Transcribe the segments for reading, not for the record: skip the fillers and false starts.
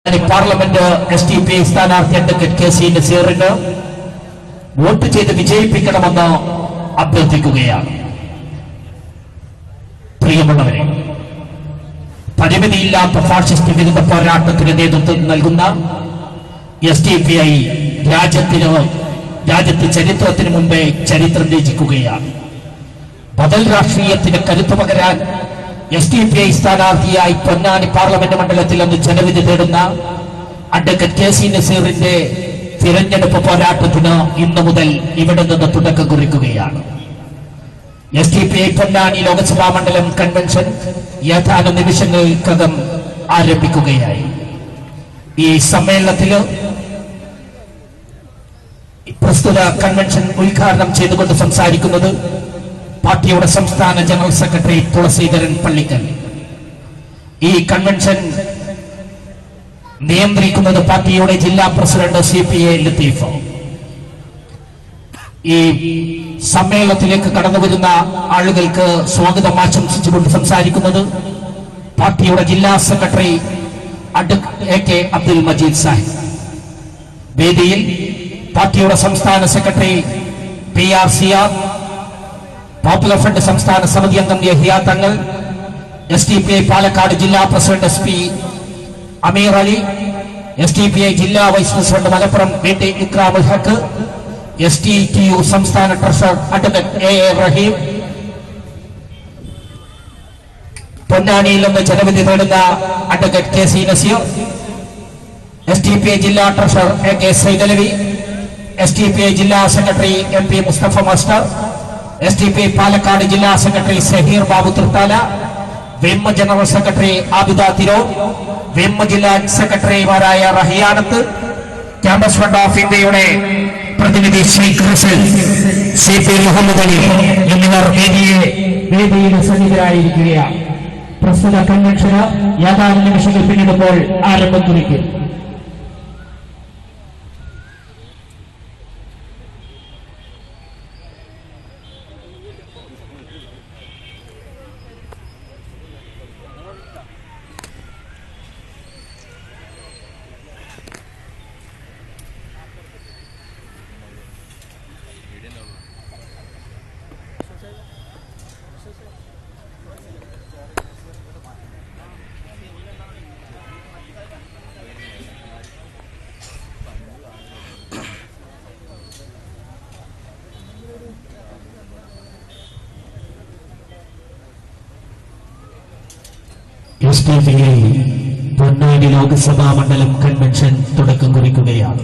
Parliament SDPI സ്ഥാനാർത്ഥി advocate KC നസീറിന് vote ചെയ്ത് വിജയിപ്പിക്കണമെന്ന് അഭ്യർത്ഥിക്കുകയാണ്. പ്രിയമുള്ളവരെ, പരിമിതിയില്ലാത്ത ഫാഷിസ്റ്റ് വിരുദ്ധ പോരാട്ടത്തിന് നേതൃത്വം നൽകുന്ന SDPI രാജ്യത്തെ ചരിത്രത്തിന് മുമ്പേ ചരിത്രം രചിക്കുകയാണ്. ബദൽ രാഷ്ട്രീയത്തിന് കരുത്തു പകരാൻ SDPI സ്ഥാനാർത്ഥിയായി പൊന്നാനി പാർലമെന്റ് മണ്ഡലത്തിൽ നിന്ന് ജനവിധി തേടുന്ന അഡ്വക്കേറ്റ് KC നസീറിന്റെ തിരഞ്ഞെടുപ്പ് പോരാട്ടത്തിന് ഇന്നു മുതൽ ഇവിടെ നിന്ന് തുടക്കം കുറിക്കുകയാണ്. SDPI പൊന്നാനി ലോക്സഭാ മണ്ഡലം കൺവെൻഷൻ ഏതാനും നിമിഷങ്ങൾക്കകം ആരംഭിക്കുകയായി. ഈ സമ്മേളനത്തിൽ പ്രസ്തുത കൺവെൻഷൻ ഉദ്ഘാടനം ചെയ്തുകൊണ്ട് സംസാരിക്കുന്നത് പാർട്ടിയുടെ സംസ്ഥാന ജനറൽ സെക്രട്ടറി തുളസീധരൻ പള്ളിക്കൽ. ഈ കൺവെൻഷൻ നിയന്ത്രിക്കുന്നത് പാർട്ടിയുടെ ജില്ലാ പ്രസിഡന്റ് CPA ലത്തീഫ്. ഈ സമ്മേളനത്തിലേക്ക് കടന്നുവരുന്ന ആളുകൾക്ക് സ്വാഗതം ആശംസിച്ചുകൊണ്ട് സംസാരിക്കുന്നത് പാർട്ടിയുടെ ജില്ലാ സെക്രട്ടറി AK അബ്ദുൽ മജീദ് സാഹിബ്. വേദിയിൽ പാർട്ടിയുടെ സംസ്ഥാന secretary PR Siyad, popular front സംസ്ഥാന സമിതി അംഗം യഹിയ തങ്ങൾ, SDPI പാലക്കാട് ജില്ലാ president SP Ameer Ali, SDPI ജില്ലാ vice president Malappuram BT Ikramul Haq, SDTU സംസ്ഥാന ട്രഷറർ അഡ്വക്കേറ്റ് AA റഹീം, പൊന്നാനിയിൽ നിന്ന് ജനവിധി തേടുന്ന അഡ്വക്കേറ്റ് KC നസീർ, SDPI ജില്ലാ ട്രഷറർ AK സൈദലവി, SDPI ജില്ലാ secretary MP Mustafa master, SDPI Palakkad ജില്ലാ സെക്രട്ടറി സഹീർ ബാബു തൃത്താല, വിം ജനറൽ സെക്രട്ടറി ആബിദ തിരോ, വിം ജില്ലാ സെക്രട്ടറിമാരായ റഹിയാനത്ത്, ക്യാമ്പസ് ഫ്രണ്ട് ഓഫ് ഇന്ത്യയുടെ പ്രതിനിധി ഷെയ്ഖ് റസൽ, CP മുഹമ്മദ് അലി എന്നിവർ വേദിയിൽ സന്നിധരായിരിക്കുകയാണ്. പ്രസ്തുത കൺവെൻഷന് ഏതാനും നിമിഷങ്ങൾ പിന്നിടുമ്പോൾ ആരംഭം കുറിക്കും. SDPI പൊന്നാനി ലോക്സഭാ മണ്ഡലം കൺവെൻഷൻ തുടക്കം കുറിക്കുകയാണ്.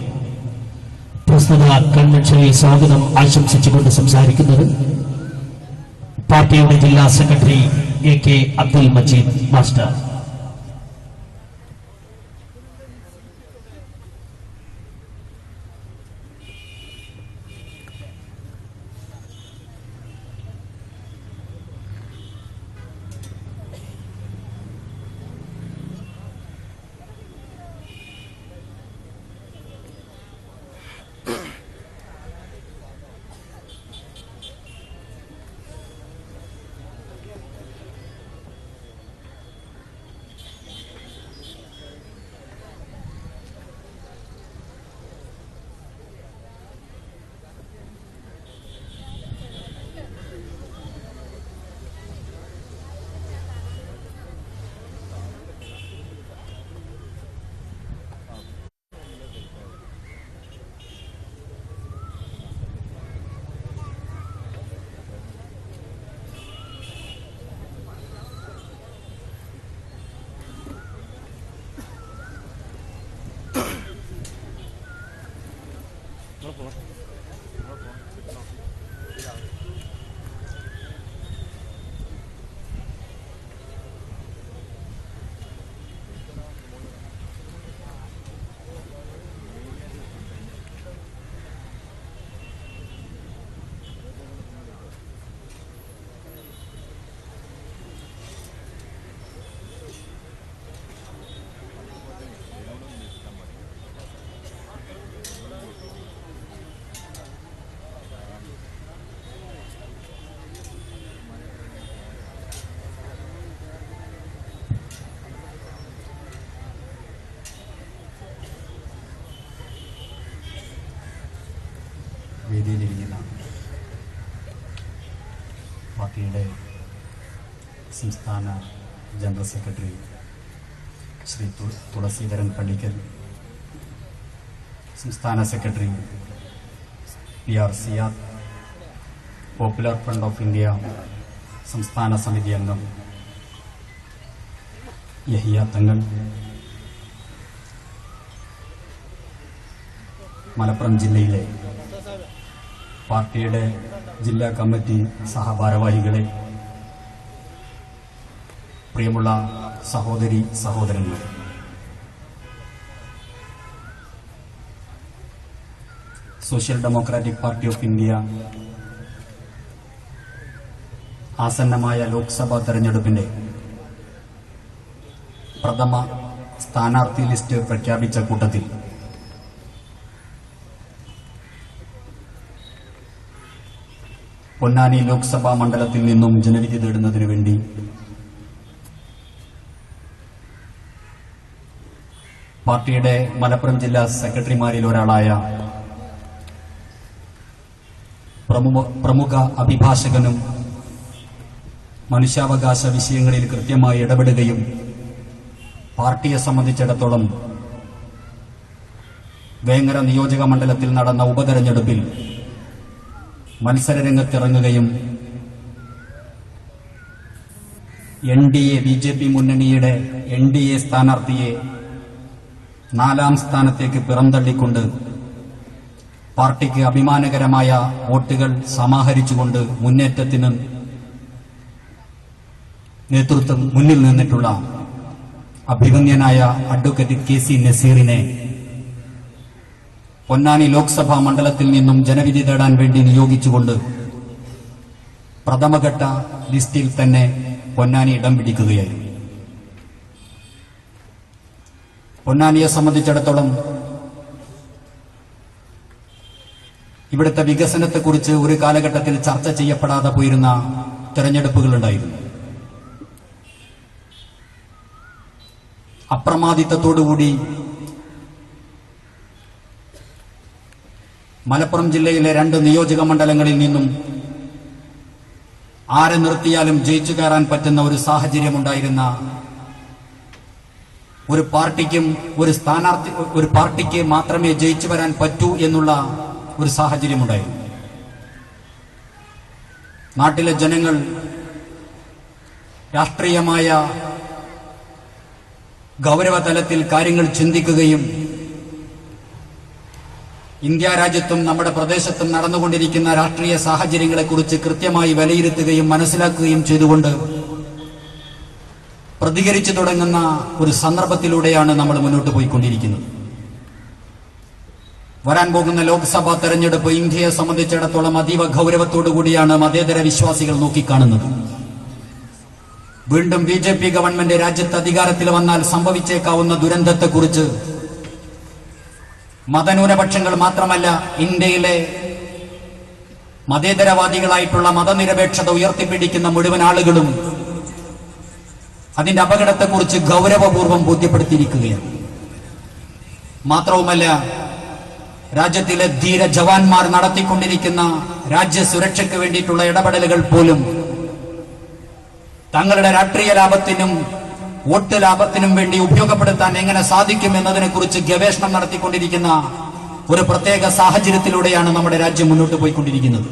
പ്രസ്തുത കൺവെൻഷനിൽ സ്വാഗതം ആശംസിച്ചുകൊണ്ട് സംസാരിക്കുന്നത് പാർട്ടിയുടെ ജില്ലാ secretary AK Abdul Majeed master. വേദിയിലിരിക്കുന്ന പാർട്ടിയുടെ സംസ്ഥാന ജനറൽ സെക്രട്ടറി ശ്രീ തുളസീധരൻ പള്ളിക്കൽ, സംസ്ഥാന secretary PR Siyad, popular front of India സംസ്ഥാന സമിതി അംഗം യഹിയ തങ്ങൾ, മലപ്പുറം ജില്ലയിലെ പാർട്ടിയുടെ ജില്ലാ കമ്മിറ്റി സഹഭാരവാഹികളെ, പ്രിയമുള്ള സഹോദരി സഹോദരന്മാർ, social democratic party of India ആസന്നമായ ലോക്സഭാ തെരഞ്ഞെടുപ്പിന്റെ പ്രഥമ സ്ഥാനാർത്ഥി ലിസ്റ്റ് പ്രഖ്യാപിച്ച കൂട്ടത്തിൽ പൊന്നാനി ലോക്സഭാ മണ്ഡലത്തിൽ നിന്നും ജനവിധി തേടുന്നതിനു വേണ്ടി പാർട്ടിയുടെ മലപ്പുറം ജില്ലാ സെക്രട്ടറിമാരിൽ ഒരാളായ പ്രമുഖ അഭിഭാഷകനും മനുഷ്യാവകാശ വിഷയങ്ങളിൽ കൃത്യമായി ഇടപെടുകയും പാർട്ടിയെ സംബന്ധിച്ചിടത്തോളം വേങ്ങര നിയോജക മണ്ഡലത്തിൽ നടന്ന ഉപതെരഞ്ഞെടുപ്പിൽ മത്സരരംഗത്തിറങ്ങുകയും NDA BJP മുന്നണിയുടെ NDA സ്ഥാനാർത്ഥിയെ 4ാം സ്ഥാനത്തേക്ക് പിറന്തള്ളിക്കൊണ്ട് പാർട്ടിക്ക് അഭിമാനകരമായ വോട്ടുകൾ സമാഹരിച്ചുകൊണ്ട് മുന്നേറ്റത്തിന് നേതൃത്വം മുന്നിൽ നിന്നിട്ടുള്ള അഭിമന്യനായ അഡ്വക്കേറ്റ് KC നസീറിനെ പൊന്നാനി ലോക്സഭാ മണ്ഡലത്തിൽ നിന്നും ജനവിധി തേടാൻ വേണ്ടി നിയോഗിച്ചുകൊണ്ട് പ്രഥമഘട്ട ലിസ്റ്റിൽ തന്നെ പൊന്നാനി ഇടം പിടിക്കുകയായിരുന്നു. പൊന്നാനിയെ സംബന്ധിച്ചിടത്തോളം ഇവിടുത്തെ വികസനത്തെക്കുറിച്ച് ഒരു കാലഘട്ടത്തിൽ ചർച്ച ചെയ്യപ്പെടാതെ പോയിരുന്ന തെരഞ്ഞെടുപ്പുകളുണ്ടായിരുന്നു. അപ്രമാദിത്വത്തോടുകൂടി മലപ്പുറം ജില്ലയിലെ 2 നിയോജക മണ്ഡലങ്ങളിൽ നിന്നും ആരെ നിർത്തിയാലും ജയിച്ചു കയറാൻ പറ്റുന്ന ഒരു സാഹചര്യമുണ്ടായിരുന്ന ഒരു പാർട്ടിക്ക് മാത്രമേ ജയിച്ചു വരാൻ പറ്റൂ എന്നുള്ള ഒരു സാഹചര്യമുണ്ടായിരുന്നു. നാട്ടിലെ ജനങ്ങൾ രാഷ്ട്രീയമായ ഗൗരവതലത്തിൽ കാര്യങ്ങൾ ചിന്തിക്കുകയും ഇന്ത്യ രാജ്യത്തും നമ്മുടെ പ്രദേശത്തും നടന്നുകൊണ്ടിരിക്കുന്ന രാഷ്ട്രീയ സാഹചര്യങ്ങളെക്കുറിച്ച് കൃത്യമായി വിലയിരുത്തുകയും മനസ്സിലാക്കുകയും ചെയ്തുകൊണ്ട് പ്രതികരിച്ചു തുടങ്ങുന്ന ഒരു സന്ദർഭത്തിലൂടെയാണ് നമ്മൾ മുന്നോട്ട് പോയിക്കൊണ്ടിരിക്കുന്നത്. വരാൻ പോകുന്ന ലോക്സഭാ തെരഞ്ഞെടുപ്പ് ഇന്ത്യയെ സംബന്ധിച്ചിടത്തോളം അതീവ ഗൗരവത്തോടുകൂടിയാണ് മതേതര വിശ്വാസികൾ നോക്കിക്കാണുന്നത്. വീണ്ടും BJP ഗവൺമെന്റ് രാജ്യത്ത് അധികാരത്തിൽ വന്നാൽ സംഭവിച്ചേക്കാവുന്ന ദുരന്തത്തെക്കുറിച്ച് മതന്യൂനപക്ഷങ്ങൾ മാത്രമല്ല, ഇന്ത്യയിലെ മതേതരവാദികളായിട്ടുള്ള മതനിരപേക്ഷത ഉയർത്തിപ്പിടിക്കുന്ന മുഴുവൻ ആളുകളും അതിന്റെ അപകടത്തെക്കുറിച്ച് ഗൗരവപൂർവ്വം ബോധ്യപ്പെടുത്തിയിരിക്കുകയാണ്. മാത്രവുമല്ല, രാജ്യത്തിലെ ധീര ജവാന്മാർ നടത്തിക്കൊണ്ടിരിക്കുന്ന രാജ്യസുരക്ഷയ്ക്ക് വേണ്ടിയിട്ടുള്ള ഇടപെടലുകൾ പോലും തങ്ങളുടെ രാഷ്ട്രീയ ലാഭത്തിനും വോട്ട് ലാഭത്തിനും വേണ്ടി ഉപയോഗപ്പെടുത്താൻ എങ്ങനെ സാധിക്കും എന്നതിനെക്കുറിച്ച് ഗവേഷണം നടത്തിക്കൊണ്ടിരിക്കുന്ന ഒരു പ്രത്യേക സാഹചര്യത്തിലൂടെയാണ് നമ്മുടെ രാജ്യം മുന്നോട്ട് പോയിക്കൊണ്ടിരിക്കുന്നത്.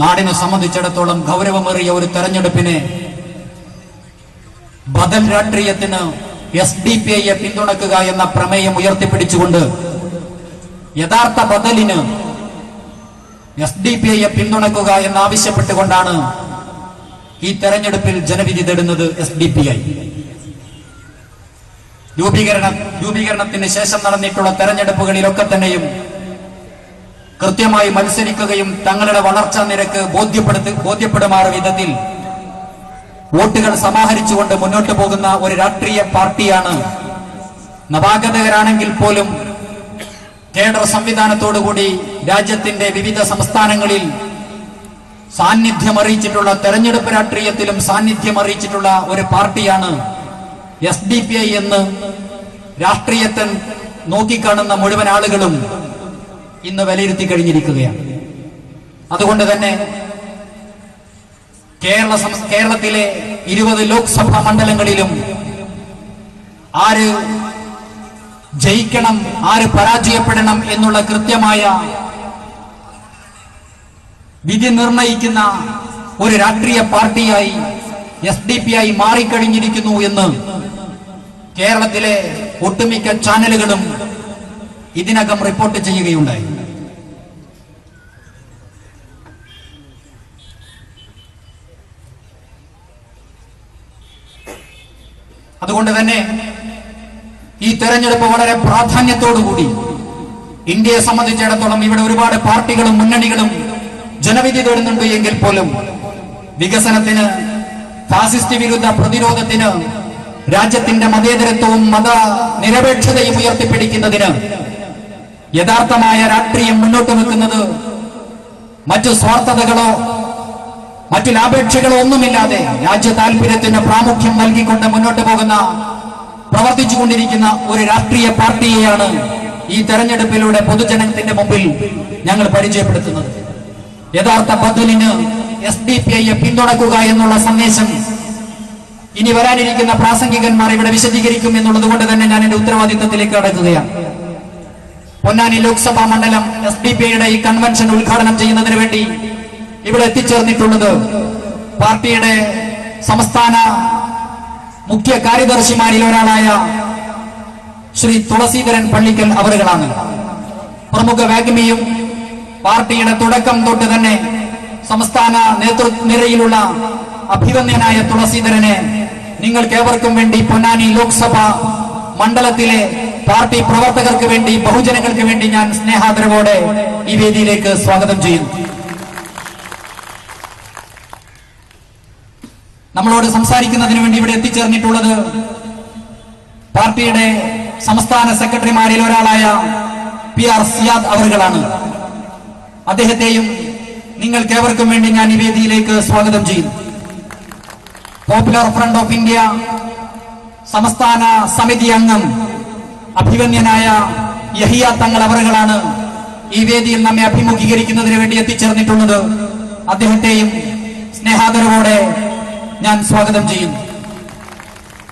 നാടിനെ സംബന്ധിച്ചിടത്തോളം ഗൗരവമേറിയ ഒരു തെരഞ്ഞെടുപ്പിനെ ബദൽ രാഷ്ട്രീയത്തിന് SDPIയെ പിന്തുണക്കുക എന്ന പ്രമേയം ഉയർത്തിപ്പിടിച്ചുകൊണ്ട് യഥാർത്ഥ ബദലിന് SDPIയെ പിന്തുണക്കുക എന്നാവശ്യപ്പെട്ടുകൊണ്ടാണ് ഈ തെരഞ്ഞെടുപ്പിൽ ജനവിധി തേടുന്നത് SDPI. രൂപീകരണത്തിന് ശേഷം നടന്നിട്ടുള്ള തെരഞ്ഞെടുപ്പുകളിലൊക്കെ തന്നെയും കൃത്യമായി മത്സരിക്കുകയും തങ്ങളുടെ വളർച്ചാ നിരക്ക് ബോധ്യപ്പെടുമാറ് വിധത്തിൽ വോട്ടുകൾ സമാഹരിച്ചുകൊണ്ട് മുന്നോട്ട് പോകുന്ന ഒരു രാഷ്ട്രീയ പാർട്ടിയാണ്. നവാഗതകരാണെങ്കിൽ പോലും കേഡർ സംവിധാനത്തോടുകൂടി രാജ്യത്തിന്റെ വിവിധ സംസ്ഥാനങ്ങളിൽ സാന്നിധ്യം അറിയിച്ചിട്ടുള്ള തെരഞ്ഞെടുപ്പ് രാഷ്ട്രീയത്തിലും സാന്നിധ്യം അറിയിച്ചിട്ടുള്ള ഒരു പാർട്ടിയാണ് SDPI എന്ന് രാഷ്ട്രീയത്തെ നോക്കിക്കാണുന്ന മുഴുവൻ ആളുകളും ഇന്ന് വിലയിരുത്തി കഴിഞ്ഞിരിക്കുകയാണ്. അതുകൊണ്ട് തന്നെ കേരളത്തിലെ 20 ലോക്സഭാ മണ്ഡലങ്ങളിലും ആര് ജയിക്കണം, ആര് പരാജയപ്പെടണം എന്നുള്ള കൃത്യമായ വിധി നിർണയിക്കുന്ന ഒരു രാഷ്ട്രീയ പാർട്ടിയായി SDP മാറിക്കഴിഞ്ഞിരിക്കുന്നു എന്ന് കേരളത്തിലെ ഒട്ടുമിക്ക ചാനലുകളും ഇതിനകം റിപ്പോർട്ട് ചെയ്യുകയുണ്ടായി. അതുകൊണ്ട് തന്നെ ഈ തെരഞ്ഞെടുപ്പ് വളരെ പ്രാധാന്യത്തോടുകൂടി ഇന്ത്യയെ സംബന്ധിച്ചിടത്തോളം ഇവിടെ ഒരുപാട് പാർട്ടികളും മുന്നണികളും ജനവിധി തേടുന്നുണ്ട് എങ്കിൽ പോലും വികസനത്തിന്, ഫാസിസ്റ്റ് വിരുദ്ധ പ്രതിരോധത്തിന്, രാജ്യത്തിന്റെ മതേതരത്വവും മത നിരപേക്ഷതയും ഉയർത്തിപ്പിടിക്കുന്നതിന് യഥാർത്ഥമായ രാഷ്ട്രീയം മുന്നോട്ട് വെക്കുന്നത് മറ്റു സ്വാർത്ഥതകളോ മറ്റു ലാഭേക്ഷകളോ ഒന്നുമില്ലാതെ രാജ്യ താല്പര്യത്തിന് പ്രാമുഖ്യം നൽകിക്കൊണ്ട് മുന്നോട്ട് പോകുന്ന പ്രവർത്തിച്ചുകൊണ്ടിരിക്കുന്ന ഒരു രാഷ്ട്രീയ പാർട്ടിയെയാണ് ഈ തെരഞ്ഞെടുപ്പിലൂടെ പൊതുജനത്തിന്റെ മുമ്പിൽ ഞങ്ങൾ പരിചയപ്പെടുത്തുന്നത്. യഥാർത്ഥ ബദലിന് SDP പിന്തുണക്കുക എന്നുള്ള സന്ദേശം ഇനി വരാനിരിക്കുന്ന പ്രാസംഗികന്മാർ ഇവിടെ വിശദീകരിക്കും എന്നുള്ളത് കൊണ്ട് തന്നെ ഞാൻ എന്റെ ഉത്തരവാദിത്തത്തിലേക്ക് കടക്കുകയാണ്. പൊന്നാനി ലോക്സഭാ മണ്ഡലം SDP ഈ കൺവെൻഷൻ ഉദ്ഘാടനം ചെയ്യുന്നതിന് വേണ്ടി ഇവിടെ എത്തിച്ചേർന്നിട്ടുള്ളത് പാർട്ടിയുടെ സംസ്ഥാന മുഖ്യ കാര്യദർശിമാരിൽ ഒരാളായ ശ്രീ തുളസീധരൻ പള്ളിക്കൽ അവറുകളാണ്. പ്രമുഖ വാഗ്മിയും പാർട്ടിയുടെ തുടക്കം തൊട്ട് തന്നെ സംസ്ഥാന നേതൃനിരയിലുള്ള അഭിവന്യനായ തുളസീധരനെ നിങ്ങൾക്കേവർക്കും വേണ്ടി പൊന്നാനി ലോക്സഭാ മണ്ഡലത്തിലെ പാർട്ടി പ്രവർത്തകർക്ക് വേണ്ടി, ബഹുജനങ്ങൾക്ക് വേണ്ടി ഞാൻ സ്നേഹാദരവോടെ ഈ വേദിയിലേക്ക് സ്വാഗതം ചെയ്യുന്നു. നമ്മളോട് സംസാരിക്കുന്നതിന് വേണ്ടി ഇവിടെ എത്തിച്ചേർന്നിട്ടുള്ളത് പാർട്ടിയുടെ സംസ്ഥാന സെക്രട്ടറിമാരിൽ ഒരാളായ PR സിയാദ് അവറുകളാണ്. അദ്ദേഹത്തെയും നിങ്ങൾക്കേവർക്കും വേണ്ടി ഞാൻ ഈ വേദിയിലേക്ക് സ്വാഗതം ചെയ്യുന്നു. പോപ്പുലർ ഫ്രണ്ട് ഓഫ് ഇന്ത്യ സംസ്ഥാന സമിതി അംഗം അഭിവന്യനായ യഹിയ തങ്ങൾ അവറുകളാണ് ഈ വേദിയിൽ നമ്മെ അഭിമുഖീകരിക്കുന്നതിന് വേണ്ടി എത്തിച്ചേർന്നിട്ടുള്ളത്. അദ്ദേഹത്തെയും സ്നേഹാദരവോടെ ഞാൻ സ്വാഗതം ചെയ്യുന്നു.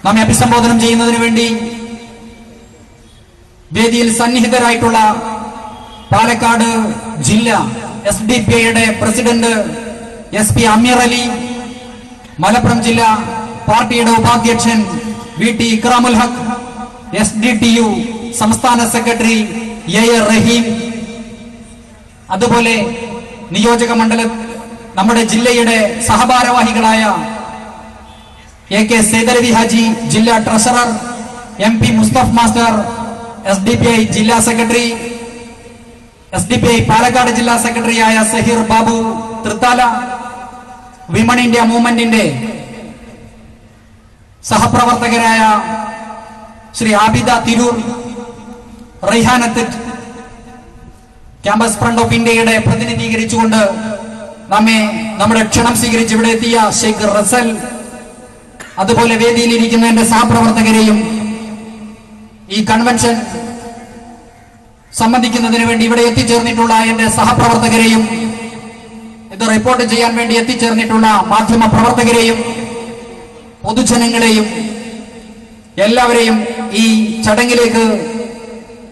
നമ്മെ അഭിസംബോധനം ചെയ്യുന്നതിന് വേണ്ടി വേദിയിൽ സന്നിഹിതരായിട്ടുള്ള പാലക്കാട് ജില്ല SDP president SP Ameer Ali, Malappuram ജില്ല പാർട്ടിയുടെ ഉപാധ്യക്ഷൻ VT ഇക്രാമുൽ ഹഖ്, SDTU സംസ്ഥാന സെക്രട്ടറി AR റഹീം, അതുപോലെ നിയോജക മണ്ഡലം നമ്മുടെ ജില്ലയുടെ സഹഭാരവാഹികളായ AK സൈദലവി ഹാജി, ജില്ലാ treasurer MP Musthafa master, SDP ജില്ലാ സെക്രട്ടറി, SDP പാലക്കാട് ജില്ലാ സെക്രട്ടറിയായ സഹീർ ബാബു തൃത്താല, വിമൺ ഇന്ത്യ മൂവ്മെന്റിന്റെ സഹപ്രവർത്തകരായ Shri Abida Tirur, Raihanath, campus front of ഇന്ത്യയുടെ പ്രതിനിധീകരിച്ചുകൊണ്ട് നമ്മുടെ ക്ഷണം സ്വീകരിച്ച് ഇവിടെ എത്തിയ ഷെയ്ഖ് റസൽ, അതുപോലെ വേദിയിലിരിക്കുന്ന എന്റെ സഹപ്രവർത്തകരെയും ഈ കൺവെൻഷൻ സംബന്ധിക്കുന്നതിന് വേണ്ടി ഇവിടെ എത്തിച്ചേർന്നിട്ടുള്ള എന്റെ സഹപ്രവർത്തകരെയും ഇത് റിപ്പോർട്ട് ചെയ്യാൻ വേണ്ടി എത്തിച്ചേർന്നിട്ടുള്ള മാധ്യമ പ്രവർത്തകരെയും പൊതുജനങ്ങളെയും എല്ലാവരെയും ഈ ചടങ്ങിലേക്ക്,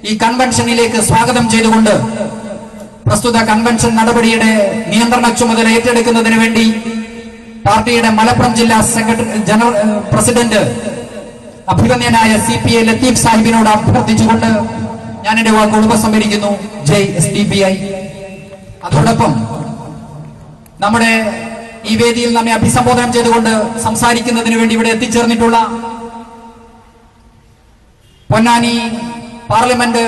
ഈ കൺവെൻഷനിലേക്ക് സ്വാഗതം ചെയ്തുകൊണ്ട് പ്രസ്തുത കൺവെൻഷൻ നടപടിയുടെ നിയന്ത്രണ ചുമതല ഏറ്റെടുക്കുന്നതിന് വേണ്ടി പാർട്ടിയുടെ മലപ്പുറം ജില്ലാ ജനറൽ പ്രസിഡന്റ് അഭിവന്യനായ CPA ലത്തീഫ് സാഹിബിനോട് അഭ്യർത്ഥിച്ചുകൊണ്ട് ഞാൻ എന്റെ വാക്കുകൾ ഉപസംഹരിക്കുന്നു. ജയ് SDP. അതോടൊപ്പം നമ്മുടെ ഈ വേദിയിൽ നമ്മെ അഭിസംബോധനം ചെയ്തുകൊണ്ട് സംസാരിക്കുന്നതിന് വേണ്ടി ഇവിടെ എത്തിച്ചേർന്നിട്ടുള്ള പൊന്നാനി പാർലമെന്റ്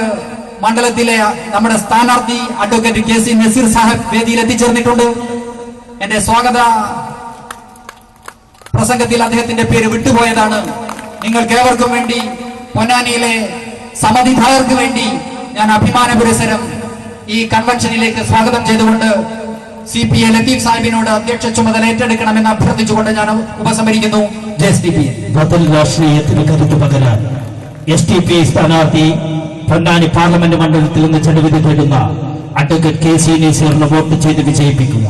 മണ്ഡലത്തിലെ നമ്മുടെ സ്ഥാനാർത്ഥി അഡ്വക്കേറ്റ് KC നസീർ സാഹിബ് വേദിയിൽ എത്തിച്ചേർന്നിട്ടുണ്ട്. എന്റെ സ്വാഗത പ്രസംഗത്തിൽ അദ്ദേഹത്തിന്റെ പേര് വിട്ടുപോയതാണ്. നിങ്ങൾക്കേവർക്കും വേണ്ടി, പൊന്നാനിയിലെ സമധികായർക്ക് വേണ്ടി ഞാൻ അഭിമാന പുരസ്സരം ഈ കൺവെൻഷനിലേക്ക് സ്വാഗതം ചെയ്തുകൊണ്ട് CPA ലത്തീഫ് സാഹിബിനോട് അധ്യക്ഷ ചുമതല ഏറ്റെടുക്കണമെന്ന് അഭ്യർത്ഥിച്ചുകൊണ്ട് ഞാൻ ഉപസംഹരിക്കുന്നു. SDP. ബദൽ രാഷ്ട്രീയത്തിന് കരുത്തു പകരാൻ SDP സ്ഥാനാർത്ഥി പൊന്നാനി പാർലമെന്റ് മണ്ഡലത്തിൽ നിന്ന് ജനവിധി തേടുന്ന അഡ്വക്കേറ്റ് കെ സി നസീറിന് വോട്ട് ചെയ്ത് വിജയിപ്പിക്കുക.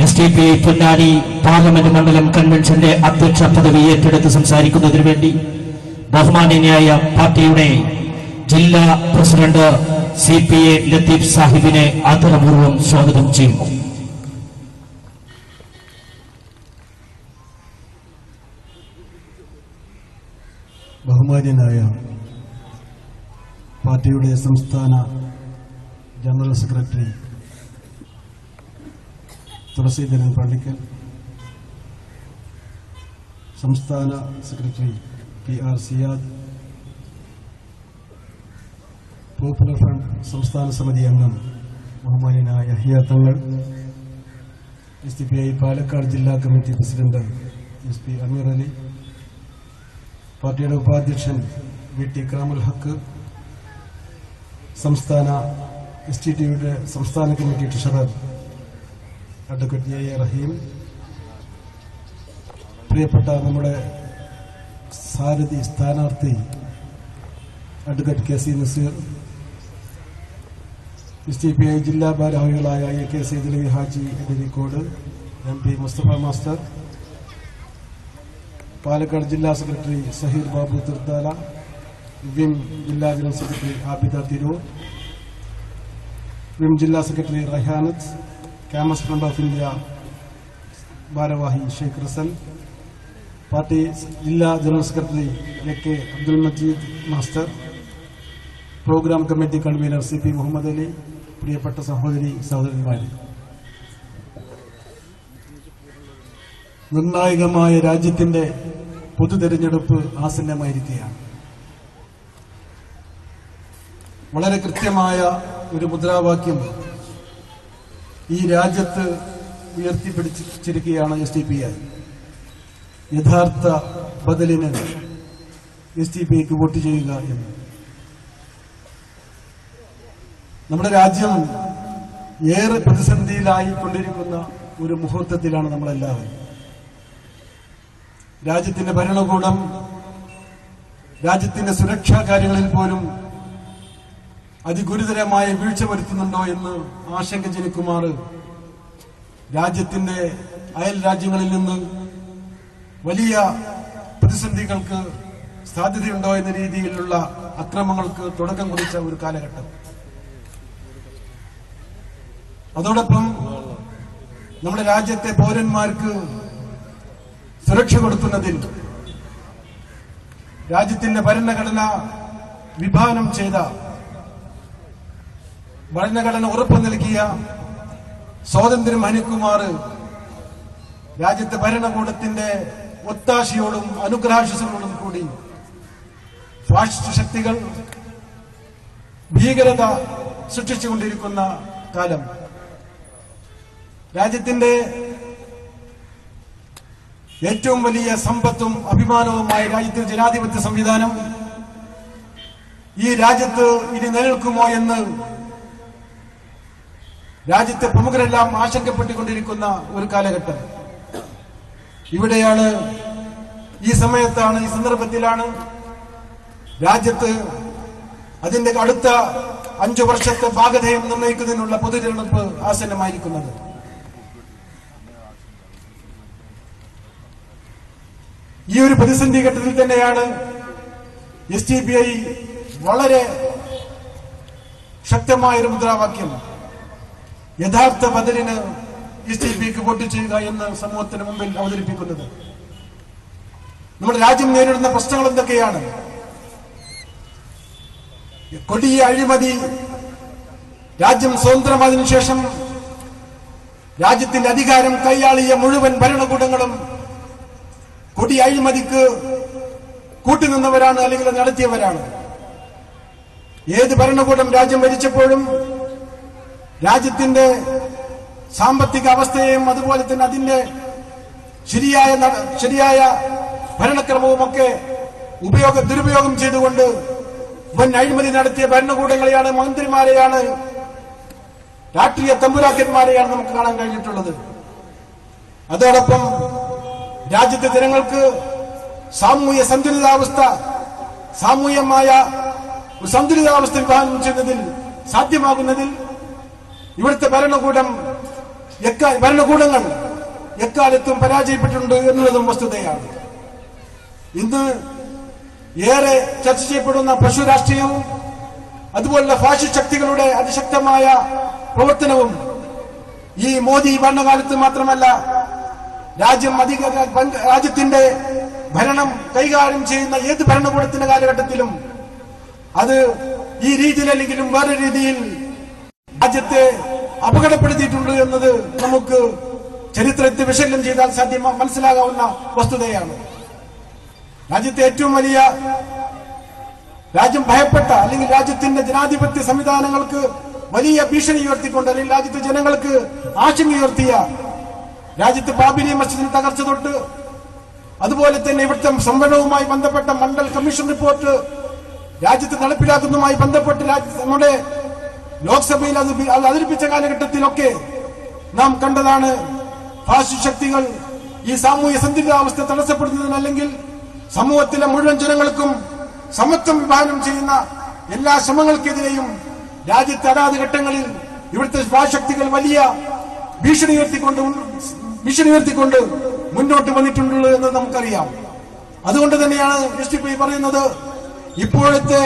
SDPI പൊന്നാനി പാർലമെന്റ് മണ്ഡലം കൺവെൻഷന്റെ അധ്യക്ഷ പദവി ഏറ്റെടുത്ത് സംസാരിക്കുന്നതിന് വേണ്ടി ബഹുമാന്യനായ പാർട്ടിയുടെ ജില്ലാ പ്രസിഡന്റ് CPA ലത്തീഫ് സാഹിബിനെ ആദരപൂർവ്വം സ്വാഗതം ചെയ്യുന്നു. ബഹുമാന്യനായ പാർട്ടിയുടെ സംസ്ഥാന ജനറൽ സെക്രട്ടറി തുളസീധരൻ പള്ളിക്കൽ, സംസ്ഥാന secretary PR Siyad, popular front സംസ്ഥാന സമിതി അംഗം ബഹുമാന്യനായ യഹ്യ തങ്ങൾ, SDPI പാലക്കാട് ജില്ലാ committee president SP Ameer Ali, പാർട്ടിയുടെ ഉപാധ്യക്ഷൻ VT ഇക്രാമുൽ ഹക്ക്, സംസ്ഥാന STTയുടെ സംസ്ഥാന committee treasurer advocate A Raheem, പ്രിയപ്പെട്ട നമ്മുടെ സാരഥി സ്ഥാനാർത്ഥി അഡ്വക്കേറ്റ് KC നസീർ, SDPI ജില്ലാ ഭാരവാഹികളായ AK Saidalavi Haji Areekode, MP Mustafa master, Palakkad ജില്ലാ സെക്രട്ടറി സഹീർ ബാബു തിർത്താല, വിം ജില്ലാ ജനറൽ സെക്രട്ടറി ആബിദ തിരൂർ, വിം ജില്ലാ secretary Rahanath, campus front of India ഭാരവാഹി ഷെയ്ഖ് റസൽ, പാർട്ടി ജില്ലാ general secretary AK Abdul Majeed master, program committee convener CP Muhammad Ali, പ്രിയപ്പെട്ട സഹോദരി സഹോദരന്മാരെ, നിർണായകമായ രാജ്യത്തിന്റെ പൊതു തെരഞ്ഞെടുപ്പ് ആസന്നമായിരിക്കുകയാണ്. വളരെ കൃത്യമായ ഒരു മുദ്രാവാക്യം ഈ രാജ്യത്ത് ഉയർത്തിപ്പിടിച്ചിരിക്കുകയാണ് SDPI. യഥാർത്ഥ ബദലിന് SDPIക്ക് വോട്ട് ചെയ്യുക എന്ന്. നമ്മുടെ രാജ്യം ഏറെ പ്രതിസന്ധിയിലായി കൊണ്ടിരിക്കുന്ന ഒരു മുഹൂർത്തത്തിലാണ് നമ്മളെല്ലാവരും. രാജ്യത്തിന്റെ ഭരണകൂടം രാജ്യത്തിന്റെ സുരക്ഷാ കാര്യങ്ങളിൽ പോലും അതിഗുരുതരമായ വീഴ്ച വരുത്തുന്നുണ്ടോ എന്ന് ആശങ്ക ജനിക്കുമാറ് രാജ്യത്തിന്റെ അയൽ രാജ്യങ്ങളിൽ നിന്ന് വലിയ പ്രതിസന്ധികൾക്ക് സാധ്യതയുണ്ടോ എന്ന രീതിയിലുള്ള അക്രമങ്ങൾക്ക് തുടക്കം കുറിച്ച ഒരു കാലഘട്ടം. അതോടൊപ്പം നമ്മുടെ രാജ്യത്തെ പൗരന്മാർക്ക് സുരക്ഷ കൊടുക്കുന്നതിൽ രാജ്യത്തിന്റെ ഭരണഘടന വിഭാവനം ചെയ്ത, ഭരണഘടന ഉറപ്പു നൽകിയ സ്വാതന്ത്ര്യം ഹനിക്കുമാറ് രാജ്യത്തെ ഭരണകൂടത്തിന്റെ ഒത്താശയോടും അനുഗ്രഹാശിസങ്ങളോടും കൂടി ഫാഷിസ്റ്റ് ശക്തികൾ ഭീകരത സൃഷ്ടിച്ചുകൊണ്ടിരിക്കുന്ന കാലം, രാജ്യത്തിന്റെ ഏറ്റവും വലിയ സമ്പത്തും അഭിമാനവുമായ രാജ്യത്തിന്റെ ജനാധിപത്യ സംവിധാനം ഈ രാജ്യത്ത് ഇനി നിലനിൽക്കുമോ എന്ന് രാജ്യത്തെ പ്രമുഖരെല്ലാം ആശങ്കപ്പെട്ടുകൊണ്ടിരിക്കുന്ന ഒരു കാലഘട്ടം. ഇവിടെയാണ്, ഈ സമയത്താണ്, ഈ സന്ദർഭത്തിലാണ് രാജ്യത്ത് അതിന്റെ അടുത്ത 5 വർഷത്തെ ഭാഗധേയം നിർണ്ണയിക്കുന്നതിനുള്ള പൊതുതെരഞ്ഞെടുപ്പ് ആസന്നമായിരിക്കുന്നത്. ഈ ഒരു പ്രതിസന്ധി ഘട്ടത്തിൽ തന്നെയാണ് SDPI വളരെ ശക്തമായൊരു മുദ്രാവാക്യം, യഥാർത്ഥ ബദലിന് SDPIക്ക് വോട്ട് ചെയ്യുക എന്ന് സമൂഹത്തിന് മുമ്പിൽ അവതരിപ്പിക്കുന്നത്. നമ്മുടെ രാജ്യം നേരിടുന്ന പ്രശ്നങ്ങൾ എന്തൊക്കെയാണ്? കൊടിയ അഴിമതി. രാജ്യം സ്വതന്ത്രമായതിനു ശേഷം രാജ്യത്തിന്റെ അധികാരം കൈയാളിയ മുഴുവൻ ഭരണകൂടങ്ങളും കൊടിയ അഴിമതിക്ക് കൂട്ടുനിന്നവരാണ്, അല്ലെങ്കിൽ നടത്തിയവരാണ്. ഏത് ഭരണകൂടം രാജ്യം ഭരിച്ചപ്പോഴും രാജ്യത്തിന്റെ സാമ്പത്തിക അവസ്ഥയെയും അതുപോലെ തന്നെ അതിന്റെ ശരിയായ ഭരണക്രമവുമൊക്കെ ദുരുപയോഗം ചെയ്തുകൊണ്ട് വൻ അഴിമതി നടത്തിയ ഭരണകൂടങ്ങളെയാണ്, മന്ത്രിമാരെയാണ്, രാഷ്ട്രീയ തമ്പുരാക്കന്മാരെയാണ് നമുക്ക് കാണാൻ കഴിഞ്ഞിട്ടുള്ളത്. അതോടൊപ്പം രാജ്യത്തെ ജനങ്ങൾക്ക് സാമൂഹ്യമായ ഒരു സന്തുലിതാവസ്ഥ വിഭാവനം ചെയ്യുന്നതിൽ സാധ്യമാകുന്നതിൽ ഇവിടുത്തെ ഭരണകൂടങ്ങൾ എക്കാലത്തും പരാജയപ്പെട്ടിട്ടുണ്ട് എന്നുള്ളതും വസ്തുതയാണ്. ഇന്ന് ഏറെ ചർച്ച ചെയ്യപ്പെടുന്ന പശു രാഷ്ട്രീയവും അതുപോലുള്ള ഫാഷിസ്റ്റ് ശക്തികളുടെ അതിശക്തമായ പ്രവർത്തനവും ഈ മോദി ഭരണകാലത്ത് മാത്രമല്ല, രാജ്യത്തിന്റെ ഭരണം കൈകാര്യം ചെയ്യുന്ന ഏത് ഭരണകൂടത്തിന്റെ കാലഘട്ടത്തിലും അത് ഈ രീതിയിൽ അല്ലെങ്കിലും വേറെ രീതിയിൽ രാജ്യത്തെ അപകടപ്പെടുത്തിയിട്ടുണ്ട് എന്നത് നമുക്ക് ചരിത്രത്തെ വിശകലനം ചെയ്താൽ മനസ്സിലാകാവുന്ന വസ്തുതയാണ്. രാജ്യത്തെ ഏറ്റവും വലിയ രാജ്യം ഭയപ്പെട്ട അല്ലെങ്കിൽ രാജ്യത്തിന്റെ ജനാധിപത്യ സംവിധാനങ്ങൾക്ക് വലിയ ഭീഷണി ഉയർത്തിക്കൊണ്ട് അല്ലെങ്കിൽ രാജ്യത്തെ ജനങ്ങൾക്ക് ആശങ്കയുയർത്തിയ രാജ്യത്തെ ബാബരി മസ്ജിദിന് തകർച്ച തൊട്ട് അതുപോലെ തന്നെ ഇവിടുത്തെ സംവരണവുമായി ബന്ധപ്പെട്ട മണ്ഡൽ കമ്മീഷൻ റിപ്പോർട്ട് രാജ്യത്ത് നടപ്പിലാക്കുന്നതുമായി ബന്ധപ്പെട്ട് നമ്മുടെ ലോക്സഭയിൽ അത് അവതരിപ്പിച്ച കാലഘട്ടത്തിലൊക്കെ നാം കണ്ടതാണ് ഫാസിസ്റ്റ് ശക്തികൾ ഈ സാമൂഹ്യ സന്തുലിതാവസ്ഥ തടസ്സപ്പെടുത്തുന്നതിന് അല്ലെങ്കിൽ സമൂഹത്തിലെ മുഴുവൻ ജനങ്ങൾക്കും സമത്വം വിഭാവനം ചെയ്യുന്ന എല്ലാ ശ്രമങ്ങൾക്കെതിരെയും രാജ്യത്തെ അതാത് ഘട്ടങ്ങളിൽ ഇവിടുത്തെ ഫാസിസ്റ്റ് വലിയ ഭീഷണി ഉയർത്തിക്കൊണ്ട് മുന്നോട്ട് വന്നിട്ടുള്ളത് എന്ന് നമുക്കറിയാം. അതുകൊണ്ട് തന്നെയാണ് SDP പറയുന്നത്, ഇപ്പോഴത്തെ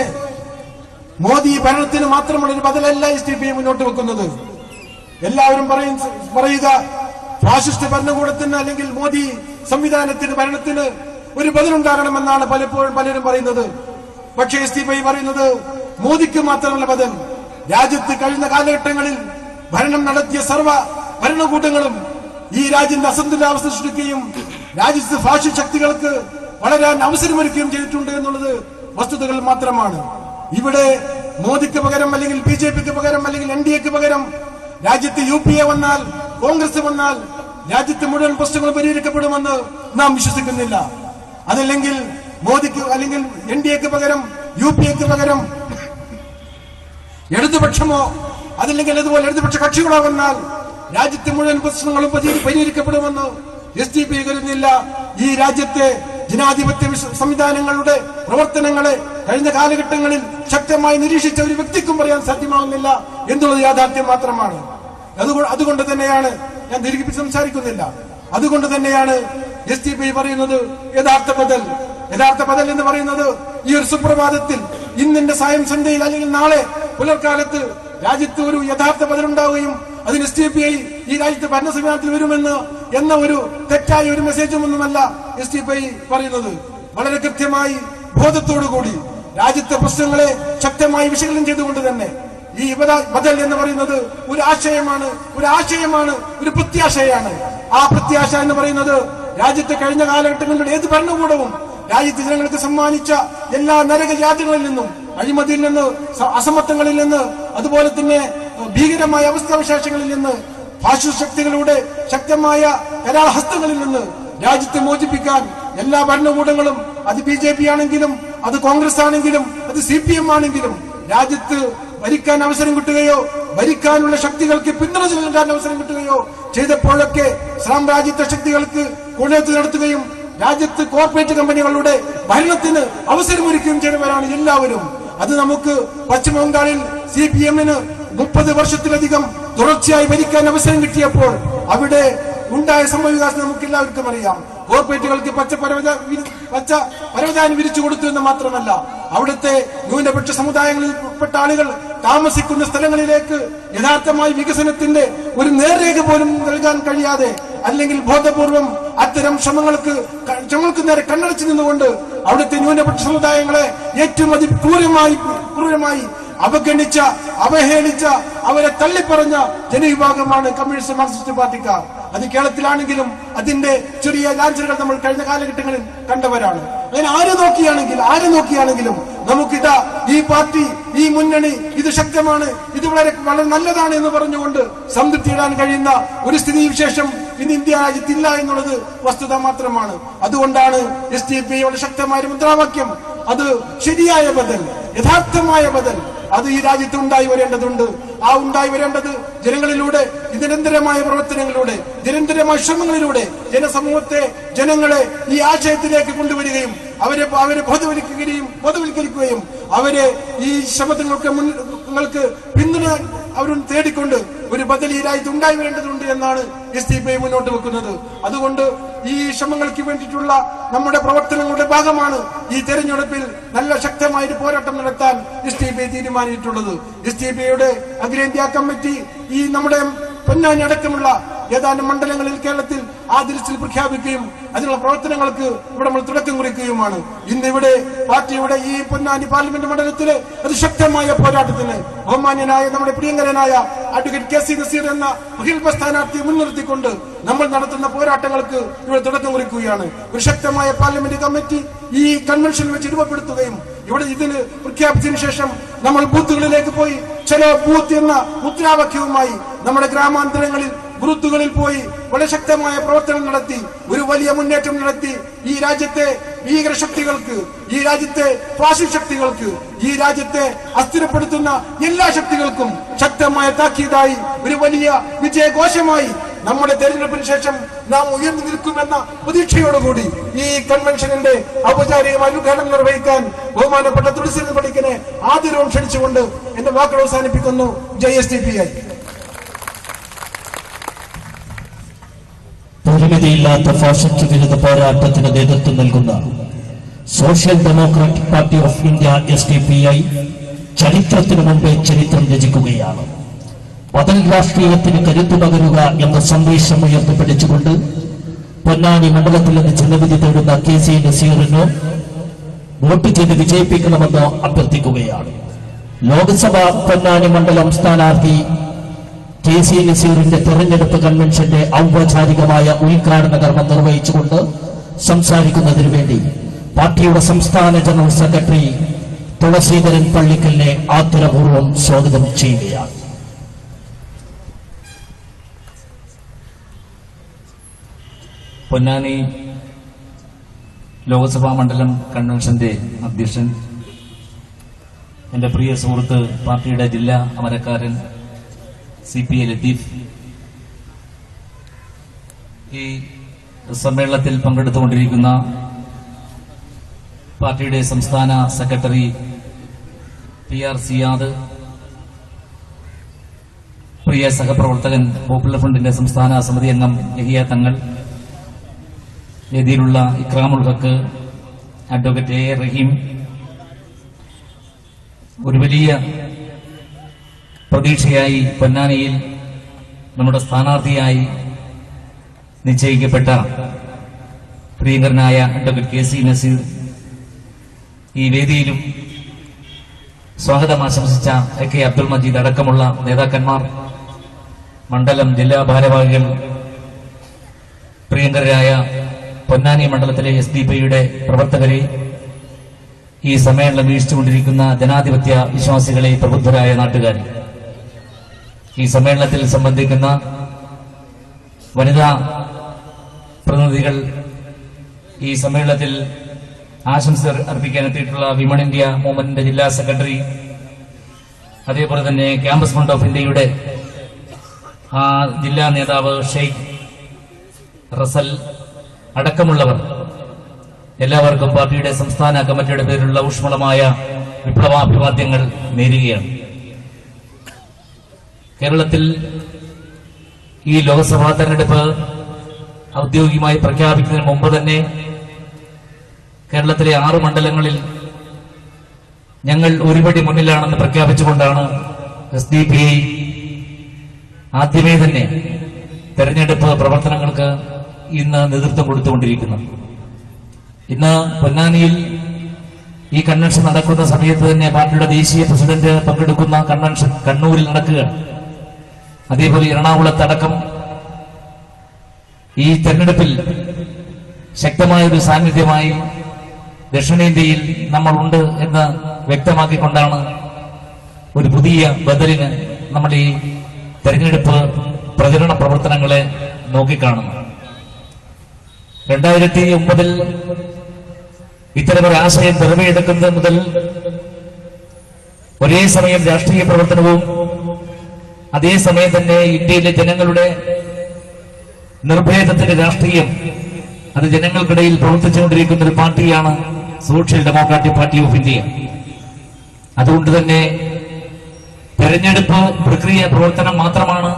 മോദി ഭരണത്തിന് മാത്രമുള്ള ഒരു ബദലല്ല SDP മുന്നോട്ട് വെക്കുന്നത്. എല്ലാവരും പറയുക ഫാസിസ്റ്റ് ഭരണകൂടത്തിന് അല്ലെങ്കിൽ മോദി സംവിധാനത്തിന് ഭരണത്തിന് ഒരു ബദലുണ്ടാകണമെന്നാണ് പലപ്പോഴും പലരും പറയുന്നത്. പക്ഷേ SDP പറയുന്നത് മോദിക്ക് മാത്രമല്ല ബദൽ. രാജ്യത്ത് കഴിഞ്ഞ കാലഘട്ടങ്ങളിൽ ഭരണം നടത്തിയ സർവ്വ ഭരണകൂടങ്ങളും ഈ രാജ്യത്തിന്റെ അസന്തുലിതാവസ്ഥ സൃഷ്ടിക്കുകയും രാജ്യത്ത് ഫാഷിസ്റ്റ് ശക്തികൾക്ക് വളരാൻ അവസരമൊരുക്കുകയും ചെയ്തിട്ടുണ്ട് എന്നുള്ളത് വസ്തുതകൾ മാത്രമാണ്. ഇവിടെ മോദിക്ക് പകരം അല്ലെങ്കിൽ BJPക്ക് പകരം അല്ലെങ്കിൽ NDAക്ക് പകരം രാജ്യത്ത് UPA വന്നാൽ, കോൺഗ്രസ് വന്നാൽ രാജ്യത്തെ മുഴുവൻ പ്രശ്നങ്ങളും പരിഹരിക്കപ്പെടുമെന്ന് നാം വിശ്വസിക്കുന്നില്ല. അതല്ലെങ്കിൽ മോദിക്ക് അല്ലെങ്കിൽ NDAക്ക് പകരം UPAക്ക് പകരം ഇടതുപക്ഷമോ അതല്ലെങ്കിൽ അതുപോലെ ഇടതുപക്ഷ കക്ഷികളോ വന്നാൽ രാജ്യത്തെ മുഴുവൻ പ്രശ്നങ്ങളും പരിഹരിക്കപ്പെടുമെന്ന് SDP കരുതുന്നില്ല. ഈ രാജ്യത്തെ ജനാധിപത്യ സംവിധാനങ്ങളുടെ പ്രവർത്തനങ്ങളെ കഴിഞ്ഞ കാലഘട്ടങ്ങളിൽ ശക്തമായി നിരീക്ഷിച്ച ഒരു വ്യക്തിക്കും പറയാൻ സാധ്യമാകുന്നില്ല എന്നുള്ളത് യാഥാർത്ഥ്യം മാത്രമാണ്. അതുകൊണ്ട് തന്നെയാണ് ഞാൻ ദീർഘിപ്പിച്ച് സംസാരിക്കുന്നില്ല. അതുകൊണ്ട് തന്നെയാണ് SDP പറയുന്നത് യഥാർത്ഥ ബദൽ എന്ന് പറയുന്നത് ഈ ഒരു സുപ്രഭാതത്തിൽ ഇന്നിന്റെ സായം സന്ധ്യയിൽ അല്ലെങ്കിൽ നാളെ പുലർക്കാലത്ത് രാജ്യത്ത് ഒരു യഥാർത്ഥ ബദലുണ്ടാവുകയും അതിന് SDP ഈ രാജ്യത്തെ ഭരണ സംവിധാനത്തിൽ വരുമെന്ന് എന്ന ഒരു തെറ്റായ ഒരു മെസ്സേജും ഒന്നുമല്ല SDP പറയുന്നത്. വളരെ കൃത്യമായി ബോധത്തോടുകൂടി രാജ്യത്തെ പ്രശ്നങ്ങളെ ശക്തമായി വിശകലനം ചെയ്തുകൊണ്ട് തന്നെ ഈ ബദൽ എന്ന് പറയുന്നത് ഒരു ആശയമാണ്, ഒരു പ്രത്യാശയാണ്. ആ പ്രത്യാശ എന്ന് പറയുന്നത് രാജ്യത്തെ കഴിഞ്ഞ കാലഘട്ടങ്ങളുടെ ഏത് ഭരണകൂടവും രാജ്യത്തെ ജനങ്ങൾക്ക് സമ്മാനിച്ച എല്ലാ നരകയാതകളിൽ നിന്നും, അഴിമതിയിൽ നിന്ന്, അസമത്വങ്ങളിൽ നിന്ന്, അതുപോലെ തന്നെ ഭീകരമായ അവസ്ഥാവിശേഷങ്ങളിൽ നിന്ന്, ഫാഷിസ്റ്റ് ശക്തികളുടെ ശക്തമായ കരാഹസ്തങ്ങളിൽ നിന്ന് രാജ്യത്തെ മോചിപ്പിക്കാൻ എല്ലാ ഭരണകൂടങ്ങളും, അത് BJP ആണെങ്കിലും അത് കോൺഗ്രസ് ആണെങ്കിലും അത് CPM ആണെങ്കിലും രാജ്യത്ത് ഭരിക്കാൻ അവസരം കിട്ടുകയോ ഭരിക്കാനുള്ള ശക്തികൾക്ക് പിന്തുണ നൽകാൻ അവസരം കിട്ടുകയോ ചെയ്തപ്പോഴൊക്കെ സാമ്രാജ്യത്വ ശക്തികൾക്ക് കൊള്ളയത്ത് നടത്തുകയും രാജ്യത്ത് കോർപ്പറേറ്റ് കമ്പനികളുടെ ഭരണത്തിന് അവസരമൊരുക്കുകയും ചെയ്തവരാണ് എല്ലാവരും. അത് നമുക്ക് പശ്ചിമബംഗാളിൽ CPM-ന് 30 വർഷത്തിലധികം തുടർച്ചയായി ഭരിക്കാൻ അവസരം കിട്ടിയപ്പോൾ അവിടെ ഉണ്ടായ സംഭവവികാസം നമുക്ക് എല്ലാവർക്കും അറിയാം. കോർപ്പറേറ്റുകൾക്ക് പച്ച പരവതാനി വിരിച്ചു കൊടുത്തു എന്ന് മാത്രമല്ല, അവിടുത്തെ ന്യൂനപക്ഷ സമുദായങ്ങളിൽപ്പെട്ട ആളുകൾ താമസിക്കുന്ന സ്ഥലങ്ങളിലേക്ക് യഥാർത്ഥമായി വികസനത്തിന്റെ ഒരു നേർരേഖ പോലും നൽകാൻ കഴിയാതെ അല്ലെങ്കിൽ ബോധപൂർവം അത്തരം ശ്രമങ്ങൾക്ക് നേരെ കണ്ണടച്ചു നിന്നുകൊണ്ട് അവിടുത്തെ ന്യൂനപക്ഷ സമുദായങ്ങളെ ഏറ്റവും ക്രൂരമായി അവഗണിച്ച, അവഹേളിച്ച, അവരെ തള്ളിപ്പറഞ്ഞ ജനവിഭാഗമാണ് കമ്മ്യൂണിസ്റ്റ് മാർക്സിസ്റ്റ് പാർട്ടിക്കാർ. അത് കേരളത്തിലാണെങ്കിലും അതിന്റെ ചെറിയ ലാഞ്ചനകൾ നമ്മൾ കഴിഞ്ഞ കാലഘട്ടങ്ങളിൽ കണ്ടവരാണ്. അങ്ങനെ ആരെ നോക്കിയാണെങ്കിലും നമുക്കിതാ ഈ പാർട്ടി, ഈ മുന്നണി ഇത് ശക്തമാണ്, ഇത് വളരെ നല്ലതാണ് എന്ന് പറഞ്ഞുകൊണ്ട് സംതൃപ്തിയിടാൻ കഴിയുന്ന ഒരു സ്ഥിതിവിശേഷം ഇന്ന് ഇന്ത്യ രാജ്യത്തില്ല എന്നുള്ളത് വസ്തുത മാത്രമാണ്. അതുകൊണ്ടാണ് SDP യുടെ ശക്തമായ മുദ്രാവാക്യം, അത് ശരിയായ ബദൽ, യഥാർത്ഥമായ ബദൽ അത് ഈ രാജ്യത്ത് ഉണ്ടായി വരേണ്ടതുണ്ട്. ആ ഉണ്ടായി വരേണ്ടത് ജനങ്ങളിലൂടെ, നിരന്തരമായ പ്രവർത്തനങ്ങളിലൂടെ, നിരന്തരമായ ശ്രമങ്ങളിലൂടെ ജനങ്ങളെ ഈ ആശയത്തിലേക്ക് കൊണ്ടുവരികയും അവരെ ബോധവൽക്കരിക്കുകയും അവരെ ഈ ശ്രമങ്ങൾക്ക് പിന്തുണ അവരും തേടിക്കൊണ്ട് ഒരു ബദലി ഉണ്ടായി വേണ്ടതുണ്ട് എന്നാണ് SDPI മുന്നോട്ട് വെക്കുന്നത്. അതുകൊണ്ട് ഈ ശ്രമങ്ങൾക്ക് വേണ്ടിയിട്ടുള്ള നമ്മുടെ പ്രവർത്തനങ്ങളുടെ ഭാഗമാണ് ഈ തെരഞ്ഞെടുപ്പിൽ നല്ല ശക്തമായ ഒരു പോരാട്ടം നടത്താൻ SDPI തീരുമാനിച്ചിട്ടുള്ളത്. SDPIയുടെ അഖിലേന്ത്യാ കമ്മിറ്റി ഈ നമ്മുടെ പൊന്നാനി അടക്കമുള്ള ഏതാനും മണ്ഡലങ്ങളിൽ കേരളത്തിൽ ആ ലിസ്റ്റിൽ പ്രഖ്യാപിക്കുകയും അതിനുള്ള പ്രവർത്തനങ്ങൾക്ക് ഇവിടെ നമ്മൾ തുടക്കം കുറിക്കുകയുമാണ്. ഇന്നിവിടെ പാർട്ടിയുടെ ഈ പൊന്നാനി പാർലമെന്റ് മണ്ഡലത്തിലെ അതിശക്തമായ പോരാട്ടത്തിന് ബഹുമാന്യനായ നമ്മുടെ പ്രിയങ്കരനായ അഡ്വക്കേറ്റ് KC നസീർ എന്ന മഹിള സ്ഥാനാർത്ഥിയെ മുൻനിർത്തിക്കൊണ്ട് നമ്മൾ നടത്തുന്ന പോരാട്ടങ്ങൾക്ക് ഇവിടെ തുടക്കം കുറിക്കുകയാണ്. ഒരു ശക്തമായ പാർലമെന്റ് കമ്മിറ്റി ഈ കൺവെൻഷൻ വെച്ച് രൂപപ്പെടുത്തുകയും ഇവിടെ ഇതിന് പ്രഖ്യാപിച്ചതിനു ശേഷം നമ്മൾ ബൂത്തുകളിലേക്ക് പോയി ചലോ ബൂത്ത് എന്ന മുദ്രാവാക്യവുമായി നമ്മുടെ ഗ്രാമാന്തരങ്ങളിൽ ബൂത്തുകളിൽ പോയി വളരെ ശക്തമായ പ്രവർത്തനം നടത്തി ഒരു വലിയ മുന്നേറ്റം നടത്തി ഈ രാജ്യത്തെ ഭീകരശക്തികൾക്ക്, ഈ രാജ്യത്തെ ഫാസിസ്റ്റ് ശക്തികൾക്ക്, ഈ രാജ്യത്തെ അസ്ഥിരപ്പെടുത്തുന്ന എല്ലാ ശക്തികൾക്കും ശക്തമായ താക്കീതായി ഒരു വലിയ വിജയഘോഷമായി നമ്മുടെ തെരഞ്ഞെടുപ്പിന് ശേഷം നാം ഉയർന്നു നിൽക്കുമെന്ന പ്രതീക്ഷയോടുകൂടി ഈ കൺവെൻഷനിന്റെ ഔപചാരികമായ ഉദ്ഘാടനം നിർവഹിക്കാൻ ബഹുമാനപ്പെട്ട തുളസീധരൻ പണിക്കരെ ആദരവും ക്ഷണിച്ചുകൊണ്ട് എന്റെ വാക്കുകൾ അവസാനിപ്പിക്കുന്നു. ജയ് SDPI. പരിമിതിയില്ലാത്ത ഫാഷിസ്റ്റ് വിരുദ്ധ പോരാട്ടത്തിന് നേതൃത്വം നൽകുന്ന social democratic party of India SDPI ചരിത്രത്തിനു മുമ്പേ ചരിത്രം രചിക്കുകയാണ്. ബദൽ രാഷ്ട്രീയത്തിന് കരുത്തു പകരുക എന്ന സന്ദേശം ഉയർത്തിപ്പിടിച്ചുകൊണ്ട് പൊന്നാനി മണ്ഡലത്തിൽ നിന്ന് ജനവിധി തേടുന്ന KC നസീറിനോ വോട്ട് ചെയ്ത് വിജയിപ്പിക്കണമെന്ന് അഭ്യർത്ഥിക്കുകയാണ്. ലോക്സഭ പൊന്നാനി മണ്ഡലം സ്ഥാനാർത്ഥി KC നസീറിന്റെ തെരഞ്ഞെടുപ്പ് കൺവെൻഷന്റെ ഔപചാരികമായ ഉദ്ഘാടന കർമ്മം നിർവഹിച്ചുകൊണ്ട് സംസാരിക്കുന്നതിനു വേണ്ടി പാർട്ടിയുടെ സംസ്ഥാന ജനറൽ സെക്രട്ടറി തുളസീധരൻ പള്ളിക്കലിനെ ആദരപൂർവ്വം സ്വാഗതം ചെയ്യുകയാണ്. പൊന്നാനി ലോക്സഭാ മണ്ഡലം കൺവെൻഷന്റെ അധ്യക്ഷൻ, എന്റെ പ്രിയ സുഹൃത്ത്, പാർട്ടിയുടെ ജില്ലാ അമരക്കാരൻ CPI ലത്തീഫ്, ഈ സമ്മേളനത്തിൽ പങ്കെടുത്തുകൊണ്ടിരിക്കുന്ന പാർട്ടിയുടെ സംസ്ഥാന സെക്രട്ടറി PR സിയാദ്, പ്രിയ സഹപ്രവർത്തകൻ പോപ്പുലർ ഫ്രണ്ടിന്റെ സംസ്ഥാന സമിതി അംഗം യഹിയ തങ്ങൾ, വേദിയിലുള്ള ഇക്രാമുൽ ഹക്ക്, അഡ്വക്കേറ്റ് A റഹീം, ഒരു വലിയ പ്രതീക്ഷയായി പൊന്നാനിയിൽ നമ്മുടെ സ്ഥാനാർത്ഥിയായി നിശ്ചയിക്കപ്പെട്ട പ്രിയങ്കരനായ അഡ്വക്കേറ്റ് KC നസീർ ഈ വേദിയിലും സ്വാഗതം ആശംസിച്ച AK അബ്ദുൽ മജീദ് അടക്കമുള്ള നേതാക്കന്മാർ, മണ്ഡലം ജില്ലാ ഭാരവാഹികൾ, പ്രിയങ്കരായ പൊന്നാനി മണ്ഡലത്തിലെ SDPIയുടെ പ്രവർത്തകരെ, ഈ സമ്മേളനം വീക്ഷിച്ചുകൊണ്ടിരിക്കുന്ന ജനാധിപത്യ വിശ്വാസികളെ, പ്രബുദ്ധരായ നാട്ടുകാരെ, ഈ സമ്മേളനത്തിൽ സംബന്ധിക്കുന്ന വനിതാ പ്രതിനിധികൾ, ഈ സമ്മേളനത്തിൽ ആശംസ അർപ്പിക്കാൻ എത്തിയിട്ടുള്ള വിമൺ ഇന്ത്യ മൂവ്മെന്റിന്റെ ജില്ലാ സെക്രട്ടറി, അതേപോലെ തന്നെ ക്യാമ്പസ് ഫ്രണ്ട് ഓഫ് ഇന്ത്യയുടെ ജില്ലാ നേതാവ് ഷെയ്ഖ് റസൽ അടക്കമുള്ളവർ, എല്ലാവർക്കും പാർട്ടിയുടെ സംസ്ഥാന കമ്മിറ്റിയുടെ പേരിലുള്ള ഊഷ്മളമായ വിപ്ലവാഭിവാദ്യങ്ങൾ നേരുകയാണ്. കേരളത്തിൽ ഈ ലോക്സഭാ തെരഞ്ഞെടുപ്പ് ഔദ്യോഗികമായി പ്രഖ്യാപിക്കുന്നതിന് മുമ്പ് തന്നെ കേരളത്തിലെ 6 മണ്ഡലങ്ങളിൽ ഞങ്ങൾ ഒരുപടി മുന്നിലാണെന്ന് പ്രഖ്യാപിച്ചുകൊണ്ടാണ് SDPI ആദ്യമേ തന്നെ തെരഞ്ഞെടുപ്പ് പ്രവർത്തനങ്ങൾക്ക് ഇന്ന് നേതൃത്വം കൊടുത്തുകൊണ്ടിരിക്കുന്നത്. ഇന്ന് പൊന്നാനിയിൽ ഈ കൺവെൻഷൻ നടക്കുന്ന സമയത്ത് തന്നെ പാർട്ടിയുടെ ദേശീയ പ്രസിഡന്റ് പങ്കെടുക്കുന്ന കൺവെൻഷൻ കണ്ണൂരിൽ നടക്കുകയാണ്. അതേപോലെ എറണാകുളത്തടക്കം ഈ തെരഞ്ഞെടുപ്പിൽ ശക്തമായൊരു സാന്നിധ്യമായി ദക്ഷിണേന്ത്യയിൽ നമ്മളുണ്ട് എന്ന് വ്യക്തമാക്കിക്കൊണ്ടാണ് ഒരു പുതിയ ബദലിന് നമ്മൾ ഈ തെരഞ്ഞെടുപ്പ് പ്രചരണ പ്രവർത്തനങ്ങളെ നോക്കിക്കാണുന്നു. 2009 ഇത്തരമൊരു ആശയം പിറവിയെടുക്കുന്നത് മുതൽ ഒരേ സമയം രാഷ്ട്രീയ പ്രവർത്തനവും അതേസമയം തന്നെ ഇന്ത്യയിലെ ജനങ്ങളുടെ നിർഭേദത്തിന്റെ രാഷ്ട്രീയം, അത് ജനങ്ങൾക്കിടയിൽ പ്രവർത്തിച്ചുകൊണ്ടിരിക്കുന്ന ഒരു പാർട്ടിയാണ് social democratic party of India. അതുകൊണ്ട് തന്നെ തെരഞ്ഞെടുപ്പ് പ്രക്രിയ പ്രവർത്തനം മാത്രമാണ്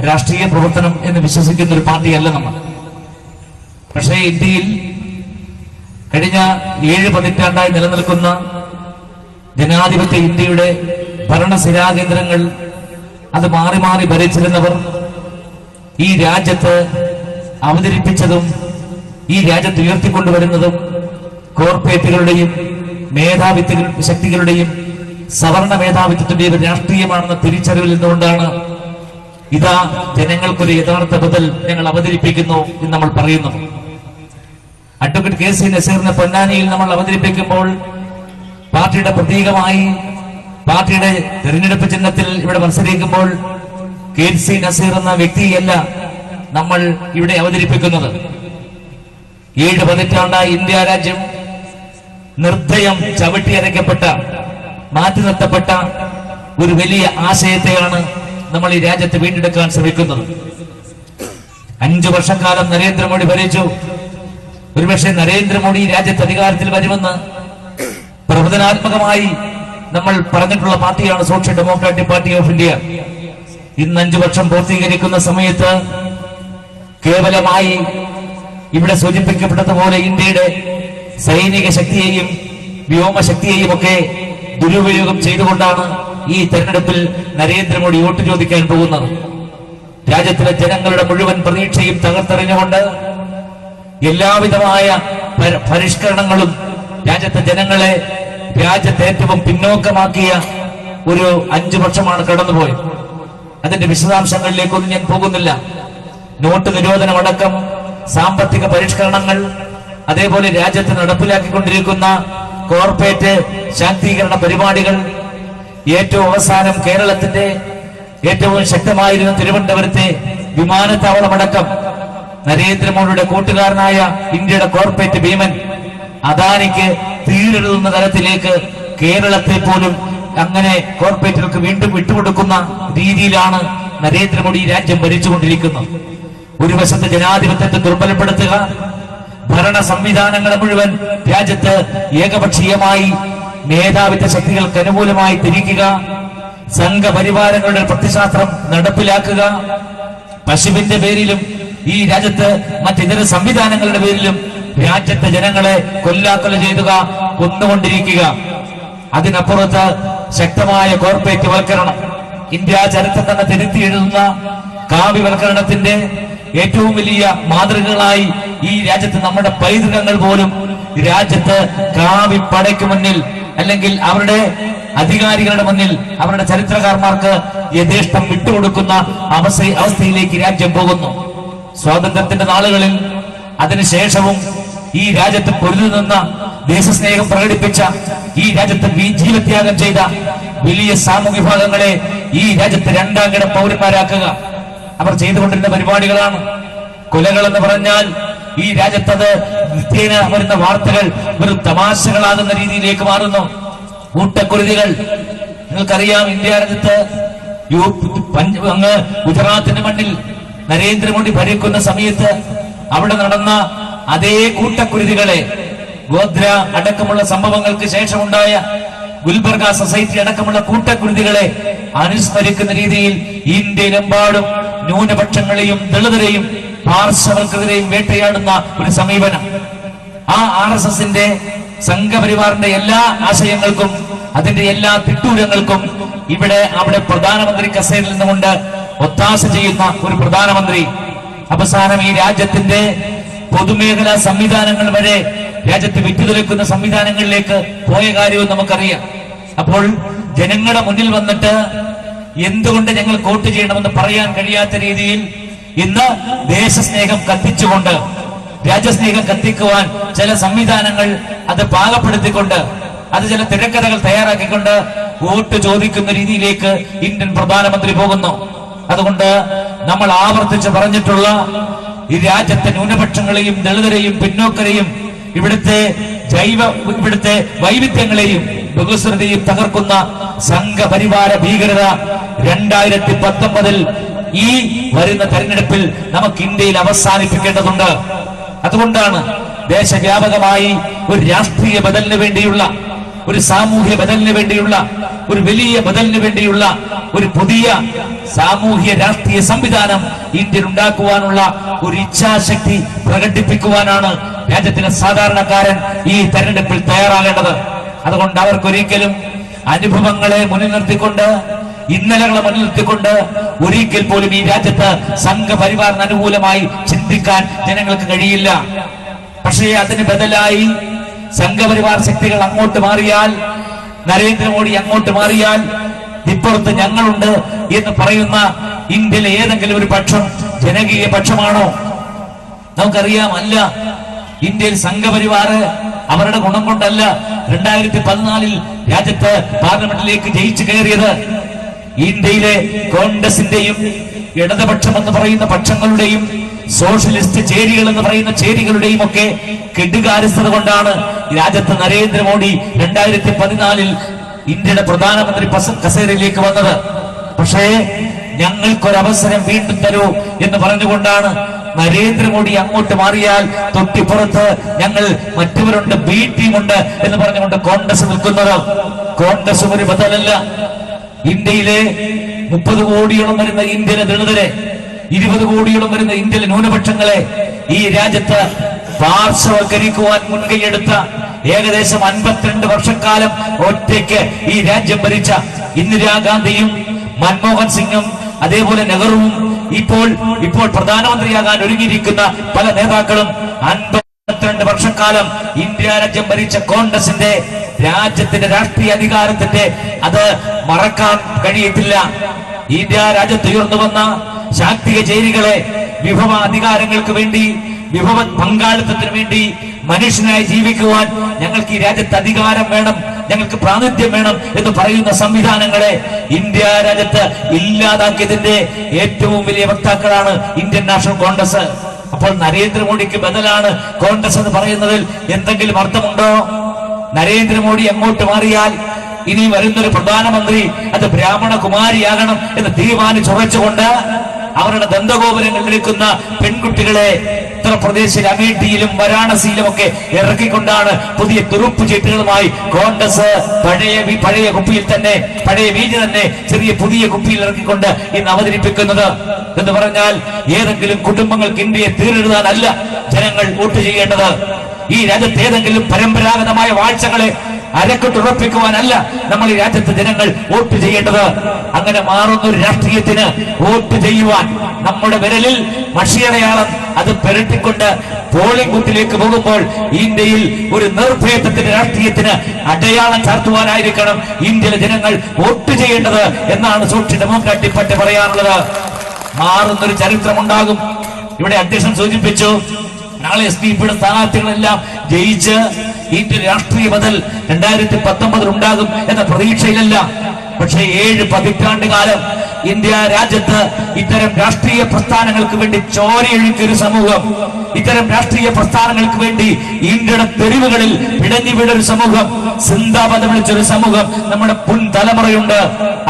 രാഷ്ട്രീയ പ്രവർത്തനം എന്ന് വിശ്വസിക്കുന്ന ഒരു പാർട്ടിയല്ല നമ്മൾ. പക്ഷേ ഇന്ത്യയിൽ കഴിഞ്ഞ 7 പതിറ്റാണ്ടായി നിലനിൽക്കുന്ന ജനാധിപത്യ ഇന്ത്യയുടെ ഭരണസിരാകേന്ദ്രങ്ങൾ അത് മാറി മാറി ഭരിച്ചിരുന്നവർ ഈ രാജ്യത്ത് അവതരിപ്പിച്ചതും ഈ രാജ്യത്ത് ഉയർത്തിക്കൊണ്ടുവരുന്നതും കോർപ്പറേറ്റുകളുടെയും മേധാവിത്വ ശക്തികളുടെയും സവർണ മേധാവിത്വത്തിന്റെയും രാഷ്ട്രീയമാണെന്ന തിരിച്ചറിവിൽ നിന്നുകൊണ്ടാണ് ഇതാ ജനങ്ങൾക്കൊരു യഥാർത്ഥ ബദൽ ഞങ്ങൾ അവതരിപ്പിക്കുന്നു എന്ന് നമ്മൾ പറയുന്നു. അഡ്വക്കേറ്റ് കെ സി നസീറിനെ പൊന്നാനിയിൽ നമ്മൾ അവതരിപ്പിക്കുമ്പോൾ പാർട്ടിയുടെ പ്രതീകമായി പാർട്ടിയുടെ തെരഞ്ഞെടുപ്പ് ചിഹ്നത്തിൽ ഇവിടെ മത്സരിക്കുമ്പോൾ കെ സി നസീർ എന്ന വ്യക്തിയല്ല നമ്മൾ ഇവിടെ അവതരിപ്പിക്കുന്നത്. 7 പതിറ്റാണ്ടായി ഇന്ത്യ രാജ്യം നിർദ്ദയം ചവിട്ടിയരയ്ക്കപ്പെട്ട മാറ്റി നിർത്തപ്പെട്ട ഒരു വലിയ ആശയത്തെയാണ് നമ്മൾ ഈ രാജ്യത്ത് വീണ്ടെടുക്കാൻ ശ്രമിക്കുന്നത്. 5 വർഷക്കാലം നരേന്ദ്രമോദി ഭരിച്ചു. ഒരുപക്ഷെ നരേന്ദ്രമോദി രാജ്യത്ത് അധികാരത്തിൽ വരുമെന്ന് പ്രവചനാത്മകമായി നമ്മൾ പറഞ്ഞിട്ടുള്ള പാർട്ടിയാണ് social democratic party of India. ഇന്ന് 5 വർഷം പൂർത്തീകരിക്കുന്ന സമയത്ത് കേവലമായി ഇവിടെ സൂചിപ്പിക്കപ്പെട്ടതുപോലെ ഇന്ത്യയുടെ സൈനിക ശക്തിയെയും വ്യോമശക്തിയെയും ഒക്കെ ദുരുപയോഗം ചെയ്തുകൊണ്ടാണ് ഈ തെരഞ്ഞെടുപ്പിൽ നരേന്ദ്രമോദി വോട്ട് ചോദിക്കാൻ പോകുന്നത്. രാജ്യത്തിലെ ജനങ്ങളുടെ മുഴുവൻ പ്രതീക്ഷയും തകർത്തെറിഞ്ഞുകൊണ്ട് എല്ലാവിധമായ പരിഷ്കരണങ്ങളും രാജ്യത്തെ ജനങ്ങളെ രാജ്യത്തെ ഏറ്റവും പിന്നോക്കമാക്കിയ ഒരു 5 വർഷമാണ് കടന്നുപോയത്. അതിന്റെ വിശദാംശങ്ങളിലേക്കൊന്നും ഞാൻ പോകുന്നില്ല. നോട്ട് നിരോധനമടക്കം സാമ്പത്തിക പരിഷ്കരണങ്ങൾ, അതേപോലെ രാജ്യത്ത് നടപ്പിലാക്കിക്കൊണ്ടിരിക്കുന്ന കോർപ്പറേറ്റ് ശാക്തീകരണ പരിപാടികൾ, ഏറ്റവും അവസാനം കേരളത്തിന്റെ ഏറ്റവും ശക്തമായിരുന്ന തിരുവനന്തപുരത്തെ വിമാനത്താവളമടക്കം നരേന്ദ്രമോദിയുടെ കൂട്ടുകാരനായ ഇന്ത്യയുടെ കോർപ്പറേറ്റ് ഭീമൻ അദാനിക്ക് തീരെഴുതുന്ന തരത്തിലേക്ക് കേരളത്തെ പോലും അങ്ങനെ കോർപ്പറേറ്റുകൾക്ക് വീണ്ടും വിട്ടുകൊടുക്കുന്ന രീതിയിലാണ് നരേന്ദ്രമോദി രാജ്യം ഭരിച്ചുകൊണ്ടിരിക്കുന്നത്. ഒരു വശത്ത് ജനാധിപത്യത്തെ ദുർബലപ്പെടുത്തുക, ഭരണ സംവിധാനങ്ങളെ മുഴുവൻ രാജ്യത്ത് ഏകപക്ഷീയമായി മേധാവിത്വ ശക്തികൾക്ക് അനുകൂലമായി തിരിക്കുക, സംഘപരിവാരങ്ങളുടെ പ്രത്യശാസ്ത്രം നടപ്പിലാക്കുക, പശുവിന്റെ പേരിലും ഈ രാജ്യത്ത് മറ്റിതര സംവിധാനങ്ങളുടെ പേരിലും രാജ്യത്തെ ജനങ്ങളെ കൊല്ലാക്കൊല ചെയ്യുക, കൊന്നുകൊണ്ടിരിക്കുക. അതിനപ്പുറത്ത് ശക്തമായ കോർപ്പറേറ്റ് വൽക്കരണം, ഇന്ത്യ ചരിത്രം തന്നെ തിരുത്തി എഴുതുന്ന കാവ്യവൽക്കരണത്തിന്റെ ഏറ്റവും വലിയ മാതൃകകളായി ഈ രാജ്യത്ത് നമ്മുടെ പൈതൃകങ്ങൾ പോലും രാജ്യത്ത് കാവിപ്പടയ്ക്ക് മുന്നിൽ അല്ലെങ്കിൽ അവരുടെ അധികാരികളുടെ മുന്നിൽ അവരുടെ ചരിത്രകാരന്മാർക്ക് യഥേഷ്ടം വിട്ടുകൊടുക്കുന്ന അവസ്ഥയിലേക്ക് രാജ്യം പോകുന്നു. സ്വാതന്ത്ര്യത്തിന്റെ നാളുകളിൽ അതിനുശേഷവും ഈ രാജ്യത്ത് പൊരുതി നിന്ന ദേശസ്നേഹം പ്രകടിപ്പിച്ച ഈ രാജ്യത്ത് ജീവത്യാഗം ചെയ്ത വലിയ സാമൂഹ്യ വിഭാഗങ്ങളെ ഈ രാജ്യത്ത് 2ാം കിട പൗരന്മാരാക്കുക അവർ ചെയ്തുകൊണ്ടിരുന്ന പരിപാടികളാണ്. കൊലകൾ എന്ന് പറഞ്ഞാൽ ഈ രാജ്യത്തത് നിത്യേന വരുന്ന വാർത്തകൾ വെറും തമാശകളാകുന്ന രീതിയിലേക്ക് മാറുന്നു. കൂട്ടക്കുരുതികൾ നിങ്ങൾക്കറിയാം. ഇന്ത്യ രാജ്യത്ത് അങ്ങ് ഗുജറാത്തിന്റെ മണ്ണിൽ നരേന്ദ്രമോദി ഭരിക്കുന്ന സമയത്ത് അവിടെ നടന്ന അതേ കൂട്ടക്കുരുതികളെ, ഗോദ്ര അടക്കമുള്ള സംഭവങ്ങൾക്ക് ശേഷമുണ്ടായ ഗുൽബർഗ സൊസൈറ്റി അടക്കമുള്ള കൂട്ടക്കുരുതികളെ അനുസ്മരിക്കുന്ന രീതിയിൽ ഇന്ത്യയിലെമ്പാടും ന്യൂനപക്ഷങ്ങളെയും ദളിതരെയും പാർശ്വവൽക്കൃതരെയും വേട്ടയാടുന്ന ഒരു സമീപനം. ആ RSSന്റെ സംഘപരിവാറിന്റെ എല്ലാ ആശയങ്ങൾക്കും അതിന്റെ എല്ലാ തിട്ടൂരങ്ങൾക്കും അവിടെ പ്രധാനമന്ത്രി കസേരയിൽ നിന്നുകൊണ്ട് ഒത്താശ ചെയ്യുന്ന ഒരു പ്രധാനമന്ത്രി അവസാനം ഈ രാജ്യത്തിന്റെ പൊതുമേഖലാ സംവിധാനങ്ങൾ വരെ രാജ്യത്ത് വിറ്റുതുലക്കുന്ന സംവിധാനങ്ങളിലേക്ക് പോയ കാര്യവും നമുക്കറിയാം. അപ്പോൾ ജനങ്ങളുടെ മുന്നിൽ വന്നിട്ട് എന്തുകൊണ്ട് ഞങ്ങൾ വോട്ട് ചെയ്യണമെന്ന് പറയാൻ കഴിയാത്ത രീതിയിൽ ഇന്ന് ദേശസ്നേഹം കത്തിച്ചുകൊണ്ട്, രാജ്യസ്നേഹം കത്തിക്കുവാൻ ചില സംവിധാനങ്ങൾ അത് പാകപ്പെടുത്തിക്കൊണ്ട്, അത് ചില തിരക്കഥകൾ തയ്യാറാക്കിക്കൊണ്ട് വോട്ട് ചോദിക്കുന്ന രീതിയിലേക്ക് ഇന്ത്യൻ പ്രധാനമന്ത്രി പോകുന്നു. അതുകൊണ്ട് നമ്മൾ ആവർത്തിച്ച് പറഞ്ഞിട്ടുള്ള ഈ രാജ്യത്തെ ന്യൂനപക്ഷങ്ങളെയും ദളിതരെയും പിന്നോക്കരെയും ഇവിടുത്തെ വൈവിധ്യങ്ങളെയും ബഹുസ്വരതയും തകർക്കുന്ന സംഘപരിവാര ഭീകരത 2019 ഈ വരുന്ന തെരഞ്ഞെടുപ്പിൽ നമുക്ക് ഇന്ത്യയിൽ അവസാനിപ്പിക്കേണ്ടതുണ്ട്. അതുകൊണ്ടാണ് ദേശവ്യാപകമായി ഒരു രാഷ്ട്രീയ ബദലിന് വേണ്ടിയുള്ള, ഒരു സാമൂഹ്യ ബദലിന് വേണ്ടിയുള്ള ഒരു വലിയ ബദലിന് വേണ്ടിയുള്ള ഒരു പുതിയ സാമൂഹ്യ രാഷ്ട്രീയ സംവിധാനം ഇന്ത്യയിൽ ഉണ്ടാക്കുവാനുള്ള ഒരു ഇച്ഛാശക്തി പ്രകടിപ്പിക്കുവാനാണ് രാജ്യത്തിലെ സാധാരണക്കാരൻ ഈ തെരഞ്ഞെടുപ്പിൽ തയ്യാറാകേണ്ടത്. അതുകൊണ്ട് അവർക്കൊരിക്കലും അനുഭവങ്ങളെ മുന്നിൽ നിർത്തിക്കൊണ്ട്, ഇന്നലകളെ മുന്നിൽ നിർത്തിക്കൊണ്ട് ഒരിക്കൽ പോലും ഈ രാജ്യത്ത് സംഘപരിവാറിന് അനുകൂലമായി ചിന്തിക്കാൻ ജനങ്ങൾക്ക് കഴിയില്ല. പക്ഷേ അതിന് ബദലായി സംഘപരിവാർ ശക്തികൾ അങ്ങോട്ട് മാറിയാൽ, നരേന്ദ്രമോദി അങ്ങോട്ട് മാറിയാൽ, ഇപ്പുറത്ത് ഞങ്ങളുണ്ട് എന്ന് പറയുന്ന ഇന്ത്യയിലെ ഏതെങ്കിലും ഒരു പക്ഷം ജനകീയ പക്ഷമാണോ? നമുക്കറിയാം, അല്ല. ഇന്ത്യയിൽ സംഘപരിവാറ് അവരുടെ ഗുണം കൊണ്ടല്ല 2014 രാജ്യത്ത് പാർലമെന്റിലേക്ക് ജയിച്ചു കയറിയത്. ഇന്ത്യയിലെ കോൺഗ്രസിന്റെയും ഇടതുപക്ഷം എന്ന് പറയുന്ന പക്ഷങ്ങളുടെയും സോഷ്യലിസ്റ്റ് ചേരികൾ എന്ന് പറയുന്ന ചേരികളുടെയും ഒക്കെ കെടുകാര്യസ്ഥത കൊണ്ടാണ് രാജ്യത്ത് നരേന്ദ്രമോദി 2014 ഇന്ത്യയുടെ പ്രധാനമന്ത്രി കസേരയിലേക്ക് വന്നത്. പക്ഷേ ഞങ്ങൾക്കൊരവസരം വീണ്ടും തരൂ എന്ന് പറഞ്ഞുകൊണ്ടാണ് നരേന്ദ്രമോദി അങ്ങോട്ട് മാറിയാൽ തൊട്ടിപ്പുറത്ത് ഞങ്ങൾ മറ്റവരുണ്ട്, ബി ടീമുണ്ട് എന്ന് പറഞ്ഞുകൊണ്ട് കോൺഗ്രസ് നിൽക്കുന്നത്. കോൺഗ്രസ് ഒരു ബദലല്ല. ഇന്ത്യയിലെ 30 കോടിയോളം വരുന്ന ഇന്ത്യയിലെ ദളിതരെ, 20 കോടിയോളം വരുന്ന ഇന്ത്യയിലെ ന്യൂനപക്ഷങ്ങളെ ഈ രാജ്യത്ത് പാർശ്വവൽക്കരിക്കുവാൻ മുൻകൈയെടുത്ത, ഏകദേശം 52 വർഷക്കാലം ഒറ്റയ്ക്ക് ഈ രാജ്യം ഭരിച്ച ഇന്ദിരാഗാന്ധിയും മൻമോഹൻ സിംഗും അതേപോലെ നെഹ്റുവും ഇപ്പോൾ പ്രധാനമന്ത്രിയാകാൻ ഒരുങ്ങിയിരിക്കുന്ന പല നേതാക്കളും 52 വർഷക്കാലം ഇന്ത്യ രാജ്യം ഭരിച്ച കോൺഗ്രസിന്റെ രാജ്യത്തിന്റെ രാഷ്ട്രീയ അധികാരത്തിന്റെ അത് മറക്കാൻ കഴിയത്തില്ല. ഇന്ത്യ രാജ്യത്ത് ഉയർന്നു വന്ന ശാക്തിക ചേരികളെ വിഭവ അധികാരങ്ങൾക്ക് വേണ്ടി, വിഭവ പങ്കാളിത്തത്തിന് വേണ്ടി, മനുഷ്യനായി ജീവിക്കുവാൻ ഞങ്ങൾക്ക് ഈ രാജ്യത്ത് അധികാരം വേണം, ഞങ്ങൾക്ക് പ്രാതിനിധ്യം വേണം എന്ന് പറയുന്ന സംവിധാനങ്ങളെ ഇന്ത്യ രാജ്യത്ത് ഇല്ലാതാക്കിയതിന്റെ ഏറ്റവും വലിയ വക്താക്കളാണ് ഇന്ത്യൻ നാഷണൽ കോൺഗ്രസ്. അപ്പോൾ നരേന്ദ്രമോദിക്ക് ബദലാണ് കോൺഗ്രസ് എന്ന് പറയുന്നതിൽ എന്തെങ്കിലും അർത്ഥമുണ്ടോ? നരേന്ദ്രമോദി അങ്ങോട്ട് മാറിയാൽ ഇനി വരുന്നൊരു പ്രധാനമന്ത്രി അത് ബ്രാഹ്മണ കുമാരിയാകണം എന്ന് തീരുമാനിച്ചുറച്ചുകൊണ്ട് അവരുടെ ദന്തഗോപുരങ്ങളിൽ നിൽക്കുന്ന പെൺകുട്ടികളെ ഉത്തർപ്രദേശിൽ അമേഠിയിലും വാരാണസിയിലും ഒക്കെ ഇറക്കിക്കൊണ്ടാണ് പുതിയ തുറുപ്പ് ചീട്ടുകളുമായി കോൺഗ്രസ് പഴയ കുപ്പിയിൽ തന്നെ, പഴയ വീഞ്ഞ് തന്നെ ചെറിയ പുതിയ കുപ്പിയിൽ ഇറക്കിക്കൊണ്ട് ഇന്ന് അവതരിപ്പിക്കുന്നത്. എന്ന് പറഞ്ഞാൽ ഏതെങ്കിലും കുടുംബങ്ങൾക്ക് ഇന്ത്യയെ തീരെഴുതാനല്ല ജനങ്ങൾ വോട്ട് ചെയ്യേണ്ടത്. ഈ രാജ്യത്ത് ഏതെങ്കിലും പരമ്പരാഗതമായ വാഴ്ചകളെ അരക്കെട്ടുറപ്പിക്കുവാനല്ല നമ്മൾ ഈ രാജ്യത്ത് ജനങ്ങൾ വോട്ട് ചെയ്യേണ്ടത്. അങ്ങനെ മാറുന്ന ഒരു രാഷ്ട്രീയത്തിന് വോട്ട് ചെയ്യുവാൻ നമ്മുടെ വിരലിൽ മഷിയടയാളം അത് പെരട്ടിക്കൊണ്ട് പോളിംഗ് ബൂത്തിലേക്ക് പോകുമ്പോൾ ഇന്ത്യയിൽ ഒരു നിർഭേദത്തിന്റെ രാഷ്ട്രീയത്തിന് അടയാളം ചാർത്തുവാനായിരിക്കണം ഇന്ത്യയിലെ ജനങ്ങൾ വോട്ട് ചെയ്യേണ്ടത് എന്നാണ് സോഷ്യൽ ഡെമോക്രാറ്റിക് പാർട്ടി പറയാറുള്ളത്. മാറുന്നൊരു ചരിത്രമുണ്ടാകും. ഇവിടെ അധ്യക്ഷൻ സൂചിപ്പിച്ചു, നാളെ SDP സ്ഥാനാർത്ഥികളെല്ലാം ജയിച്ച് ഇന്ത്യ രാഷ്ട്രീയ ബദൽ 2019 ഉണ്ടാകും എന്ന പ്രതീക്ഷയിലല്ല. പക്ഷേ 7 പതിറ്റാണ്ട് കാലം ഇന്ത്യ രാജ്യത്ത് ഇത്തരം രാഷ്ട്രീയ പ്രസ്ഥാനങ്ങൾക്ക് വേണ്ടി ചോരയൊഴുക്കിയൊരു സമൂഹം, ഇത്തരം രാഷ്ട്രീയ പ്രസ്ഥാനങ്ങൾക്ക് വേണ്ടി ഇന്ത്യയുടെ തെരുവുകളിൽ പിടഞ്ഞു വീടൊരു സമൂഹം, സിന്ദാബാദ് വിളിച്ചൊരു സമൂഹം നമ്മുടെ മുൻ തലമുറയുണ്ട്.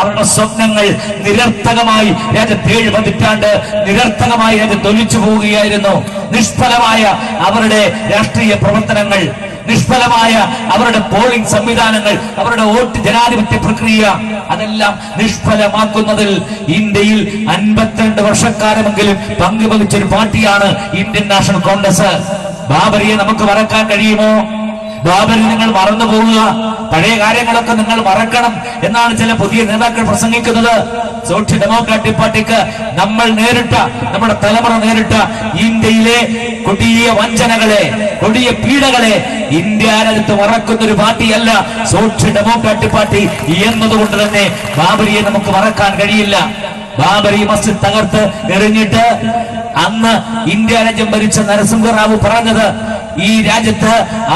അവരുടെ സ്വപ്നങ്ങൾ നിരർത്ഥകമായി രാജ്യത്ത് 7 പതിറ്റാണ്ട് നിരർത്ഥകമായി രാജ്യത്ത് ഒലിച്ചു പോവുകയായിരുന്നു. നിഷ്ഫലമായ അവരുടെ രാഷ്ട്രീയ പ്രവർത്തനങ്ങൾ, നിഷ്ഫലമായ അവരുടെ പോളിംഗ് സംവിധാനങ്ങൾ, അവരുടെ വോട്ട് ജനാധിപത്യ പ്രക്രിയ, അതെല്ലാം നിഷ്ഫലമാക്കുന്നതിൽ ഇന്ത്യയിൽ 52 വർഷക്കാലമെങ്കിലും പങ്കുവഹിച്ചൊരു പാർട്ടിയാണ് ഇന്ത്യൻ നാഷണൽ കോൺഗ്രസ്. ബാബറിയെ നമുക്ക് മറക്കാൻ കഴിയുമോ? ബാബറി നിങ്ങൾ മറന്നു പോവുക, പഴയ കാര്യങ്ങളൊക്കെ നിങ്ങൾ മറക്കണം എന്നാണ് ചില പുതിയ നേതാക്കൾ പ്രസംഗിക്കുന്നത്. സോഷ്യൽ ഡെമോക്രാറ്റിക് പാർട്ടിക്ക് നമ്മൾ നേരിട്ട, നമ്മുടെ തലമുറ നേരിട്ട ഇന്ത്യയിലെ കൊടിയ വഞ്ചനകളെ, കൊടിയ പീഡകളെ ഇന്ത്യ രാജ്യത്ത് മറക്കുന്ന ഒരു പാർട്ടിയല്ല സോഷ്യൽ ഡെമോക്രാറ്റിക് പാർട്ടി എന്നതുകൊണ്ട് തന്നെ ബാബറിയെ നമുക്ക് മറക്കാൻ കഴിയില്ല. ബാബറി മസ്ജിദ് തകർത്ത് എറിഞ്ഞിട്ട് അന്ന് ഇന്ത്യ രാജ്യം ഭരിച്ച നരസിംഹറാവു പറഞ്ഞത്, ഈ രാജ്യത്ത്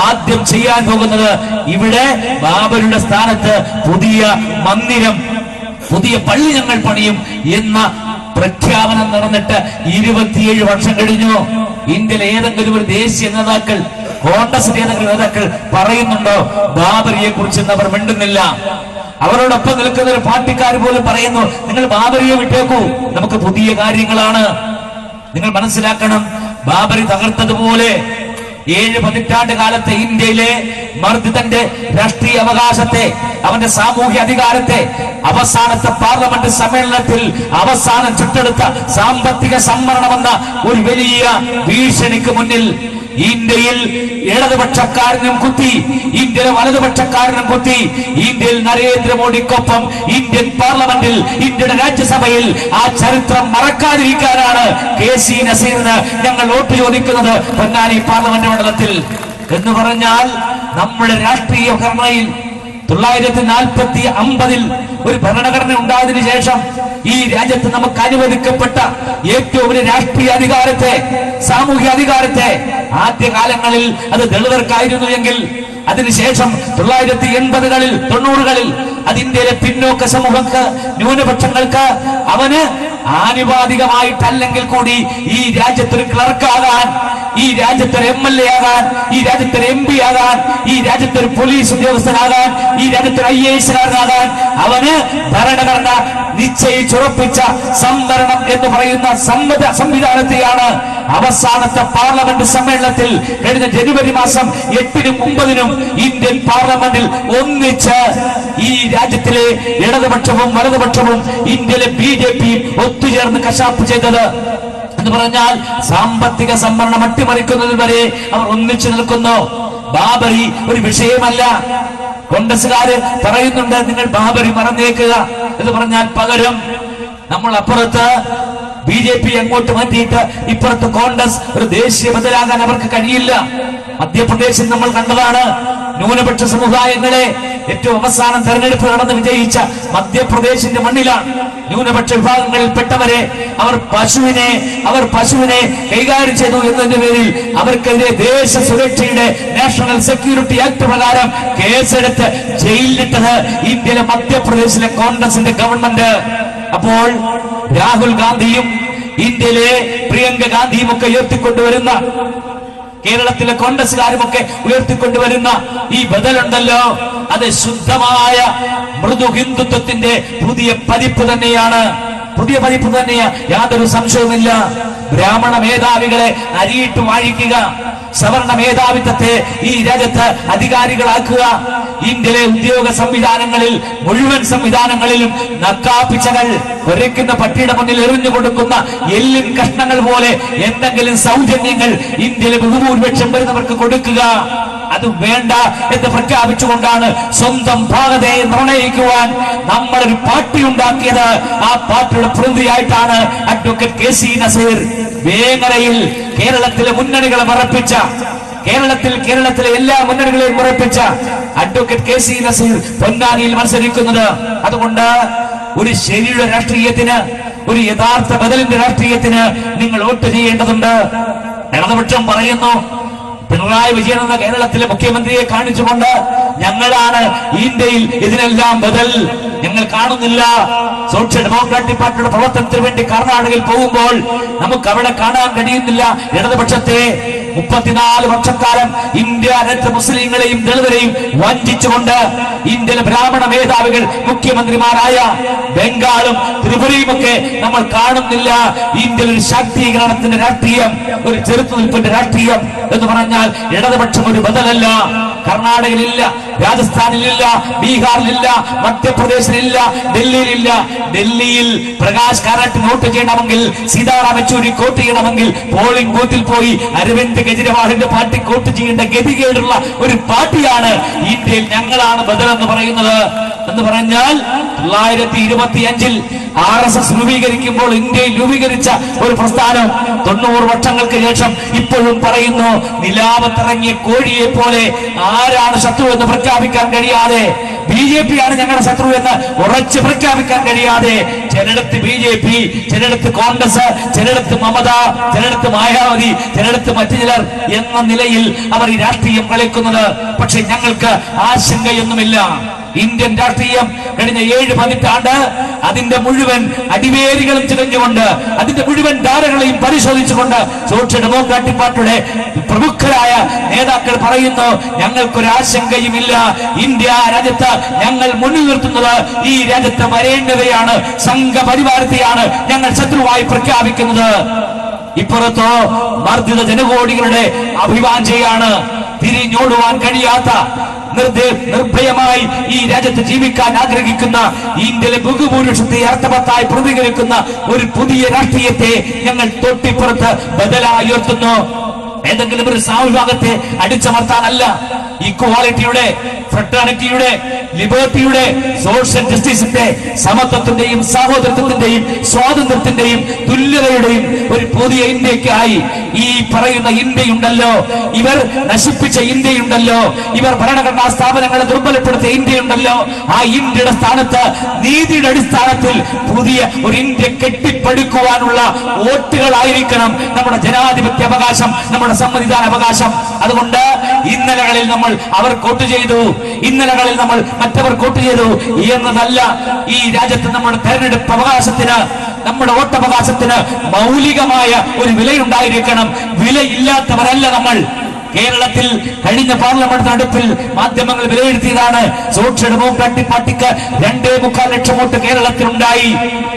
ആദ്യം ചെയ്യാൻ പോകുന്നത് ഇവിടെ ബാബറിയുടെ സ്ഥാനത്ത് പുതിയ മന്ദിരം, പുതിയ പള്ളി ഞങ്ങൾ പണിയും എന്ന പ്രഖ്യാപനം നടന്നിട്ട് 27 വർഷം കഴിഞ്ഞു. ഇന്ത്യയിലെ ഏതെങ്കിലും ഒരു ദേശീയ നേതാക്കൾ, കോൺഗ്രസിന്റെ ഏതെങ്കിലും നേതാക്കൾ പറയുന്നുണ്ടോ ബാബറിയെ കുറിച്ച്? അവർ മിണ്ടുന്നില്ല. അവരോടൊപ്പം നിൽക്കുന്ന ഒരു പാർട്ടിക്കാർ പോലും പറയുന്നു, നിങ്ങൾ ബാബറിയെ വിട്ടേക്കൂ, നമുക്ക് പുതിയ കാര്യങ്ങളാണ്. നിങ്ങൾ മനസ്സിലാക്കണം, ബാബറി തകർത്തതുപോലെ 7 പതിറ്റാണ്ട് കാലത്തെ ഇന്ത്യയിലെ മർദ്ദിതന്റെ രാഷ്ട്രീയ അവകാശത്തെ, അവന്റെ സാമൂഹ്യ അധികാരത്തെ അവസാനത്തെ പാർലമെന്റ് സമ്മേളനത്തിൽ അവസാനം ചുട്ടെടുത്ത സാമ്പത്തിക സംവരണമെന്ന ഒരു വലിയ ഭീഷണിക്ക് മുന്നിൽ ഇന്ത്യയിൽ ഇടതുപക്ഷക്കാരനും കുത്തി, ഇന്ത്യയിലെ വലതുപക്ഷക്കാരനും കുത്തി. ഇന്ത്യയിൽ നരേന്ദ്രമോദിക്കൊപ്പം ഇന്ത്യൻ പാർലമെന്റിൽ, ഇന്ത്യയുടെ രാജ്യസഭയിൽ ആ ചരിത്രം മറക്കാതിരിക്കാനാണ് കെ.സി. നസീറിന് ഞങ്ങൾ വോട്ട് ചോദിക്കുന്നത് പൊന്നാനി പാർലമെന്റ് മണ്ഡലത്തിൽ. എന്ന് പറഞ്ഞാൽ നമ്മുടെ രാഷ്ട്രീയ ഘടനയിൽ 1950 ഒരു ഭരണഘടന ഉണ്ടായതിനു ശേഷം ഈ രാജ്യത്ത് നമുക്ക് അനുവദിക്കപ്പെട്ട ഏറ്റവും വലിയ രാഷ്ട്രീയ അധികാരത്തെ, സാമൂഹ്യ അധികാരത്തെ ആദ്യകാലങ്ങളിൽ അത് ദളിതർക്കായിരുന്നു എങ്കിൽ അതിനുശേഷം 1980-കളിൽ 90-കളിൽ അത് ഇന്ത്യയിലെ പിന്നോക്ക സമൂഹങ്ങൾക്ക്, ന്യൂനപക്ഷങ്ങൾക്ക് അവന് ആനുപാതികമായിട്ടല്ലെങ്കിൽ കൂടി ഈ രാജ്യത്തൊരു ക്ലർക്കാകാൻ, ഈ രാജ്യത്തൊരു MLA ആകാൻ, ഈ രാജ്യത്തൊരു MP ആകാൻ, ഈ രാജ്യത്തൊരു പോലീസ് ഉദ്യോഗസ്ഥനാകാൻ, ഈ രാജ്യത്തൊരു IAS-കാരനാകാൻ അവന് ഭരണഘടന നിശ്ചയിച്ചുറപ്പിച്ച സംവരണം എന്ന് പറയുന്ന സംവിധാനത്തെയാണ് അവസാനത്തെ പാർലമെന്റ് സമ്മേളനത്തിൽ കഴിഞ്ഞ ജനുവരി മാസം 8-നും 9-നും ഇന്ത്യൻ പാർലമെന്റിൽ ഒന്നിച്ച് ഈ രാജ്യത്തിലെ ഇടതുപക്ഷവും വലതുപക്ഷവും ഇന്ത്യയിലെ BJPയും ഒത്തുചേർന്ന് കശാപ്പ് ചെയ്തത്. എന്ന് പറഞ്ഞാൽ സാമ്പത്തിക സംവരണം അട്ടിമറിക്കുന്നതിൽ വരെ അവർ ഒന്നിച്ചു നിൽക്കുന്നു. ബാബറി ഒരു വിഷയമല്ല. കോൺഗ്രസുകാര് പറയുന്നുണ്ട് നിങ്ങൾ ബാബറി മറന്നേക്കുക എന്ന് പറഞ്ഞാൽ പകരം നമ്മൾ അപ്പുറത്ത് BJP അങ്ങോട്ട് മാറ്റിയിട്ട് ഇപ്പുറത്ത് കോൺഗ്രസ് ഒരു ദേശീയ ബദലാകാൻ അവർക്ക് കഴിയില്ല. മധ്യപ്രദേശിൽ നമ്മൾ കണ്ടതാണ്. ന്യൂനപക്ഷ സമുദായങ്ങളെ ഏറ്റവും അവസാനം തെരഞ്ഞെടുപ്പ് നടന്ന് വിജയിച്ച മധ്യപ്രദേശിന്റെ മണ്ണിലാണ് ന്യൂനപക്ഷ വിഭാഗങ്ങളിൽപ്പെട്ടവരെ അവർ പശുവിനെ കൈകാര്യം ചെയ്തു എന്നതിന്റെ പേരിൽ അവർക്കെതിരെ ദേശ സുരക്ഷയുടെ നാഷണൽ സെക്യൂരിറ്റി ആക്ട് പ്രകാരം കേസെടുത്ത് ജയിലിലിട്ടത് ഇന്ത്യയിലെ മധ്യപ്രദേശിലെ കോൺഗ്രസിന്റെ ഗവൺമെന്റ്. അപ്പോൾ രാഹുൽ ഗാന്ധിയും ഇന്ത്യയിലെ പ്രിയങ്ക ഗാന്ധിയും ഒക്കെ ഉയർത്തിക്കൊണ്ടുവരുന്ന, കേരളത്തിലെ കോൺഗ്രസുകാരുമൊക്കെ ഉയർത്തിക്കൊണ്ടുവരുന്ന ഈ ബദലുണ്ടല്ലോ, അത് ശുദ്ധമായ മൃദു ഹിന്ദുത്വത്തിന്റെ പുതിയ പതിപ്പ് തന്നെയാണ്. യാതൊരു സംശയവുമില്ല. ബ്രാഹ്മണ മേധാവികളെ അരിയിട്ട് വാഴിക്കുക, സവർണ മേധാവിത്വത്തെ ഈ രാജ്യത്ത് അധികാരികളാക്കുക, ഇന്ത്യയിലെ ഉദ്യോഗ സംവിധാനങ്ങളിൽ മുഴുവൻ സംവിധാനങ്ങളിലും നക്കാപ്പിച്ചകൾ കുരയ്ക്കുന്ന പട്ടിയുടെ മുന്നിൽ എറിഞ്ഞു കൊടുക്കുന്ന എല്ലിൻ കഷ്ണങ്ങൾ പോലെ എന്തെങ്കിലും സൗജന്യങ്ങൾ ഇന്ത്യയിലെ ബഹുഭൂരിപക്ഷം വരുന്നവർക്ക് കൊടുക്കുക. അത് വേണ്ട എന്ന് പ്രഖ്യാപിച്ചുകൊണ്ടാണ് സ്വന്തം ഭാഗതയെ നിർണയിക്കുവാൻ നമ്മളൊരു പാർട്ടി ഉണ്ടാക്കിയത്. ആ പാർട്ടിയുടെ പ്രതിനിധിയായിട്ടാണ് അഡ്വക്കേറ്റ് കെ.സി. നസീർ വേങ്ങരയിൽ കേരളത്തിലെ മുന്നണികളെ മറപ്പിച്ച, കേരളത്തിലെ എല്ലാ മുന്നണികളെയും ഉറപ്പിച്ച അഡ്വക്കേറ്റ് കെ.സി. നസീർ പൊന്നാനിയിൽ മത്സരിക്കുന്നത്. അതുകൊണ്ട് ഒരു ശരിയുടെ രാഷ്ട്രീയത്തിന്, ഒരു യഥാർത്ഥ ബദലിന്റെ രാഷ്ട്രീയത്തിന് നിങ്ങൾ വോട്ട് ചെയ്യേണ്ടതുണ്ട്. ഇടതുപക്ഷം പറയുന്നു പിണറായി വിജയൻ എന്ന കേരളത്തിലെ മുഖ്യമന്ത്രിയെ കാണിച്ചുകൊണ്ട് ഞങ്ങളാണ് ഇന്ത്യയിൽ ഇതിനെല്ലാം ബദൽ. ഞങ്ങൾ കാണുന്നില്ല. സോഷ്യൽ ഡെമോക്രാറ്റിക് പാർട്ടിയുടെ പ്രവർത്തനത്തിന് വേണ്ടി കർണാടകയിൽ പോകുമ്പോൾ നമുക്ക് അവിടെ കാണാൻ കഴിയുന്നില്ല ഇടതുപക്ഷത്തെ. 34 വർഷക്കാലം ഇന്ത്യ രാജ്യത്തെ മുസ്ലിങ്ങളെയും ദളിതരെയും വഞ്ചിച്ചുകൊണ്ട് ഇന്ത്യയിലെ ബ്രാഹ്മണ മേധാവികൾ മുഖ്യമന്ത്രിമാരായ ബംഗാളും ത്രിപുരയും ഒക്കെ നമ്മൾ കാണുന്നില്ല. ഇന്ത്യയിൽ ഒരു ശാക്തീകരണത്തിന്റെ രാഷ്ട്രീയം, ഒരു ചെറുത്തുനിൽപ്പിന്റെ രാഷ്ട്രീയം എന്ന് പറഞ്ഞാൽ ഇടതുപക്ഷം ഒരു ബദലല്ല. കർണാടകയിലില്ല, രാജസ്ഥാനിലില്ല, ബീഹാറിലില്ല, മധ്യപ്രദേശിലില്ല, ഡൽഹിയിലില്ല. ഡൽഹിയിൽ പ്രകാശ് കാരാട്ട് വോട്ട് ചെയ്യണമെങ്കിൽ, സീതാറാം യെച്ചൂരി വോട്ട് ചെയ്യണമെങ്കിൽ പോളിംഗ് ബൂത്തിൽ പോയി അരവിന്ദ് കെജ്രിവാളിന്റെ പാർട്ടി വോട്ട് ചെയ്യേണ്ട ഗതികേടുള്ള ഒരു പാർട്ടിയാണ് ഇന്ത്യയിൽ ഞങ്ങളാണ് ബദൽ എന്ന് പറയുന്നത്. എന്ന് പറഞ്ഞാൽ 1925-ൽ RSS രൂപീകരിക്കുമ്പോൾ ഇന്ത്യയിൽ രൂപീകരിച്ച ഒരു പ്രസ്ഥാനം 90 വർഷങ്ങൾക്ക് ശേഷം ഇപ്പോഴും പറയുന്നു നിലാവത്തിറങ്ങിയ കോഴിയെ പോലെ ആരാണ് ശത്രു എന്ന് പ്രഖ്യാപിക്കാൻ കഴിയാതെ, BJP ആണ് ഞങ്ങളുടെ ശത്രു എന്ന് ഉറച്ച് പ്രഖ്യാപിക്കാൻ കഴിയാതെ ചിലയിടത്ത് BJP, ചിലയിടത്ത് കോൺഗ്രസ്, ചിലയിടത്ത് മമത, ചിലയിടത്ത് മായാവതി, ചിലയിടത്ത് മറ്റു ചിലർ എന്ന നിലയിൽ അവർ ഈ രാഷ്ട്രീയം കളിക്കുന്നത്. പക്ഷെ ഞങ്ങൾക്ക് ആശങ്കയൊന്നുമില്ല. ഇന്ത്യൻ രാഷ്ട്രീയം കഴിഞ്ഞ 7 പതിറ്റാണ്ട് അതിന്റെ മുഴുവൻ അടിവേരുകളും ചികഞ്ഞുകൊണ്ട്, അതിന്റെ മുഴുവൻ ധാരകളെയും പരിശോധിച്ചുകൊണ്ട് സോഷ്യൽ ഡെമോക്രാറ്റിക് പാർട്ടിയുടെ പ്രമുഖരായ നേതാക്കൾ പറയുന്നു ഞങ്ങൾക്കൊരാശങ്കയുമില്ല. ഇന്ത്യ രാജ്യത്ത് ഞങ്ങൾ മുന്നിൽ നിർത്തുന്നത് ഈ രാജ്യത്തെ വരേണ്യതയാണ്, സംഘപരിവാരത്തെയാണ് ഞങ്ങൾ ശത്രുവായി പ്രഖ്യാപിക്കുന്നത്. ഇപ്പുറത്തോ മർദ്ദിത ജനകോടികളുടെ അഭിവാഞ്ചയാണ്. തിരിഞ്ഞോടുവാൻ കഴിയാത്ത, നിർഭയമായി ഈ രാജ്യത്ത് ജീവിക്കാൻ ആഗ്രഹിക്കുന്ന ഇന്ത്യയിലെ ബഹുഭൂരിപക്ഷത്തെ അർത്ഥവത്തായി പ്രതികരിക്കുന്ന ഒരു പുതിയ രാഷ്ട്രീയത്തെ ഞങ്ങൾ തൊട്ടിപ്പുറത്ത് ബദലായി ഉയർത്തുന്നു. ഏതെങ്കിലും ഒരു സാമൂഹികത്തെ അടിച്ചമർത്താനല്ല, ഈക്വാലിറ്റിയുടെ, ഫ്രട്ടേണിറ്റിയുടെ, ലിബർട്ടിയുടെ, സോഷ്യൽ ജസ്റ്റിസിന്റെ, സമത്വത്തിന്റെയും സഹോദരത്വത്തിന്റെയും സ്വാതന്ത്ര്യത്തിന്റെയും തുല്യതയുടെയും ഒരു പുതിയ ഇന്ത്യക്കായി ഈ പറയുന്ന ഇന്ത്യയുണ്ടല്ലോ, ഇവർ നശിപ്പിച്ച ഇന്ത്യയുണ്ടല്ലോ, ഇവർ ഭരണഘടനാ സ്ഥാപനങ്ങളെ ദുർബലപ്പെടുത്തിയ ഇന്ത്യയുണ്ടല്ലോ, ആ ഇന്ത്യയുടെ സ്ഥാനത്ത് നീതിയുടെ അടിസ്ഥാനത്തിൽ പുതിയ ഒരു ഇന്ത്യ കെട്ടിപ്പടുക്കുവാനുള്ള വോട്ടുകളായിരിക്കണം നമ്മുടെ ജനാധിപത്യ അവകാശം, നമ്മുടെ സമ്മതിദാന അവകാശം. അതുകൊണ്ട് ഇന്നലകളിൽ നമ്മൾ അവർ വോട്ട് ചെയ്തു, ഇന്നലകളിൽ നമ്മൾ മറ്റവർ വോട്ട് ചെയ്തു എന്നതല്ല. ഈ രാജ്യത്ത് നമ്മുടെ തെരഞ്ഞെടുപ്പ് അവകാശത്തിന്, നമ്മുടെ വോട്ടവകാശത്തിന് മൗലികമായ ഒരു വിലയുണ്ടായിരിക്കണം. വിലയില്ലാത്തവരല്ല നമ്മൾ. കേരളത്തിൽ കഴിഞ്ഞ പാർലമെന്റ് തെരഞ്ഞെടുപ്പിൽ മാധ്യമങ്ങൾ വിലയിരുത്തിയതാണ്, സോഷ്യൽ ഡെമോക്രാറ്റിക് പാർട്ടിക്ക് 2.25 ലക്ഷം വോട്ട് കേരളത്തിലുണ്ടായി.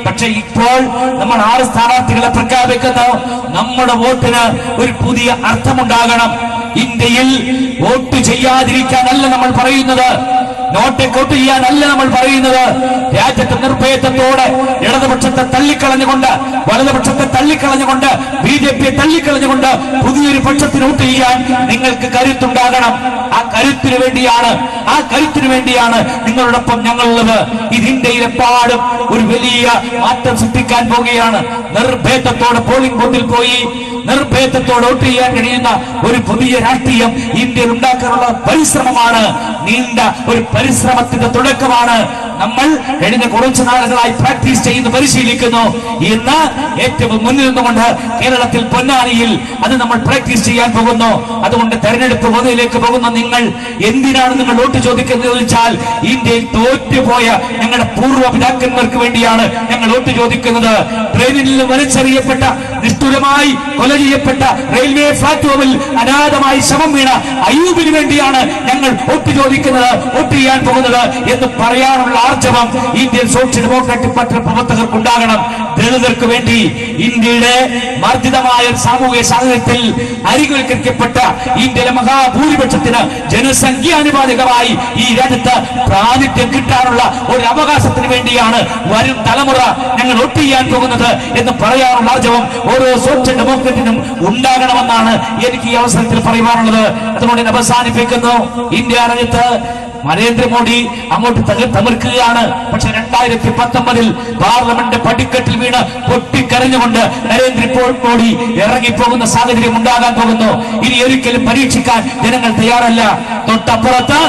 പക്ഷെ ഇപ്പോൾ നമ്മൾ 6 സ്ഥാനാർത്ഥികളെ പ്രഖ്യാപിക്കുന്നു. നമ്മുടെ വോട്ടിന് ഒരു പുതിയ അർത്ഥമുണ്ടാകണം. ഇന്ത്യയിൽ വോട്ട് ചെയ്യാതിരിക്കാനല്ല നമ്മൾ പറയുന്നത്, നോട്ടെ വോട്ട് ചെയ്യാനല്ല നമ്മൾ പറയുന്നത്. രാജ്യത്തെ നിർഭയത്വത്തോടെ ഇടതുപക്ഷത്തെ തള്ളിക്കളഞ്ഞുകൊണ്ട്, വലതുപക്ഷത്തെ തള്ളിക്കളഞ്ഞുകൊണ്ട്, BJPയെ തള്ളിക്കളഞ്ഞുകൊണ്ട് പുതിയൊരു പക്ഷത്തിന് വോട്ട് ചെയ്യാൻ നിങ്ങൾക്ക് കരുത്തുണ്ടാകണം. ആ കരുത്തിനു വേണ്ടിയാണ് നിങ്ങളോടൊപ്പം ഞങ്ങളുള്ളത്. ഇത് ഇന്ത്യയിലെപ്പാടും ഒരു വലിയ മാറ്റം സൃഷ്ടിക്കാൻ പോവുകയാണ്. നിർഭയത്വത്തോടെ പോളിംഗ് ബൂത്തിൽ പോയി നിർഭയത്വത്തോടെ വോട്ട് ചെയ്യാൻ കഴിയുന്ന ഒരു പുതിയ രാഷ്ട്രീയം ഇന്ത്യയിൽ ഉണ്ടാക്കാനുള്ള പരിശ്രമമാണ്, നീണ്ട ഒരു പരിശ്രമത്തിന്റെ തുടക്കമാണ്. നമ്മൾ കഴിഞ്ഞ കുറച്ചു നാളുകളായി പ്രാക്ടീസ് ചെയ്യുന്നു, പരിശീലിക്കുന്നു. ഇന്ന് ഏറ്റവും മുന്നിൽ നിന്നുകൊണ്ട് കേരളത്തിൽ പൊന്നാനിയിൽ അത് നമ്മൾ പ്രാക്ടീസ് ചെയ്യാൻ പോകുന്നു. അതുകൊണ്ട് തെരഞ്ഞെടുപ്പ് പൊതുവിലേക്ക് പോകുന്ന നിങ്ങൾ എന്തിനാണ് നിങ്ങൾ വോട്ട് ചോദിക്കുന്നത് ചോദിച്ചാൽ, ഇന്ത്യയിൽ തോറ്റുപോയ ഞങ്ങളുടെ പൂർവ്വ പിതാക്കന്മാർക്ക് വേണ്ടിയാണ് ഞങ്ങൾ വോട്ട് ചോദിക്കുന്നത്. ട്രെയിനിൽ നിന്ന് വലിച്ചെറിയപ്പെട്ട, നിഷ്ഠുരമായി കൊല ചെയ്യപ്പെട്ട, റെയിൽവേ പ്ലാറ്റ്ഫോമിൽ അനാഥമായി ശവം വീണ അയ്യൂബിന് വേണ്ടിയാണ് ഞങ്ങൾ വോട്ട് ചോദിക്കുന്നത്, വോട്ട് ചെയ്യാൻ പോകുന്നത് എന്ന് പറയാനുള്ള ആർജവം ഇന്ത്യൻ സോഷ്യൽ ഡെമോക്രാറ്റിക് പാർട്ടി പ്രവർത്തകർക്ക് ഉണ്ടാകണം. ദളിതർക്ക് വേണ്ടി, ഇന്ത്യയുടെ മർദ്ദിതമായ സാമൂഹിക സാഹചര്യത്തിൽ അരികുവൽക്കരിക്കപ്പെട്ട ഇന്ത്യയിലെ മഹാഭൂരിപക്ഷത്തിന് ജനസംഖ്യാനുപാതികമായി ഈ രാജ്യത്ത് പ്രാതിനിധ്യം കിട്ടാനുള്ള ഒരു അവകാശത്തിന് വേണ്ടിയാണ് വരും തലമുറ ഞങ്ങൾ വോട്ട് ചെയ്യാൻ പോകുന്നത് എന്ന് പറയാനുള്ള ആർജവം ഓരോ സോഷ്യൽ ഡെമോക്രാറ്റിനും ഉണ്ടാകണമെന്നാണ് എനിക്ക് ഈ അവസരത്തിൽ പറയുവാനുള്ളത്. അതുകൊണ്ട് അവസാനിപ്പിക്കുന്നു. ഇന്ത്യ രാജ്യത്ത് നരേന്ദ്രമോദി അങ്ങോട്ട് തകർക്കുകയാണ്. പക്ഷെ 2019 പാർലമെന്റ് പടിക്കെട്ടിൽ വീണ് പൊട്ടിക്കരഞ്ഞുകൊണ്ട് നരേന്ദ്രമോദി ഇറങ്ങിപ്പോകുന്ന സാഹചര്യം ഉണ്ടാകാൻ പോകുന്നു. ഇനി ഒരിക്കലും പരീക്ഷിക്കാൻ ജനങ്ങൾ തയ്യാറല്ല. തൊട്ടപ്പുറത്ത്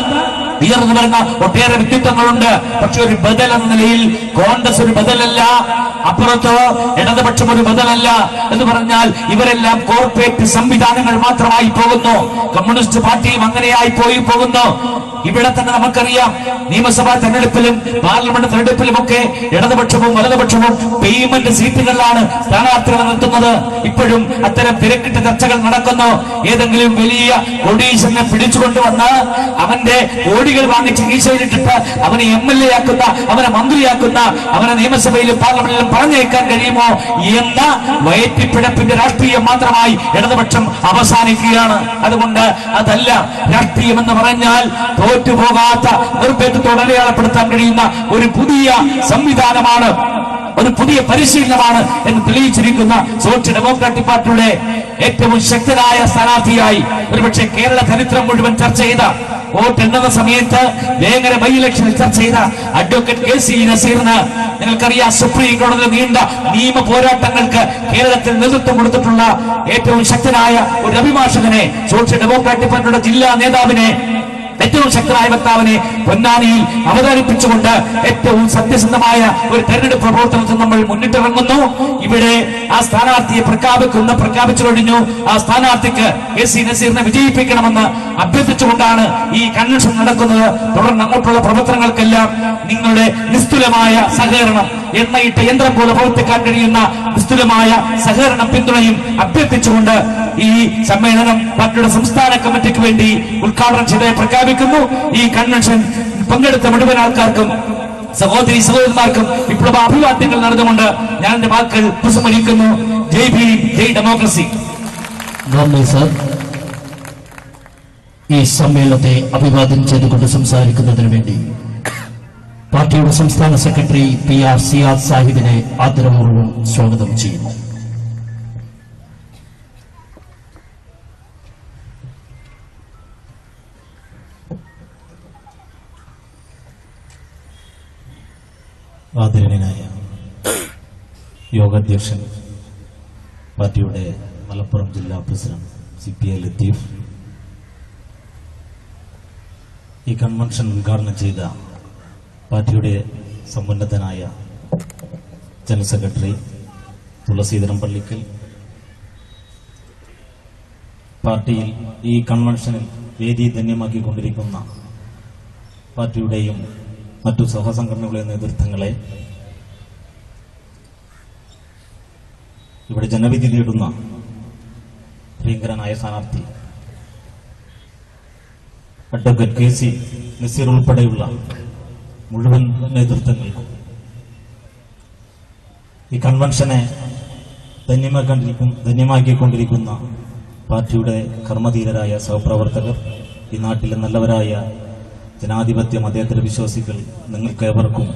ഉയർന്നു വരുന്ന ഒട്ടേറെ വ്യക്തിത്വങ്ങളുണ്ട്. പക്ഷെ ഒരു ബദൽ എന്ന നിലയിൽ കോൺഗ്രസ് ഒരു ബദലല്ല, അപ്പുറത്തോ ഇടതുപക്ഷം ഒരു ബദലല്ല എന്ന് പറഞ്ഞാൽ ഇവരെല്ലാം കോർപ്പറേറ്റ് സംവിധാനങ്ങൾ മാത്രമായി പോകുന്നു. കമ്മ്യൂണിസ്റ്റ് പാർട്ടിയും അങ്ങനെയായി പോകുന്നു. ഇവിടെ തന്നെ നമുക്കറിയാം, നിയമസഭാ തെരഞ്ഞെടുപ്പിലും പാർലമെന്റ് തെരഞ്ഞെടുപ്പിലുമൊക്കെ ഇടതുപക്ഷവും വലതുപക്ഷവും പേയ്മെന്റ് സീറ്റുകളിലാണ് സ്ഥാനാർത്ഥികളെ നിർത്തുന്നത്. ഇപ്പോഴും അത്തരം തിരക്കിട്ട ചർച്ചകൾ നടക്കുന്നു. ഏതെങ്കിലും വലിയ കോടീശ്വരനെ പിടിച്ചുകൊണ്ടുവന്ന് അവന്റെ കോടികൾ വാങ്ങിച്ച് കീശയിലിട്ടിട്ട് അവനെ MLA ആക്കുന്ന, അവനെ മന്ത്രിയാക്കുന്ന, അവനെ നിയമസഭയിലും പാർലമെന്റിലും പറഞ്ഞേക്കാൻ കഴിയുമോ എന്ന വയറ്റിപ്പിഴപ്പിന്റെ രാഷ്ട്രീയം മാത്രമായി ഇടതുപക്ഷം അവസാനിക്കുകയാണ്. അതുകൊണ്ട് അതല്ല രാഷ്ട്രീയം എന്ന് പറഞ്ഞാൽ, തോറ്റുപോകാത്ത നിർഭയത്വത്തോടെ അടയാളപ്പെടുത്താൻ കഴിയുന്ന ഒരു പുതിയ സംവിധാനമാണ്, ഒരു പുതിയ പരിശീലനമാണ് എന്ന് തെളിയിച്ചിരിക്കുന്ന സോഷ്യൽ ഡെമോക്രാറ്റിക് പാർട്ടിയുടെ ഏറ്റവും ശക്തനായ സ്ഥാനാർത്ഥിയായി ഒരുപക്ഷെ കേരള ചരിത്രം മുഴുവൻ ചർച്ച ചെയ്ത, വോട്ട് എണ്ണുന്ന സമയത്ത് വേങ്ങര ബൈ ഇലക്ഷനിൽ ചർച്ച ചെയ്ത അഡ്വക്കേറ്റ് KC നസീറിന് നിങ്ങൾക്കറിയാം, സുപ്രീം കോടതിയിൽ നീണ്ട നിയമ പോരാട്ടങ്ങൾക്ക് കേരളത്തിൽ നേതൃത്വം കൊടുത്തിട്ടുള്ള ഏറ്റവും ശക്തനായ ഒരു അഭിഭാഷകനെ, സോഷ്യൽ ഡെമോക്രാറ്റിക് പാർട്ടിയുടെ ജില്ലാ നേതാവിനെ, ഏറ്റവും ശക്തനായ വക്താവിനെ പൊന്നാനിയിൽ അവതരിപ്പിച്ചുകൊണ്ട് ഏറ്റവും സത്യസന്ധമായ ഒരു തെരഞ്ഞെടുപ്പ് പ്രവർത്തനത്തിൽ നമ്മൾ മുന്നിട്ടിറങ്ങുന്നു. ഇവിടെ ആ സ്ഥാനാർത്ഥിയെ പ്രഖ്യാപിച്ചു കഴിഞ്ഞു. ആ സ്ഥാനാർത്ഥിക്ക് KC നസീറിനെ വിജയിപ്പിക്കണമെന്ന് അഭ്യർത്ഥിച്ചുകൊണ്ടാണ് ഈ കൺവെൻഷൻ നടക്കുന്നത്. തുടർന്ന് അങ്ങോട്ടുള്ള പ്രവർത്തനങ്ങൾക്കെല്ലാം നിങ്ങളുടെ നിസ്തുലമായ സഹകരണം, എണ്ണയിട്ട യന്ത്രം പോലെ പ്രവർത്തിക്കാൻ കഴിയുന്ന നിസ്തുലമായ സഹകരണം, പിന്തുണയും അഭ്യർത്ഥിച്ചുകൊണ്ട് ഈ സമ്മേളനം പാർട്ടിയുടെ സംസ്ഥാന കമ്മിറ്റിക്ക് വേണ്ടി ഉദ്ഘാടനം ചെയ്ത് പ്രഖ്യാപിക്കുന്നു. ഈ കൺവെൻഷൻ പങ്കെടുത്ത മുഴുവൻ ആൾക്കാർക്കും, സഹോദരന്മാർക്കും വിപ്ലവ അഭിവാദ്യങ്ങൾ നടന്നുകൊണ്ട് ഞാൻ എന്റെ വാക്കുകൾ ഉപസംഹരിക്കുന്നു. ജയ് ഭീം, ജയ് ഡെമോക്രസി. നന്ദി സർ. ഈ സമ്മേളനത്തെ അഭിവാദ്യം ചെയ്തുകൊണ്ട് സംസാരിക്കുന്നതിന് വേണ്ടി പാർട്ടിയുടെ സംസ്ഥാന സെക്രട്ടറി PR സിയാദ് സാഹിബിനെ ആദരപൂർവ്വം സ്വാഗതം ചെയ്യുന്നു. ആദരണീയനായ യോഗാധ്യക്ഷൻ പാർട്ടിയുടെ മലപ്പുറം ജില്ലാ പ്രസിഡന്റ് CPI ലത്തീഫ്, ഈ കൺവെൻഷൻ ഉദ്ഘാടനം ചെയ്ത പാർട്ടിയുടെ സമുന്നതനായ ജനറൽ സെക്രട്ടറി തുളസീധരൻ പള്ളിക്കൽ, പാർട്ടിയിൽ ഈ കൺവെൻഷനിൽ വേദി ധന്യമാക്കിക്കൊണ്ടിരിക്കുന്ന പാർട്ടിയുടെയും മറ്റു സഹസംഘടനകളുടെ നേതൃത്വങ്ങളെ, ഇവിടെ ജനവിധി നേടുന്ന പ്രിയങ്കരനായ സ്ഥാനാർത്ഥി അഡ്വക്കേറ്റ് KC നസീർ ഉൾപ്പെടെയുള്ള മുഴുവൻ നേതൃത്വങ്ങൾക്കും, ഈ കൺവെൻഷനെ ധന്യമാക്കിക്കൊണ്ടിരിക്കുന്ന പാർട്ടിയുടെ കർമ്മധീരരായ സഹപ്രവർത്തകർ, ഈ നാട്ടിലെ നല്ലവരായ ജനാധിപത്യ മതേതര വിശ്വാസികൾ, നിങ്ങൾക്കേവർക്കും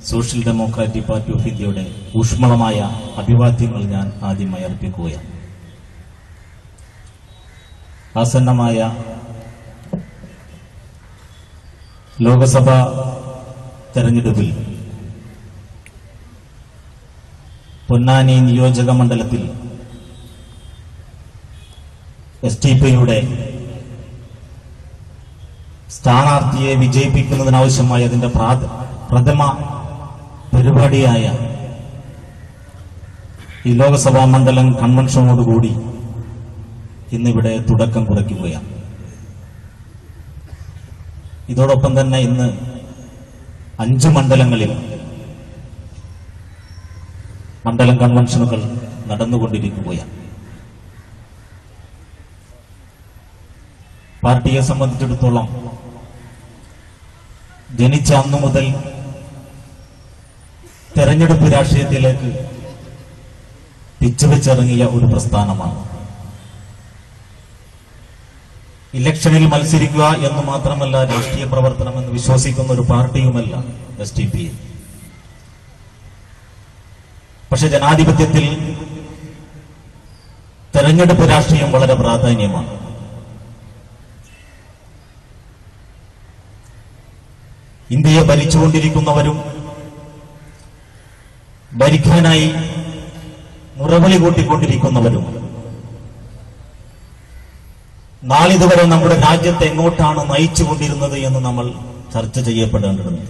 സോഷ്യൽ ഡെമോക്രാറ്റിക് പാർട്ടി ഓഫ് ഇന്ത്യയുടെ ഊഷ്മളമായ അഭിവാദ്യങ്ങൾ ഞാൻ ആദ്യമായി അർപ്പിക്കുകയാണ്. ആസന്നമായ ലോകസഭാ തെരഞ്ഞെടുപ്പിൽ പൊന്നാനി നിയോജക മണ്ഡലത്തിൽ STPയുടെ സ്ഥാനാർത്ഥിയെ വിജയിപ്പിക്കുന്നതിനാവശ്യമായ അതിന്റെ പ്രഥമ പരിപാടിയായ ഈ ലോകസഭാ മണ്ഡലം കൺവെൻഷനോടുകൂടി ഇന്നിവിടെ തുടക്കം കുറിക്കുകയാണ്. ഇതോടൊപ്പം തന്നെ ഇന്ന് 5 മണ്ഡലങ്ങളിൽ മണ്ഡലം കൺവെൻഷനുകൾ നടന്നുകൊണ്ടിരിക്കുകയാണ്. പാർട്ടിയെ സംബന്ധിച്ചിടത്തോളം ജനിച്ച അന്നു മുതൽ തെരഞ്ഞെടുപ്പ് രാഷ്ട്രീയത്തിലേക്ക് പിച്ചുവെച്ചിറങ്ങിയ ഒരു പ്രസ്ഥാനമാണ്. ഇലക്ഷനിൽ മത്സരിക്കുക എന്ന് മാത്രമല്ല രാഷ്ട്രീയ പ്രവർത്തനം എന്ന് വിശ്വസിക്കുന്ന ഒരു പാർട്ടിയുമല്ല STP. പക്ഷെ ജനാധിപത്യത്തിൽ തെരഞ്ഞെടുപ്പ് രാഷ്ട്രീയം വളരെ പ്രാധാന്യമാണ്. ഇന്ത്യയെ ഭരിച്ചുകൊണ്ടിരിക്കുന്നവരും ഭരിക്കാനായി മുറവിളി കൂട്ടിക്കൊണ്ടിരിക്കുന്നവരും നാളിതുവരെ നമ്മുടെ രാജ്യത്തെ എങ്ങോട്ടാണ് നയിച്ചുകൊണ്ടിരുന്നത് എന്ന് നമ്മൾ ചർച്ച ചെയ്യപ്പെടേണ്ടതുണ്ട്.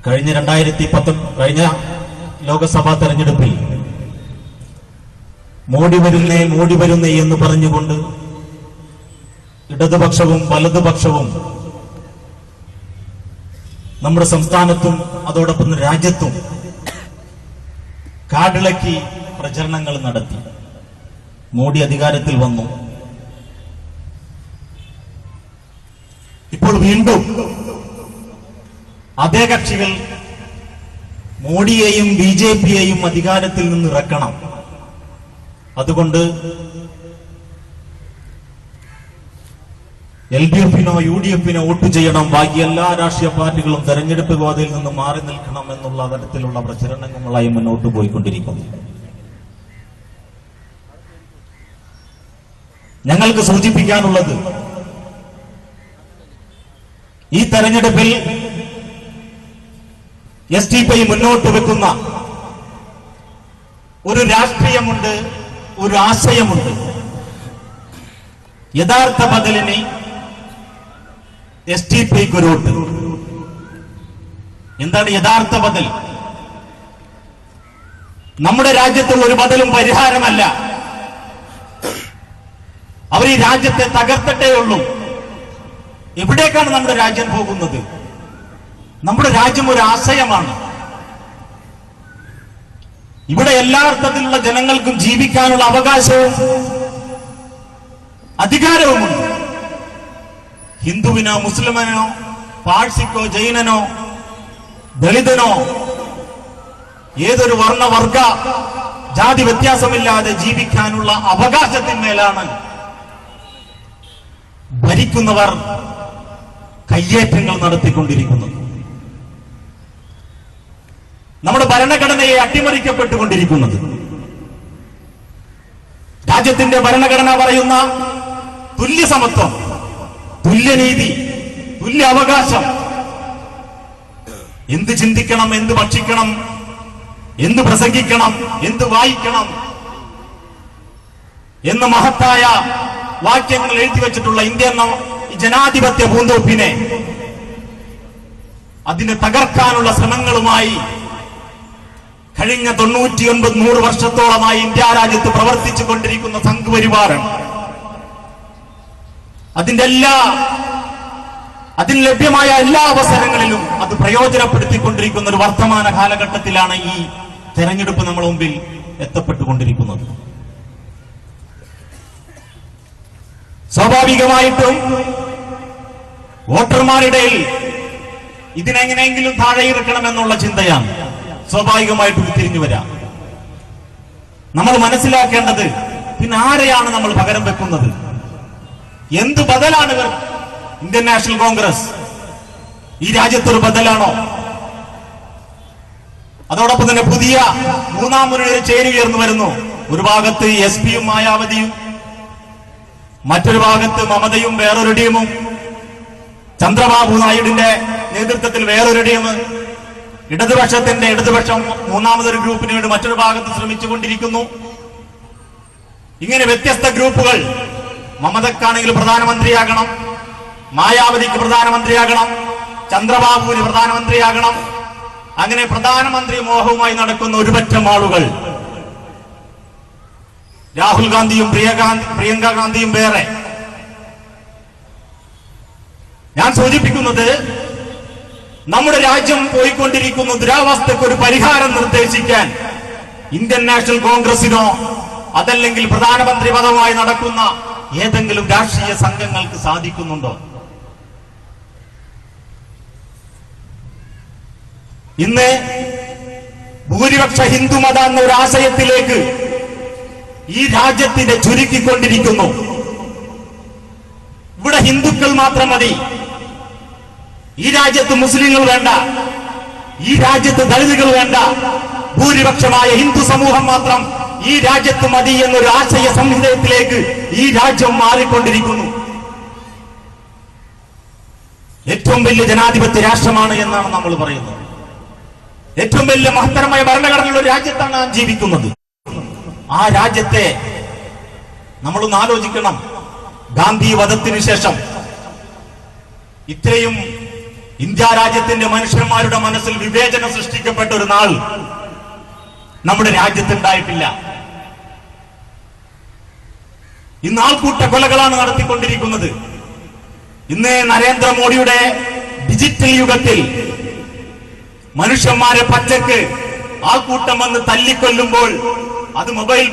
കഴിഞ്ഞ ലോകസഭാ തെരഞ്ഞെടുപ്പിൽ മോഡി വരുന്നേ എന്ന് പറഞ്ഞുകൊണ്ട് ഇടതുപക്ഷവും വലതുപക്ഷവും നമ്മുടെ സംസ്ഥാനത്തും അതോടൊപ്പം രാജ്യത്തും കാടിളക്കി പ്രചരണങ്ങൾ നടത്തി. മോഡി അധികാരത്തിൽ വന്നു. ഇപ്പോൾ വീണ്ടും അതേ കക്ഷികൾ മോഡിയെയും BJPയെയും അധികാരത്തിൽ നിന്ന് ഇറക്കണം. അതുകൊണ്ട് LDFനോ UDFനോ വോട്ട് ചെയ്യണം, ബാക്കി എല്ലാ രാഷ്ട്രീയ പാർട്ടികളും തെരഞ്ഞെടുപ്പ് ഗോതയിൽ നിന്ന് മാറി നിൽക്കണം എന്നുള്ള തരത്തിലുള്ള പ്രചരണങ്ങളായി മുന്നോട്ട് പോയിക്കൊണ്ടിരിക്കുന്നു. ഞങ്ങൾക്ക് സൂചിപ്പിക്കാനുള്ളത്, ഈ തെരഞ്ഞെടുപ്പിൽ STP മുന്നോട്ട് വെക്കുന്ന ഒരു രാഷ്ട്രീയമുണ്ട്, ഒരു ആശയമുണ്ട്. യഥാർത്ഥ ബദലിന് STPക്ക് ഒരു വോട്ട്. എന്താണ് യഥാർത്ഥ ബദൽ? നമ്മുടെ രാജ്യത്തുള്ള ഒരു ബദലും പരിഹാരമല്ല. അവർ ഈ രാജ്യത്തെ തകർത്തിട്ടേ ഉള്ളൂ. എവിടേക്കാണ് നമ്മുടെ രാജ്യം പോകുന്നത്? നമ്മുടെ രാജ്യം ഒരു ആശയമാണ്. ഇവിടെ എല്ലാ അർത്ഥത്തിലുള്ള ജനങ്ങൾക്കും ജീവിക്കാനുള്ള അവകാശവും അധികാരവുമുണ്ട്. ഹിന്ദുവിനോ മുസ്ലിമിനോ പാഴ്സിക്കോ ജൈനനോ ദളിതനോ ഏതൊരു വർണ്ണവർഗ ജാതി വ്യത്യാസമില്ലാതെ ജീവിക്കാനുള്ള അവകാശത്തിന്മേലാണ് ഭരിക്കുന്നവർ കയ്യേറ്റങ്ങൾ നടത്തിക്കൊണ്ടിരിക്കുന്നത്. നമ്മുടെ ഭരണഘടനയെ അട്ടിമറിക്കപ്പെട്ടുകൊണ്ടിരിക്കുന്നത്. രാജ്യത്തിന്റെ ഭരണഘടന പറയുന്ന തുല്യസമത്വം, തുല്യനീതി, തുല്യ അവകാശം, എന്ത് ചിന്തിക്കണം, എന്ത് ഭക്ഷിക്കണം, എന്ത് പ്രസംഗിക്കണം, എന്ത് വായിക്കണം എന്ന് മഹത്തായ വാക്യങ്ങൾ എഴുതി വെച്ചിട്ടുള്ള ഇന്ത്യ എന്ന ജനാധിപത്യ പൂന്തോപ്പിനെ അതിനെ തകർക്കാനുള്ള ശ്രമങ്ങളുമായി കഴിഞ്ഞ 99-100 വർഷത്തോളമായി ഇന്ത്യ രാജ്യത്ത് പ്രവർത്തിച്ചു കൊണ്ടിരിക്കുന്ന സംഘപരിവാരം അതിന് ലഭ്യമായ എല്ലാ അവസരങ്ങളിലും അത് പ്രയോജനപ്പെടുത്തിക്കൊണ്ടിരിക്കുന്ന ഒരു വർത്തമാന കാലഘട്ടത്തിലാണ് ഈ തെരഞ്ഞെടുപ്പ് നമ്മുടെ മുമ്പിൽ എത്തപ്പെട്ടുകൊണ്ടിരിക്കുന്നത്. സ്വാഭാവികമായിട്ടും വോട്ടർമാരുടെ ഇതിനെങ്ങനെയെങ്കിലും താഴെ ഇറക്കണമെന്നുള്ള ചിന്തയാണ് സ്വാഭാവികമായിട്ടും തിരിഞ്ഞു വരാം. നമ്മൾ മനസ്സിലാക്കേണ്ടത് പിന്നെ ആരെയാണ് നമ്മൾ പകരം വെക്കുന്നത്? എന്ത് ബദലാണ് ഇവർ? ഇന്ത്യൻ നാഷണൽ കോൺഗ്രസ് ഈ രാജ്യത്തൊരു ബദലാണോ? അതോടൊപ്പം തന്നെ പുതിയ മൂന്നാം മുന്നണി ചേരി ഉയർന്നു വരുന്നു. ഒരു ഭാഗത്ത് SP-യും മായാവതിയും, മറ്റൊരു ഭാഗത്ത് മമതയും വേറൊരു ടീമും, ചന്ദ്രബാബു നായിഡുവിന്റെ നേതൃത്വത്തിൽ വേറൊരു ടീം, ഇടതുപക്ഷം മൂന്നാമതൊരു ഗ്രൂപ്പിന് വേണ്ടി മറ്റൊരു ഭാഗത്ത് ശ്രമിച്ചുകൊണ്ടിരിക്കുന്നു. ഇങ്ങനെ വ്യത്യസ്ത ഗ്രൂപ്പുകൾ. മമതക്കാണെങ്കിൽ പ്രധാനമന്ത്രിയാകണം, മായാവതിക്ക് പ്രധാനമന്ത്രിയാകണം, ചന്ദ്രബാബുവിന് പ്രധാനമന്ത്രിയാകണം. അങ്ങനെ പ്രധാനമന്ത്രി മോഹവുമായി നടക്കുന്ന ഒരുപറ്റം ആളുകൾ. രാഹുൽ ഗാന്ധിയും പ്രിയങ്ക ഗാന്ധിയും വേറെ. ഞാൻ സൂചിപ്പിക്കുന്നത് നമ്മുടെ രാജ്യം പോയിക്കൊണ്ടിരിക്കുന്ന ദുരാവസ്ഥയ്ക്ക് ഒരു പരിഹാരം നിർദ്ദേശിക്കാൻ ഇന്ത്യൻ നാഷണൽ കോൺഗ്രസിനോ അതല്ലെങ്കിൽ പ്രധാനമന്ത്രി പദവുമായി നടക്കുന്ന ഏതെങ്കിലും രാഷ്ട്രീയ സംഘങ്ങൾക്ക് സാധിക്കുന്നുണ്ടോ? ഇന്ന് ഭൂരിപക്ഷ ഹിന്ദുമത എന്ന ഒരു ആശയത്തിലേക്ക് ഈ രാജ്യത്തിനെ ചുരുക്കിക്കൊണ്ടിരിക്കുന്നു. ഇവിടെ ഹിന്ദുക്കൾ മാത്രം മതി, ഈ രാജ്യത്ത് മുസ്ലിങ്ങൾ വേണ്ട, ഈ രാജ്യത്ത് ദളിതുകൾ വേണ്ട, ഭൂരിപക്ഷമായ ഹിന്ദു സമൂഹം മാത്രം ഈ രാജ്യത്ത് മതി എന്നൊരു ആശയ സംഹിതത്തിലേക്ക് ഈ രാജ്യം മാറിക്കൊണ്ടിരിക്കുന്നു. ഏറ്റവും വലിയ ജനാധിപത്യ രാഷ്ട്രമാണ് എന്നാണ് നമ്മൾ പറയുന്നത്. ഏറ്റവും വലിയ മഹത്തരമായ ഭരണഘടനയുള്ള ഒരു രാജ്യത്താണ് നാം ജീവിക്കുന്നത്. ആ രാജ്യത്തെ നമ്മളൊന്ന് ആലോചിക്കണം. ഗാന്ധി വധത്തിന് ശേഷം ഇത്രയും ഇന്ത്യ രാജ്യത്തിന്റെ മനുഷ്യന്മാരുടെ മനസ്സിൽ വിവേചനം സൃഷ്ടിക്കപ്പെട്ട ഒരു നാൾ നമ്മുടെ രാജ്യത്തുണ്ടായിട്ടില്ല. ഇന്ന് ആൾക്കൂട്ട കൊലകളാണ് നടത്തിക്കൊണ്ടിരിക്കുന്നത്. ഇന്ന് നരേന്ദ്രമോദിയുടെ ഡിജിറ്റൽ യുഗത്തിൽ മനുഷ്യന്മാരെ പച്ചക്ക് ആൾക്കൂട്ടം വന്ന് തല്ലിക്കൊല്ലുമ്പോൾ അത് മൊബൈൽ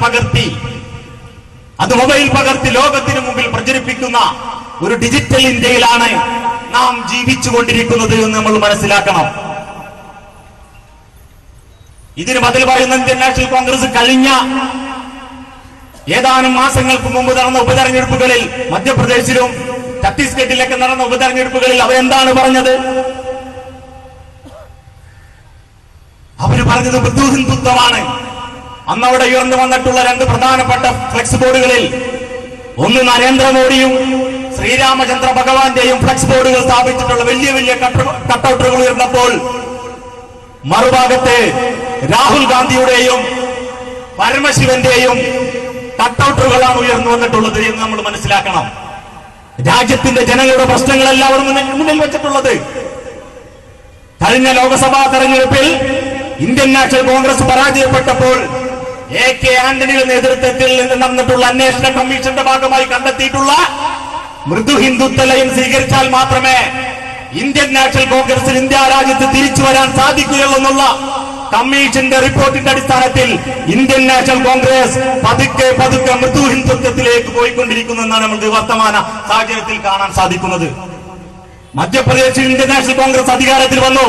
പകർത്തി ലോകത്തിന് മുമ്പിൽ പ്രചരിപ്പിക്കുന്ന ഒരു ഡിജിറ്റൽ ഇന്ത്യയിലാണ് നാം ജീവിച്ചുകൊണ്ടിരിക്കുന്നത് എന്ന് നമ്മൾ മനസ്സിലാക്കണം. ഇതിന് ബദൽ പറയുന്ന ഇന്ത്യൻ നാഷണൽ കോൺഗ്രസ് കഴിഞ്ഞ ഏതാനും മാസങ്ങൾക്ക് മുമ്പ് നടന്ന ഉപതെരഞ്ഞെടുപ്പുകളിൽ മധ്യപ്രദേശിലും ഛത്തീസ്ഗഡിലൊക്കെ നടന്ന ഉപതെരഞ്ഞെടുപ്പുകളിൽ അവരെന്താണ് പറഞ്ഞത്? അവര് പറഞ്ഞത് മൃദു ഹിന്ദുത്വമാണ്. അന്നവിടെ ഉയർന്നു വന്നിട്ടുള്ള രണ്ട് പ്രധാനപ്പെട്ട ഫ്ലെക്സ് ബോർഡുകളിൽ ഒന്ന് നരേന്ദ്രമോദിയും ശ്രീരാമചന്ദ്ര ഭഗവാന്റെയും ഫ്ലെക്സ് ബോർഡുകൾ സ്ഥാപിച്ചിട്ടുള്ള വലിയ വലിയ കട്ടൗട്ടുകൾ ഉയർന്നപ്പോൾ മറുഭാഗത്ത് രാഹുൽ ഗാന്ധിയുടെയും പരമശിവന്റെയും കട്ടൗട്ടുകളാണ് ഉയർന്നു വന്നിട്ടുള്ളത് എന്ന് നമ്മൾ മനസ്സിലാക്കണം. രാജ്യത്തിന്റെ ജനങ്ങളുടെ പ്രശ്നങ്ങളെല്ലാം അവർ മുന്നിൽ വെച്ചിട്ടുള്ളത്. കഴിഞ്ഞ ലോക്സഭാ തെരഞ്ഞെടുപ്പിൽ ഇന്ത്യൻ നാഷണൽ കോൺഗ്രസ് പരാജയപ്പെട്ടപ്പോൾ AK ആന്റണിയുടെ നേതൃത്വത്തിൽ നടന്നിട്ടുള്ള അന്വേഷണ കമ്മീഷന്റെ ഭാഗമായി കണ്ടെത്തിയിട്ടുള്ള മൃദു ഹിന്ദുത്വ ലയം സ്വീകരിച്ചാൽ മാത്രമേ ഇന്ത്യൻ നാഷണൽ കോൺഗ്രസിൽ ഇന്ത്യ രാജ്യത്ത് തിരിച്ചു വരാൻ സാധിക്കുകയുള്ളൂ എന്നുള്ള കമ്മീഷന്റെ റിപ്പോർട്ടിന്റെ അടിസ്ഥാനത്തിൽ ഇന്ത്യൻ നാഷണൽ കോൺഗ്രസ് പതുക്കെ മൃദു ഹിന്ദുത്വത്തിലേക്ക് പോയിക്കൊണ്ടിരിക്കുന്നു എന്നാണ് നമുക്ക് വർത്തമാന സാഹചര്യത്തിൽ കാണാൻ സാധിക്കുന്നത്. മധ്യപ്രദേശിൽ ഇന്ത്യൻ നാഷണൽ കോൺഗ്രസ് അധികാരത്തിൽ വന്നു.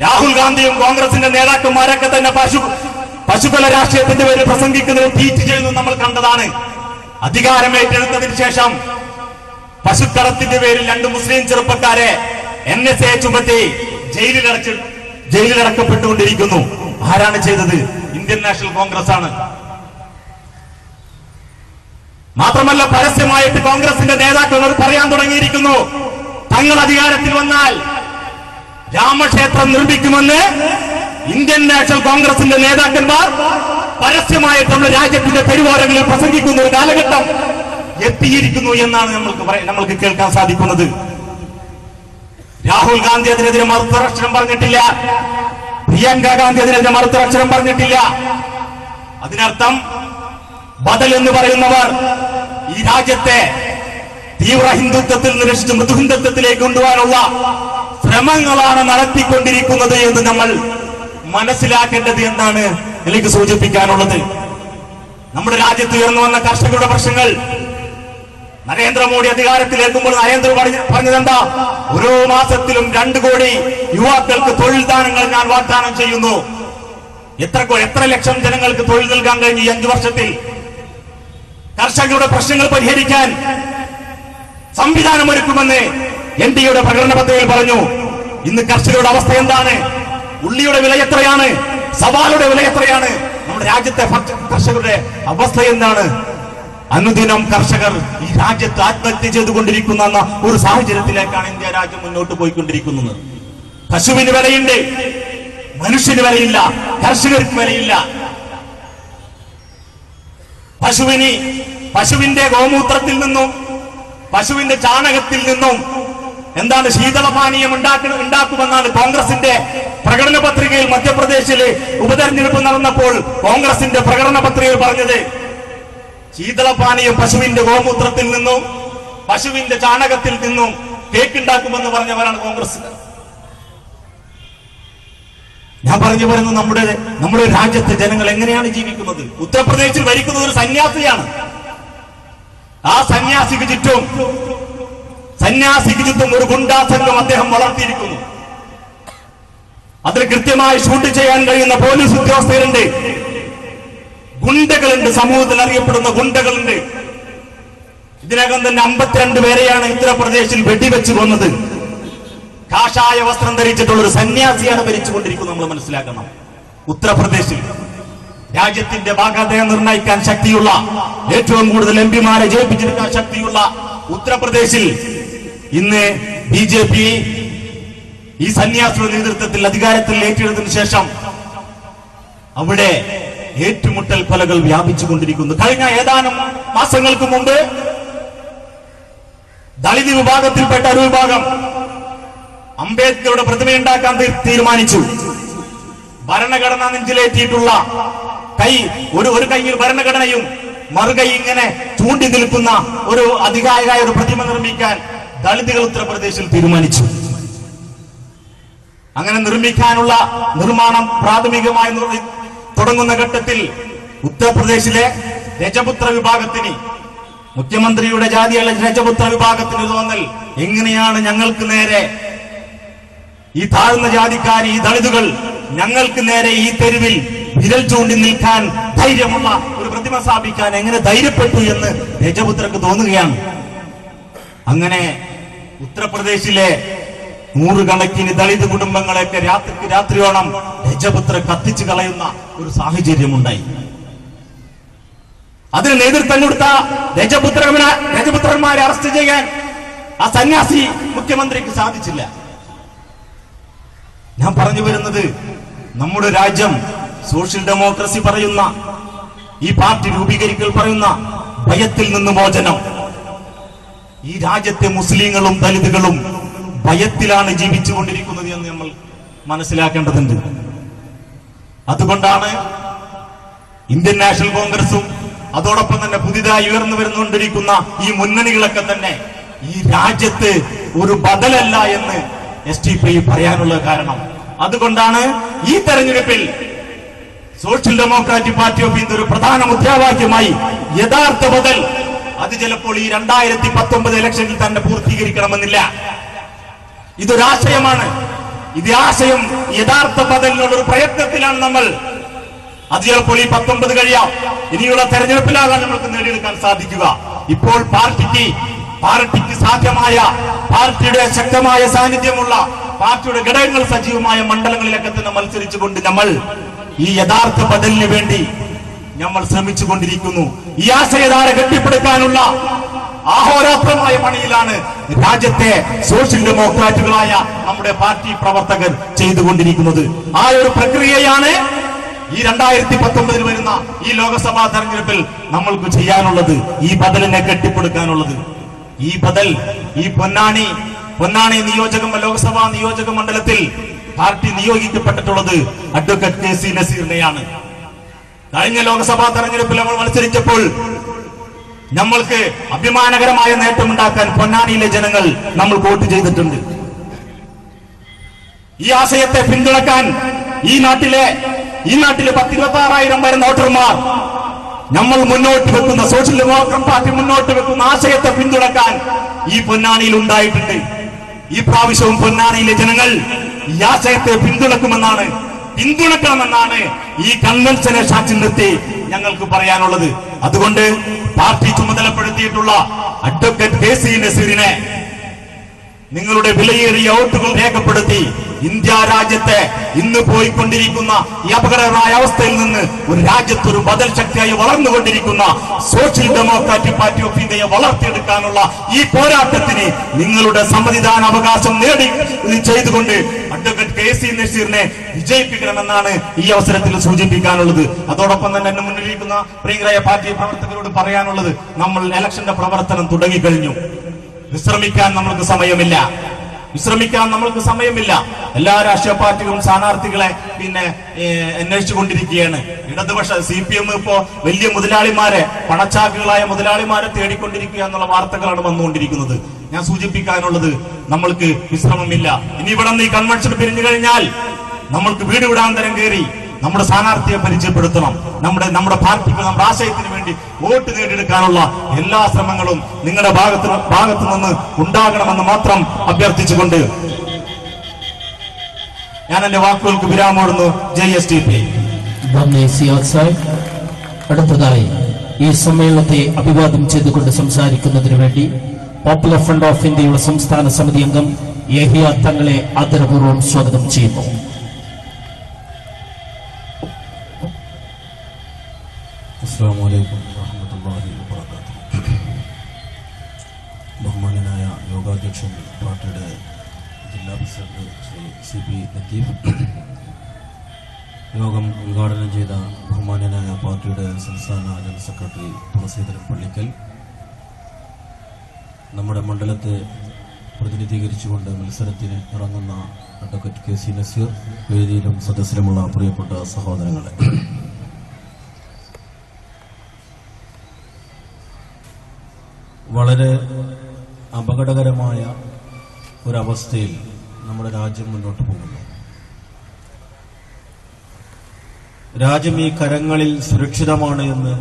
രാഹുൽ ഗാന്ധിയും കോൺഗ്രസിന്റെ നേതാക്കന്മാരൊക്കെ തന്നെ പശുക്കള രാഷ്ട്രീയത്തിന്റെ പേരിൽ പ്രസംഗിക്കുന്നതും ട്വീറ്റ് ചെയ്യുന്നതും നമ്മൾ കണ്ടതാണ്. അധികാരം ഏറ്റെടുത്തതിന് ശേഷം പശുക്കളത്തിന്റെ പേരിൽ 2 മുസ്ലിം ചെറുപ്പക്കാരെ NSA ചുമത്തി ജയിലിലടക്കപ്പെട്ടുകൊണ്ടിരിക്കുന്നു. ആരാണ് ചെയ്തത്? ഇന്ത്യൻ നാഷണൽ കോൺഗ്രസ് ആണ്. മാത്രമല്ല പരസ്യമായിട്ട് കോൺഗ്രസിന്റെ നേതാക്കൾ പറയാൻ തുടങ്ങിയിരിക്കുന്നു, തങ്ങൾ അധികാരത്തിൽ വന്നാൽ രാമക്ഷേത്രം നിർമ്മിക്കുമെന്ന് ഇന്ത്യൻ നാഷണൽ കോൺഗ്രസിന്റെ നേതാക്കന്മാർ പരസ്യമായിട്ടുള്ള രാജ്യത്തിന്റെ തെരുവോരങ്ങളിൽ പ്രസംഗിക്കുന്ന ഒരു കാലഘട്ടം എത്തിയിരിക്കുന്നു എന്നാണ് നമ്മൾക്ക് കേൾക്കാൻ സാധിക്കുന്നത്. രാഹുൽ ഗാന്ധി അതിനെതിരെ മറുത്തരക്ഷരം പറഞ്ഞിട്ടില്ല. പ്രിയങ്ക ഗാന്ധി അതിനെതിരെ മറുത്തരക്ഷരം പറഞ്ഞിട്ടില്ല. അതിനർത്ഥം ബദൽ എന്ന് പറയുന്നവർ ഈ രാജ്യത്തെ തീവ്ര ഹിന്ദുത്വത്തിൽ നിന്ന് രക്ഷിച്ച് മൃദുഹിന്ദുത്വത്തിലേക്ക് കൊണ്ടുപോകാനുള്ള ശ്രമങ്ങളാണ് നടത്തിക്കൊണ്ടിരിക്കുന്നത് എന്ന് നമ്മൾ മനസ്സിലാക്കേണ്ടത് എന്നാണ് എനിക്ക് സൂചിപ്പിക്കാനുള്ളത്. നമ്മുടെ രാജ്യത്ത് ഉയർന്നു വന്ന കർഷകരുടെ പ്രശ്നങ്ങൾ നരേന്ദ്രമോദി അധികാരത്തിലേക്കുമ്പോൾ നരേന്ദ്ര പറഞ്ഞതെന്താ? ഓരോ മാസത്തിലും 2 കോടി യുവാക്കൾക്ക് തൊഴിൽ ദാനങ്ങൾ ഞാൻ വാഗ്ദാനം ചെയ്യുന്നു. എത്ര ലക്ഷം ജനങ്ങൾക്ക് തൊഴിൽ നൽകാൻ കഴിഞ്ഞു ഈ 5 വർഷത്തിൽ? കർഷകരുടെ പ്രശ്നങ്ങൾ പരിഹരിക്കാൻ സംവിധാനമൊരുക്കുമെന്ന് NDAയുടെ പ്രകടന പത്രികയിൽ പറഞ്ഞു. ഇന്ന് കർഷകരുടെ അവസ്ഥ എന്താണ്? ഉള്ളിയുടെ വില എത്രയാണ്? സവാളയുടെ വില എത്രയാണ്? നമ്മുടെ രാജ്യത്തെ കർഷകരുടെ അവസ്ഥ എന്താണ്? അനുദിനം കർഷകർ ഈ രാജ്യത്ത് ആത്മഹത്യ ചെയ്തുകൊണ്ടിരിക്കുന്ന ഒരു സാഹചര്യത്തിലേക്കാണ് ഇന്ത്യ രാജ്യം മുന്നോട്ട് പോയിക്കൊണ്ടിരിക്കുന്നത്. പശുവിന് വിലയുണ്ട്, മനുഷ്യന് വിലയില്ല, കർഷകർക്ക് വിലയില്ല. പശുവിന്റെ ഗോമൂത്രത്തിൽ നിന്നും പശുവിന്റെ ചാണകത്തിൽ നിന്നും എന്താണ് ശീതളപാനീയം ഉണ്ടാക്കുമെന്നാണ് കോൺഗ്രസിന്റെ പ്രകടന പത്രികയിൽ. മധ്യപ്രദേശില് ഉപതെരഞ്ഞെടുപ്പ് നടന്നപ്പോൾ കോൺഗ്രസിന്റെ പ്രകടന പത്രികയിൽ പറഞ്ഞത് ശീതളപാനീയം പശുവിന്റെ ഗോമൂത്രത്തിൽ നിന്നും പശുവിന്റെ ചാണകത്തിൽ നിന്നും കേക്ക് ഉണ്ടാക്കുമെന്ന് പറഞ്ഞവരാണ് കോൺഗ്രസ്. ഞാൻ പറഞ്ഞു വരുന്നത് നമ്മുടെ രാജ്യത്തെ ജനങ്ങൾ എങ്ങനെയാണ് ജീവിക്കുന്നത്? ഉത്തർപ്രദേശിൽ ഭരിക്കുന്നത് ഒരു സന്യാസിയാണ്. ആ സന്യാസിക്ക് ചുറ്റും ഒരു ഗുണ്ടാ സംഘം അദ്ദേഹം വളർത്തിയിരിക്കുന്നു. അതിൽ കൃത്യമായി ഷൂട്ട് ചെയ്യാൻ കഴിയുന്ന പോലീസ് ഉദ്യോഗസ്ഥരുണ്ട്, ഗുണ്ടകളുണ്ട്, സമൂഹത്തിൽ അറിയപ്പെടുന്ന ഗുണ്ടകളുണ്ട്. ഇതിനകം തന്നെ 52 പേരെയാണ് ഉത്തർപ്രദേശിൽ വെടിവെച്ച് കൊന്നത്. കാഷായ വസ്ത്രം ധരിച്ചിട്ടുള്ള ഒരു സന്യാസിയാണ് ഭരിച്ചുകൊണ്ടിരിക്കുന്നത്. നമ്മൾ മനസ്സിലാക്കണം, ഉത്തർപ്രദേശിൽ രാജ്യത്തിന്റെ ഭാഗധേയം നിർണ്ണയിക്കാൻ ശക്തിയുള്ള, ഏറ്റവും കൂടുതൽ MP-മാരെ ജയിപ്പിച്ചെടുക്കാൻ ശക്തിയുള്ള ഉത്തർപ്രദേശിൽ ഇന്ന് BJP ഈ സന്യാസിയുടെ നേതൃത്വത്തിൽ അധികാരത്തിൽ ഏറ്റെടുത്തതിനു ശേഷം അവിടെ ഏറ്റുമുട്ടൽ കൊലകൾ വ്യാപിച്ചുകൊണ്ടിരിക്കുന്നു. കഴിഞ്ഞ ഏതാനും മാസങ്ങൾക്ക് മുമ്പ് ദളിത് വിഭാഗത്തിൽപ്പെട്ട ഒരു വിഭാഗം അംബേദ്കറുടെ പ്രതിമയുണ്ടാക്കാൻ തീരുമാനിച്ചു. ഭരണഘടന നെഞ്ചിലേറ്റിയിട്ടുള്ള ഒരു കൈയിൽ ഭരണഘടനയും മറുകൈ ഇങ്ങനെ ചൂണ്ടി നിൽക്കുന്ന ഒരു അധികാരിയായ ഒരു പ്രതിമ നിർമ്മിക്കാൻ ദളിതുകൾ ഉത്തർപ്രദേശിൽ തീരുമാനിച്ചു. അങ്ങനെ നിർമ്മിക്കാനുള്ള നിർമ്മാണം പ്രാഥമികമായി തുടങ്ങുന്ന ഘട്ടത്തിൽ ഉത്തർപ്രദേശിലെ രജപുത്ര വിഭാഗത്തിന്, മുഖ്യമന്ത്രിയുടെ ജാതിയുള്ള രജപുത്ര വിഭാഗത്തിന് തോന്നൽ, എങ്ങനെയാണ് ഞങ്ങൾക്ക് നേരെ ഈ താഴ്ന്ന ജാതിക്കാർ, ഈ ദളിതുകൾ ഞങ്ങൾക്ക് നേരെ ഈ തെരുവിൽ വിരൽ ചൂണ്ടി നിൽക്കാൻ ധൈര്യമുള്ള ഒരു പ്രതിമ സ്ഥാപിക്കാൻ എങ്ങനെ ധൈര്യപ്പെട്ടു എന്ന് രജപുത്രക്ക് തോന്നുകയാണ്. അങ്ങനെ ഉത്തർപ്രദേശിലെ 100 കണക്കിന് ദളിത് കുടുംബങ്ങളെയൊക്കെ രാത്രിയോളം രജപുത്ര കത്തിച്ചു കളയുന്ന ഒരു സാഹചര്യമുണ്ടായി. അതിന് നേതൃത്വം കൊടുത്ത രജപുത്രന്മാരെ അറസ്റ്റ് ചെയ്യാൻ ആ സന്യാസി മുഖ്യമന്ത്രിക്ക് സാധിച്ചില്ല. ഞാൻ പറഞ്ഞു വരുന്നത്, നമ്മുടെ രാജ്യം സോഷ്യൽ ഡെമോക്രസി പറയുന്ന, ഈ പാർട്ടി രൂപീകരിക്കൽ പറയുന്ന ഭയത്തിൽ നിന്ന് മോചനം. ഈ രാജ്യത്തെ മുസ്ലിങ്ങളും ദളിതുകളും ഭയത്തിലാണ് ജീവിച്ചുകൊണ്ടിരിക്കുന്നത് എന്ന് നമ്മൾ മനസ്സിലാക്കേണ്ടതുണ്ട്. അതുകൊണ്ടാണ് ഇന്ത്യൻ നാഷണൽ കോൺഗ്രസും അതോടൊപ്പം തന്നെ പുതിയതായി ഉയർന്നു വരുന്നുകൊണ്ടിരിക്കുന്ന ഈ മുന്നണികളൊക്കെ തന്നെ ഈ രാജ്യത്ത് ഒരു ബദലല്ല എന്ന് SDPI പറയാനുള്ള കാരണം. അതുകൊണ്ടാണ് ഈ തെരഞ്ഞെടുപ്പിൽ social democratic party of India ഒരു പ്രധാന മുദ്രാവാക്യമായി യഥാർത്ഥ ബദൽ, അത് ചിലപ്പോൾ ഈ 2019 ഇലക്ഷനിൽ തന്നെ പൂർത്തീകരിക്കണമെന്നില്ല. ഇതൊരാശയമാണ്. ഇത് ആശയം യഥാർത്ഥ ബദലിനുള്ള ഒരു പ്രയത്നത്തിലാണ് നമ്മൾ. അത് ചിലപ്പോൾ ഈ 19 കഴിയാം, ഇനിയുള്ള തെരഞ്ഞെടുപ്പിലാകാൻ നമുക്ക് നേടിയെടുക്കാൻ സാധിക്കുക. ഇപ്പോൾ പാർട്ടിക്ക് സാധ്യമായ, പാർട്ടിയുടെ ശക്തമായ സാന്നിധ്യമുള്ള, പാർട്ടിയുടെ ഘടകങ്ങൾ സജീവമായ മണ്ഡലങ്ങളിലൊക്കെ തന്നെ മത്സരിച്ചുകൊണ്ട് നമ്മൾ ഈ യഥാർത്ഥ ബദലിന് വേണ്ടി നമ്മൾ ശ്രമിച്ചുകൊണ്ടിരിക്കുന്നു. ഈ ആശയധാര കെട്ടിപ്പടുക്കാനുള്ള അഹോരാത്രമായ പണിയിലാണ് രാജ്യത്തെ സോഷ്യൽ ഡെമോക്രാറ്റുകളായ നമ്മുടെ പാർട്ടി പ്രവർത്തകർ ചെയ്തുകൊണ്ടിരിക്കുന്നത്. ആ ഒരു പ്രക്രിയയാണ് ഈ 2019 വരുന്ന ഈ ലോക്സഭാ തെരഞ്ഞെടുപ്പിൽ നമ്മൾക്ക് ചെയ്യാനുള്ളത്, ഈ ബദലിനെ കെട്ടിപ്പടുക്കാനുള്ളത്. ഈ ബദൽ, ഈ പൊന്നാനി ലോക്സഭാ നിയോജക മണ്ഡലത്തിൽ പാർട്ടി നിയോഗിക്കപ്പെട്ടിട്ടുള്ളത് അഡ്വക്കേറ്റ് കെ സി നസീറിനെയാണ്. കഴിഞ്ഞ ലോക്സഭാ തെരഞ്ഞെടുപ്പിൽ നമ്മൾ മത്സരിച്ചപ്പോൾ നമ്മൾക്ക് അഭിമാനകരമായ നേട്ടമുണ്ടാക്കാൻ പൊന്നാനിയിലെ ജനങ്ങൾ നമ്മൾ വോട്ട് ചെയ്തിട്ടുണ്ട്. ഈ ആശയത്തെ പിന്തുണക്കാൻ ഈ നാട്ടിലെ 10,26,000 വരുന്ന വോട്ടർമാർ നമ്മൾ മുന്നോട്ട് വെക്കുന്ന, സോഷ്യൽ ഡെമോക്രാറ്റ് പാർട്ടി മുന്നോട്ട് വെക്കുന്ന ആശയത്തെ പിന്തുണക്കാൻ ഈ പൊന്നാനിയിൽ ഉണ്ടായിട്ടുണ്ട്. ഈ പ്രാവശ്യവും പൊന്നാനിയിലെ ജനങ്ങൾ ഈ ആശയത്തെ പിന്തുണക്കണമെന്നാണ് ഈ കൺവെൻഷനെ സാക്ഷി നിർത്തി ഞങ്ങൾക്ക് പറയാനുള്ളത്. അതുകൊണ്ട് പാർട്ടി ചുമതലപ്പെടുത്തിയിട്ടുള്ള അഡ്വക്കേറ്റ് കെ സി നസീറിനെ നിങ്ങളുടെ വിലയേറിയ വോട്ടുകൾ രേഖപ്പെടുത്തി ഇന്ത്യ രാജ്യത്തെ ഇന്ന് പോയിക്കൊണ്ടിരിക്കുന്ന ഈ അപകടകരമായ അവസ്ഥയിൽ നിന്ന് ഒരു രാജ്യത്ത് ഒരു ബദൽ ശക്തിയായി വളർന്നുകൊണ്ടിരിക്കുന്ന സോഷ്യൽ ഡെമോക്രാറ്റിക് പാർട്ടി ഓഫ് ഇന്ത്യയെ വളർത്തിയെടുക്കാനുള്ള ഈ പോരാട്ടത്തിന് നിങ്ങളുടെ സമ്മതിദാന അവകാശം നേടി ചെയ്തുകൊണ്ട് അഡ്വക്കേറ്റ് കെ സി നസീറിനെ വിജയിപ്പിക്കണമെന്നാണ് ഈ അവസരത്തിൽ സൂചിപ്പിക്കാനുള്ളത്. അതോടൊപ്പം തന്നെ എന്നെ മുന്നിലിരിക്കുന്ന പ്രിയങ്കരായ പാർട്ടി പ്രവർത്തകരോട് പറയാനുള്ളത്, നമ്മൾ ഇലക്ഷന്റെ പ്രവർത്തനം തുടങ്ങിക്കഴിഞ്ഞു. വിശ്രമിക്കാൻ നമ്മൾക്ക് സമയമില്ല. എല്ലാ രാഷ്ട്രീയ പാർട്ടികളും സ്ഥാനാർത്ഥികളെ അന്വേഷിച്ചുകൊണ്ടിരിക്കുകയാണ്. ഇടതുപക്ഷ CPM ഇപ്പോ വലിയ മുതലാളിമാരെ, പണച്ചാക്കുകളായ മുതലാളിമാരെ തേടിക്കൊണ്ടിരിക്കുക എന്നുള്ള വാർത്തകളാണ് വന്നുകൊണ്ടിരിക്കുന്നത്. ഞാൻ സൂചിപ്പിക്കാനുള്ളത്, നമ്മൾക്ക് വിശ്രമമില്ല. ഇനി ഇവിടെ നിന്ന് ഈ കൺവെൻഷൻ പിരിഞ്ഞു കഴിഞ്ഞാൽ നമ്മൾക്ക് വീട് വിടാന്തരം കയറി നമ്മുടെ സ്ഥാനാർത്ഥിയെ പരിചയപ്പെടുത്തണം. നമ്മുടെ പാർട്ടിക്ക്, നമ്മുടെ ആശയത്തിന് വേണ്ടി വോട്ട് നേടിയെടുക്കാനുള്ള എല്ലാ ശ്രമങ്ങളും നിങ്ങളുടെ ഭാഗത്തു നിന്ന് ഉണ്ടാകണമെന്ന് മാത്രം അഭ്യർത്ഥിച്ചുകൊണ്ട് ഞാൻ എന്റെ വാക്കുകൾക്ക് വിരാമോടുന്നു. JSTP. അടുത്തതായി ഈ സമ്മേളനത്തെ അഭിവാദ്യം ചെയ്തുകൊണ്ട് സംസാരിക്കുന്നതിന് വേണ്ടി പോപ്പുലർ ഫ്രണ്ട് ഓഫ് ഇന്ത്യയുടെ സംസ്ഥാന സമിതി അംഗം യഹിയ തങ്ങളെ ആദരപൂർവ്വം സ്വാഗതം ചെയ്യുന്നു. അസ്സലാമുഅലൈക്കും വറഹ്മത്തുള്ളാഹി വബറകാതുഹു. ബഹുമാന്യനായ യോഗാധ്യക്ഷൻ, പാർട്ടിയുടെ ജില്ലാ പ്രസിഡന്റ് ശ്രീ CP ലത്തീഫ്, യോഗം ഉദ്ഘാടനം ചെയ്ത ബഹുമാന്യനായ പാർട്ടിയുടെ സംസ്ഥാന ജനറൽ സെക്രട്ടറി തുളസീധരൻ പള്ളിക്കൽ, നമ്മുടെ മണ്ഡലത്തെ പ്രതിനിധീകരിച്ചുകൊണ്ട് മത്സരത്തിന് ഇറങ്ങുന്ന അഡ്വക്കേറ്റ് കെ സി നസീർ, വേദിയിലും സദസ്സിലുമുള്ള പ്രിയപ്പെട്ട സഹോദരങ്ങളെ, വളരെ അപകടകരമായ ഒരവസ്ഥയിൽ നമ്മുടെ രാജ്യം മുന്നോട്ട് പോകുന്നു. രാജ്യം ഈ കരങ്ങളിൽ സുരക്ഷിതമാണ് എന്ന്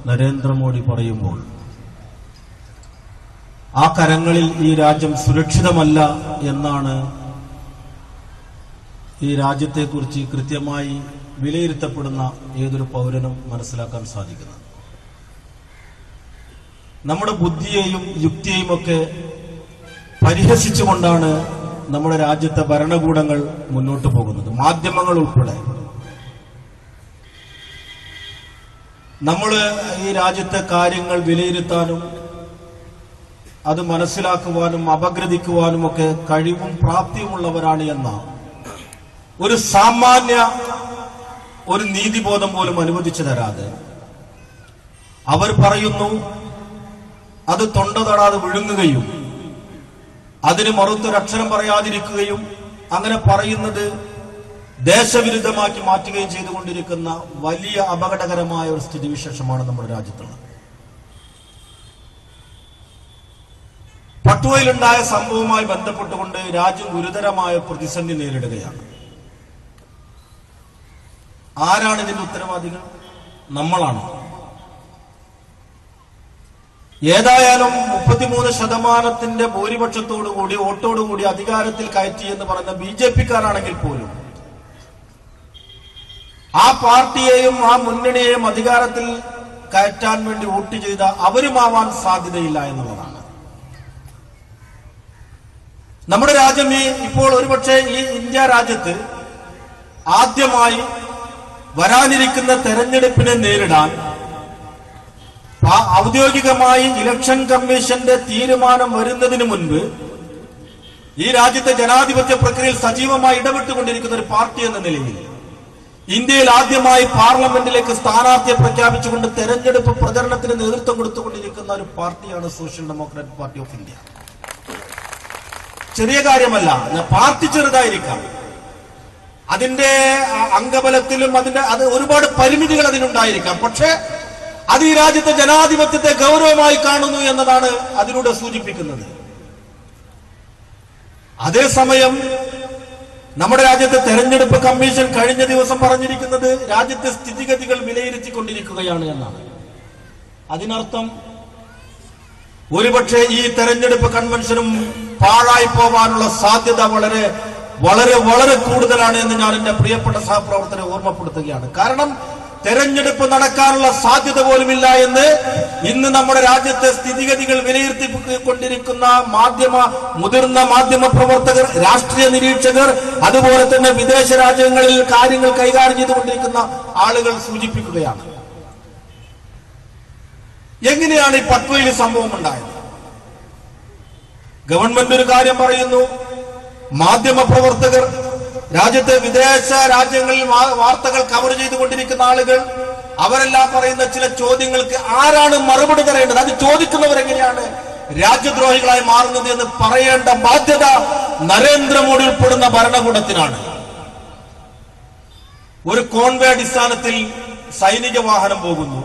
നരേന്ദ്രമോദി പറയുമ്പോൾ ആ കരങ്ങളിൽ ഈ രാജ്യം സുരക്ഷിതമല്ല എന്നാണ് ഈ രാജ്യത്തെക്കുറിച്ച് കൃത്യമായി വിലയിരുത്തപ്പെടുന്ന ഏതൊരു പൗരനും മനസ്സിലാക്കാൻ സാധിക്കുന്നത്. നമ്മുടെ ബുദ്ധിയെയും യുക്തിയെയും ഒക്കെ പരിഹസിച്ചുകൊണ്ടാണ് നമ്മുടെ രാജ്യത്തെ ഭരണകൂടങ്ങൾ മുന്നോട്ട് പോകുന്നത്, മാധ്യമങ്ങൾ ഉൾപ്പെടെ. നമ്മൾ ഈ രാജ്യത്തെ കാര്യങ്ങൾ വിലയിരുത്താനും അത് മനസ്സിലാക്കുവാനും അപഗ്രഥിക്കുവാനും ഒക്കെ കഴിവും പ്രാപ്തിയുമുള്ളവരാണ് എന്ന ഒരു സാമാന്യ ഒരു നീതിബോധം പോലും അനുവദിച്ചു തരാതെ അവർ പറയുന്നു, അത് തൊണ്ട തൊടാതെ വിഴുങ്ങുകയും അതിന് മറുത്തൊരക്ഷരം പറയാതിരിക്കുകയും അങ്ങനെ പറയുന്നത് ദേശവിരുദ്ധമാക്കി മാറ്റുകയും ചെയ്തുകൊണ്ടിരിക്കുന്ന വലിയ അപകടകരമായ ഒരു സ്ഥിതിവിശേഷമാണ് നമ്മുടെ രാജ്യത്തുള്ളത്. പട്വയിലുണ്ടായ സംഭവവുമായി ബന്ധപ്പെട്ടുകൊണ്ട് രാജ്യം ഗുരുതരമായ പ്രതിസന്ധി നേരിടുകയാണ്. ആരാണ് ഇതിന്റെ ഉത്തരവാദികൾ? നമ്മളാണ്. ഏതായാലും 33% ഭൂരിപക്ഷത്തോടുകൂടി വോട്ടോടുകൂടി അധികാരത്തിൽ കയറ്റി എന്ന് പറയുന്ന BJP-ക്കാരാണെങ്കിൽ പോലും ആ പാർട്ടിയെയും ആ മുന്നണിയെയും അധികാരത്തിൽ കയറ്റാൻ വേണ്ടി വോട്ട് ചെയ്ത അവരുമാവാൻ സാധ്യതയില്ല എന്നുള്ളതാണ്. നമ്മുടെ രാജ്യം ഇപ്പോൾ ഒരുപക്ഷെ ഈ ഇന്ത്യ രാജ്യത്ത് ആദ്യമായി വരാനിരിക്കുന്ന തെരഞ്ഞെടുപ്പിനെ നേരിടാൻ ഔദ്യോഗികമായി ഇലക്ഷൻ കമ്മീഷന്റെ തീരുമാനം വരുന്നതിന് മുൻപ് ഈ രാജ്യത്തെ ജനാധിപത്യ പ്രക്രിയയിൽ സജീവമായി ഇടപെട്ടുകൊണ്ടിരിക്കുന്ന ഒരു പാർട്ടി എന്ന നിലയിൽ ഇന്ത്യയിൽ ആദ്യമായി പാർലമെന്റിലേക്ക് സ്ഥാനാർത്ഥിയെ പ്രഖ്യാപിച്ചുകൊണ്ട് തെരഞ്ഞെടുപ്പ് പ്രചരണത്തിന് നേതൃത്വം കൊടുത്തുകൊണ്ടിരിക്കുന്ന ഒരു പാർട്ടിയാണ് social democratic party of India. ചെറിയ കാര്യമല്ല, പാർട്ടി ചെറുതായിരിക്കാം, അതിന്റെ അംഗബലത്തിലും അത് ഒരുപാട് പരിമിതികൾ അതിനുണ്ടായിരിക്കാം, പക്ഷെ അത് ഈ രാജ്യത്തെ ജനാധിപത്യത്തെ ഗൗരവമായി കാണുന്നു എന്നതാണ് അതിലൂടെ സൂചിപ്പിക്കുന്നത്. അതേസമയം നമ്മുടെ രാജ്യത്തെ തെരഞ്ഞെടുപ്പ് കമ്മീഷൻ കഴിഞ്ഞ ദിവസം പറഞ്ഞിരിക്കുന്നത് രാജ്യത്തെ സ്ഥിതിഗതികൾ വിലയിരുത്തിക്കൊണ്ടിരിക്കുകയാണ് എന്നാണ്. അതിനർത്ഥം ഒരുപക്ഷെ ഈ തെരഞ്ഞെടുപ്പ് കൺവെൻഷനും പാഴായി പോകാനുള്ള സാധ്യത വളരെ വളരെ വളരെ കൂടുതലാണ് എന്ന് ഞാൻ എന്റെ പ്രിയപ്പെട്ട സഹപ്രവർത്തകരെ ഓർമ്മപ്പെടുത്തുകയാണ്. കാരണം തെരഞ്ഞെടുപ്പ് നടക്കാനുള്ള സാധ്യത പോലുമില്ല എന്ന് ഇന്ന് നമ്മുടെ രാജ്യത്തെ സ്ഥിതിഗതികൾ വിലയിരുത്തിക്കൊണ്ടിരിക്കുന്ന മുതിർന്ന മാധ്യമ പ്രവർത്തകർ, രാഷ്ട്രീയ നിരീക്ഷകർ, അതുപോലെ തന്നെ വിദേശ രാജ്യങ്ങളിൽ കാര്യങ്ങൾ കൈകാര്യം ചെയ്തുകൊണ്ടിരിക്കുന്ന ആളുകൾ സൂചിപ്പിക്കുകയാണ്. എങ്ങനെയാണ് ഈ പട്വയിൽ സംഭവം ഉണ്ടായത്? ഗവൺമെന്റ് ഒരു കാര്യം പറയുന്നു, മാധ്യമ പ്രവർത്തകർ, രാജ്യത്തെ വിദേശ രാജ്യങ്ങളിൽ വാർത്തകൾ കവർ ചെയ്തുകൊണ്ടിരിക്കുന്ന ആളുകൾ, അവരെല്ലാം പറയുന്ന ചില ചോദ്യങ്ങൾക്ക് ആരാണ് മറുപടി തരേണ്ടത്, അത് ചോദിക്കുന്നവരെങ്ങനെയാണ് രാജ്യദ്രോഹികളായി മാറുന്നത് എന്ന് പറയേണ്ട ബാധ്യത നരേന്ദ്രമോദി ഉൾപ്പെടുന്ന ഭരണകൂടത്തിനാണ്. ഒരു കോൺവേ അടിസ്ഥാനത്തിൽ സൈനിക വാഹനം പോകുന്നു.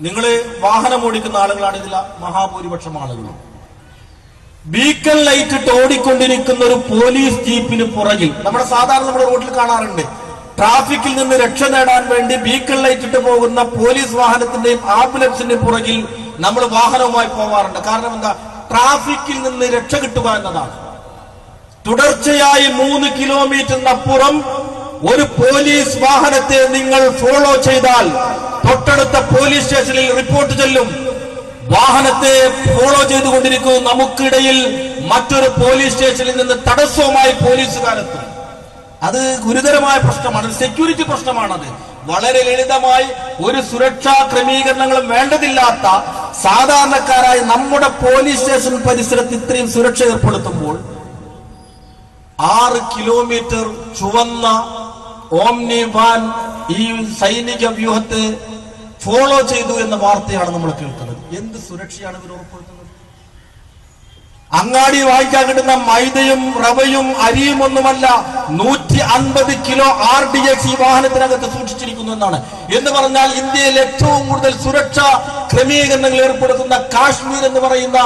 നിങ്ങൾ വാഹനം ഓടിക്കുന്ന ആളുകളാണ് ഇതിൽ മഹാഭൂരിപക്ഷം ആളുകളും. ബീക്കൺ ലൈറ്റ് ഇട്ട് ഓടിക്കൊണ്ടിരിക്കുന്ന ഒരു പോലീസ് ജീപ്പിന് പുറകിൽ, നമ്മുടെ റോഡിൽ കാണാറുണ്ട്, ട്രാഫിക്കിൽ നിന്ന് രക്ഷ നേടാൻ വേണ്ടി ബീക്കൺ ലൈറ്റ് ഇട്ട് പോകുന്ന പോലീസ് വാഹനത്തിന്റെയും ആംബുലൻസിന്റെയും പുറകിൽ നമ്മൾ വാഹനവുമായി പോകാറുണ്ട്. കാരണം എന്താ? ട്രാഫിക്കിൽ നിന്ന് രക്ഷ കിട്ടുക എന്നതാണ്. തുടർച്ചയായി 3 കിലോമീറ്ററിനപ്പുറം ഒരു പോലീസ് വാഹനത്തെ നിങ്ങൾ ഫോളോ ചെയ്താൽ തൊട്ടടുത്ത പോലീസ് സ്റ്റേഷനിൽ റിപ്പോർട്ട് ചെല്ലും. വാഹനത്തെ ഫോളോ ചെയ്തുകൊണ്ടിരിക്കുന്നു, നമുക്കിടയിൽ മറ്റൊരു പോലീസ് സ്റ്റേഷനിൽ നിന്ന് തടസ്സവുമായി പോലീസുകാരെത്തും. അത് ഗുരുതരമായ പ്രശ്നമാണ്, സെക്യൂരിറ്റി പ്രശ്നമാണത്. വളരെ ലളിതമായി ഒരു സുരക്ഷാ ക്രമീകരണങ്ങളും വേണ്ടതില്ലാത്ത സാധാരണക്കാരായ നമ്മുടെ പോലീസ് സ്റ്റേഷൻ പരിസരത്ത് ഇത്രയും സുരക്ഷ ഏർപ്പെടുത്തുമ്പോൾ 6 കിലോമീറ്റർ ചുവന്ന ഓംനി വാൻ ഈ സൈനിക വ്യൂഹത്തെ ഫോളോ ചെയ്തു എന്ന വാർത്തയാണ് നമ്മൾ കേൾക്കുന്നത്. എന്ത് സുരക്ഷയാണ് ഇവർ ഉറപ്പുവരുത്തുന്നത്? അങ്ങാടി വാങ്ങിക്കാൻ കിട്ടുന്ന മൈദയും റവയും അരിയും ഒന്നുമല്ല, 150 കിലോ RDX ഈ വാഹനത്തിനകത്ത് സൂക്ഷിച്ചിരിക്കുന്നു എന്നാണ്. എന്ന് പറഞ്ഞാൽ ഇന്ത്യയിൽ ഏറ്റവും കൂടുതൽ സുരക്ഷാ ക്രമീകരണങ്ങൾ ഏർപ്പെടുത്തുന്ന കാശ്മീർ എന്ന് പറയുന്ന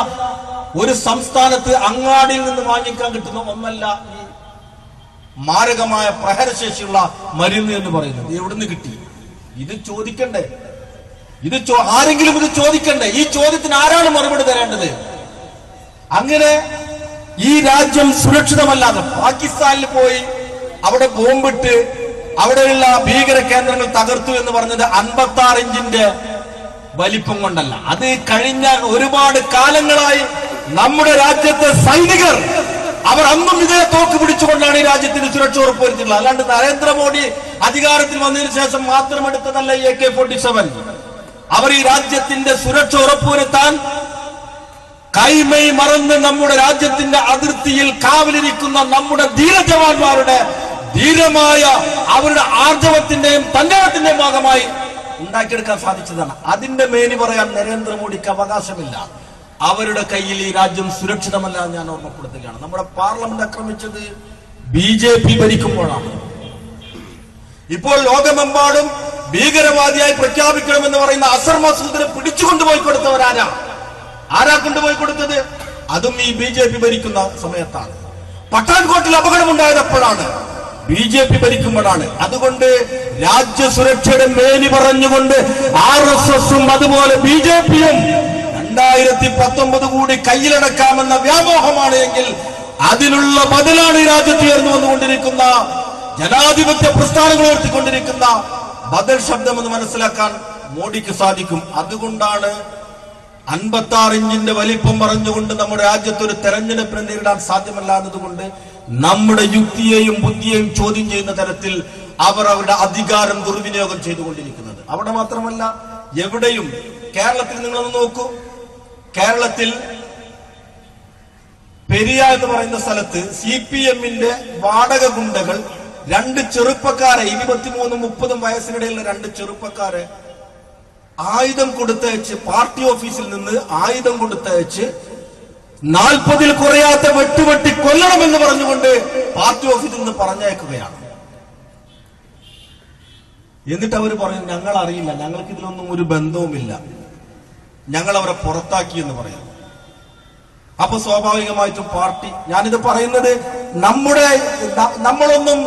ഒരു സംസ്ഥാനത്ത് അങ്ങാടിയിൽ നിന്ന് വാങ്ങിക്കാൻ കിട്ടുന്ന ഒന്നല്ല ഈ മാരകമായ പ്രഹരശേഷിയുള്ള മരുന്ന് എന്ന് പറയുന്നത്. എവിടുന്ന് കിട്ടി? ഇത് ചോദിക്കണ്ടേ? ആരെങ്കിലും ഇത് ചോദിക്കണ്ടേ? ഈ ചോദ്യത്തിന് ആരാണ് മറുപടി തരേണ്ടത്? അങ്ങനെ ഈ രാജ്യം സുരക്ഷിതമല്ലാതെ പാകിസ്ഥാനിൽ പോയി അവിടെ ബോംബിട്ട് അവിടെയുള്ള ഭീകര കേന്ദ്രങ്ങൾ തകർത്തു എന്ന് പറഞ്ഞത് 56 ഇഞ്ചിന്റെ വലിപ്പം കൊണ്ടല്ല. അത് കഴിഞ്ഞ ഒരുപാട് കാലങ്ങളായി നമ്മുടെ രാജ്യത്തെ സൈനികർ അവർ അന്നും ഇതേ തോക്ക് പിടിച്ചുകൊണ്ടാണ് ഈ രാജ്യത്തിന് സുരക്ഷ ഉറപ്പുവരുത്തിയിട്ടുള്ളത്. അല്ലാണ്ട് നരേന്ദ്രമോദി അധികാരത്തിൽ വന്നതിന് ശേഷം മാത്രം എടുത്തതല്ല ഈ AK-47. അവർ ഈ രാജ്യത്തിന്റെ സുരക്ഷ ഉറപ്പുവരുത്താൻ കൈമൈ മറന്ന് നമ്മുടെ രാജ്യത്തിന്റെ അതിർത്തിയിൽ കാവലിരിക്കുന്ന നമ്മുടെ ധീരജവാന്മാരുടെ ധീരമായ അവരുടെ ആർജവത്തിന്റെയും തന്റേടത്തിന്റെയും ഭാഗമായി ഉണ്ടാക്കിയെടുക്കാൻ സാധിച്ചതാണ്. അതിന്റെ മേനി പറയാൻ നരേന്ദ്രമോദിക്ക് അവകാശമില്ല. അവരുടെ കയ്യിൽ ഈ രാജ്യം സുരക്ഷിതമല്ല ഞാൻ ഓർമ്മപ്പെടുത്തുകയാണ്. നമ്മുടെ പാർലമെന്റ് ആക്രമിച്ചത് BJP ഭരിക്കുമ്പോഴാണ്. ഇപ്പോൾ ലോകമെമ്പാടും ഭീകരവാദിയായി പ്രഖ്യാപിക്കണമെന്ന് പറയുന്ന അസർ മസൂദിനെ പിടിച്ചുകൊണ്ടുപോയി കൊടുത്തവരാരാ? ആരാ കൊണ്ടുപോയി കൊടുത്തത്? അതും ഈ BJP ഭരിക്കുന്ന സമയത്താണ്. പട്ടാൻകോട്ടിൽ അപകടമുണ്ടായത് എപ്പോഴാണ്? BJP ഭരിക്കുമ്പോഴാണ്. അതുകൊണ്ട് രാജ്യസുരക്ഷയുടെ മേനി പറഞ്ഞുകൊണ്ട് RSSും അതുപോലെ BJPയും 2019 കൂടി കയ്യിലടക്കാമെന്ന വ്യാമോഹമാണ് എങ്കിൽ അതിനുള്ള ബദലാണ് ഈ രാജ്യത്ത് ഉയർന്നു വന്നുകൊണ്ടിരിക്കുന്ന ജനാധിപത്യ പ്രസ്ഥാനങ്ങൾ ഉയർത്തിക്കൊണ്ടിരിക്കുന്ന ബദൽ ശബ്ദമെന്ന് മനസ്സിലാക്കാൻ മോഡിക്ക് സാധിക്കും. അതുകൊണ്ടാണ് 56 ഇഞ്ചിന്റെ വലിപ്പം പറഞ്ഞുകൊണ്ട് നമ്മുടെ രാജ്യത്ത് ഒരു തെരഞ്ഞെടുപ്പിനെ നേരിടാൻ സാധ്യമല്ല എന്നതുകൊണ്ട് നമ്മുടെ യുക്തിയെയും ബുദ്ധിയെയും ചോദ്യം ചെയ്യുന്ന തരത്തിൽ അവർ അവരുടെ അധികാരം ദുർവിനിയോഗം ചെയ്തുകൊണ്ടിരിക്കുന്നത്. അവിടെ മാത്രമല്ല, എവിടെയും കേരളത്തിൽ നിങ്ങളൊന്ന് നോക്കൂ. കേരളത്തിൽ പെരിയ എന്ന് പറയുന്ന സ്ഥലത്ത് CPM-ന്റെ വാടക ഗുണ്ടകൾ 2 ചെറുപ്പക്കാരെ 23-30 വയസ്സിനിടയിലുള്ള 2 ചെറുപ്പക്കാരെ ആയുധം കൊടുത്തയച്ച്, പാർട്ടി ഓഫീസിൽ നിന്ന് ആയുധം കൊടുത്തയച്ച് 40-ൽ കുറയാത്ത വെട്ടുവെട്ടി കൊല്ലണമെന്ന് പറഞ്ഞുകൊണ്ട് പാർട്ടി ഓഫീസിൽ നിന്ന് പറഞ്ഞയക്കുകയാണ്. എന്നിട്ട് അവർ പറയും, ഞങ്ങൾ അറിയില്ല, ഞങ്ങൾക്ക് ഇതിലൊന്നും ഒരു ബന്ധവുമില്ല, ഞങ്ങൾ അവരെ പുറത്താക്കി എന്ന് പറയുന്നു. അപ്പൊ സ്വാഭാവികമായിട്ടും പാർട്ടി, ഞാനിത് പറയുന്നത് നമ്മളൊന്നും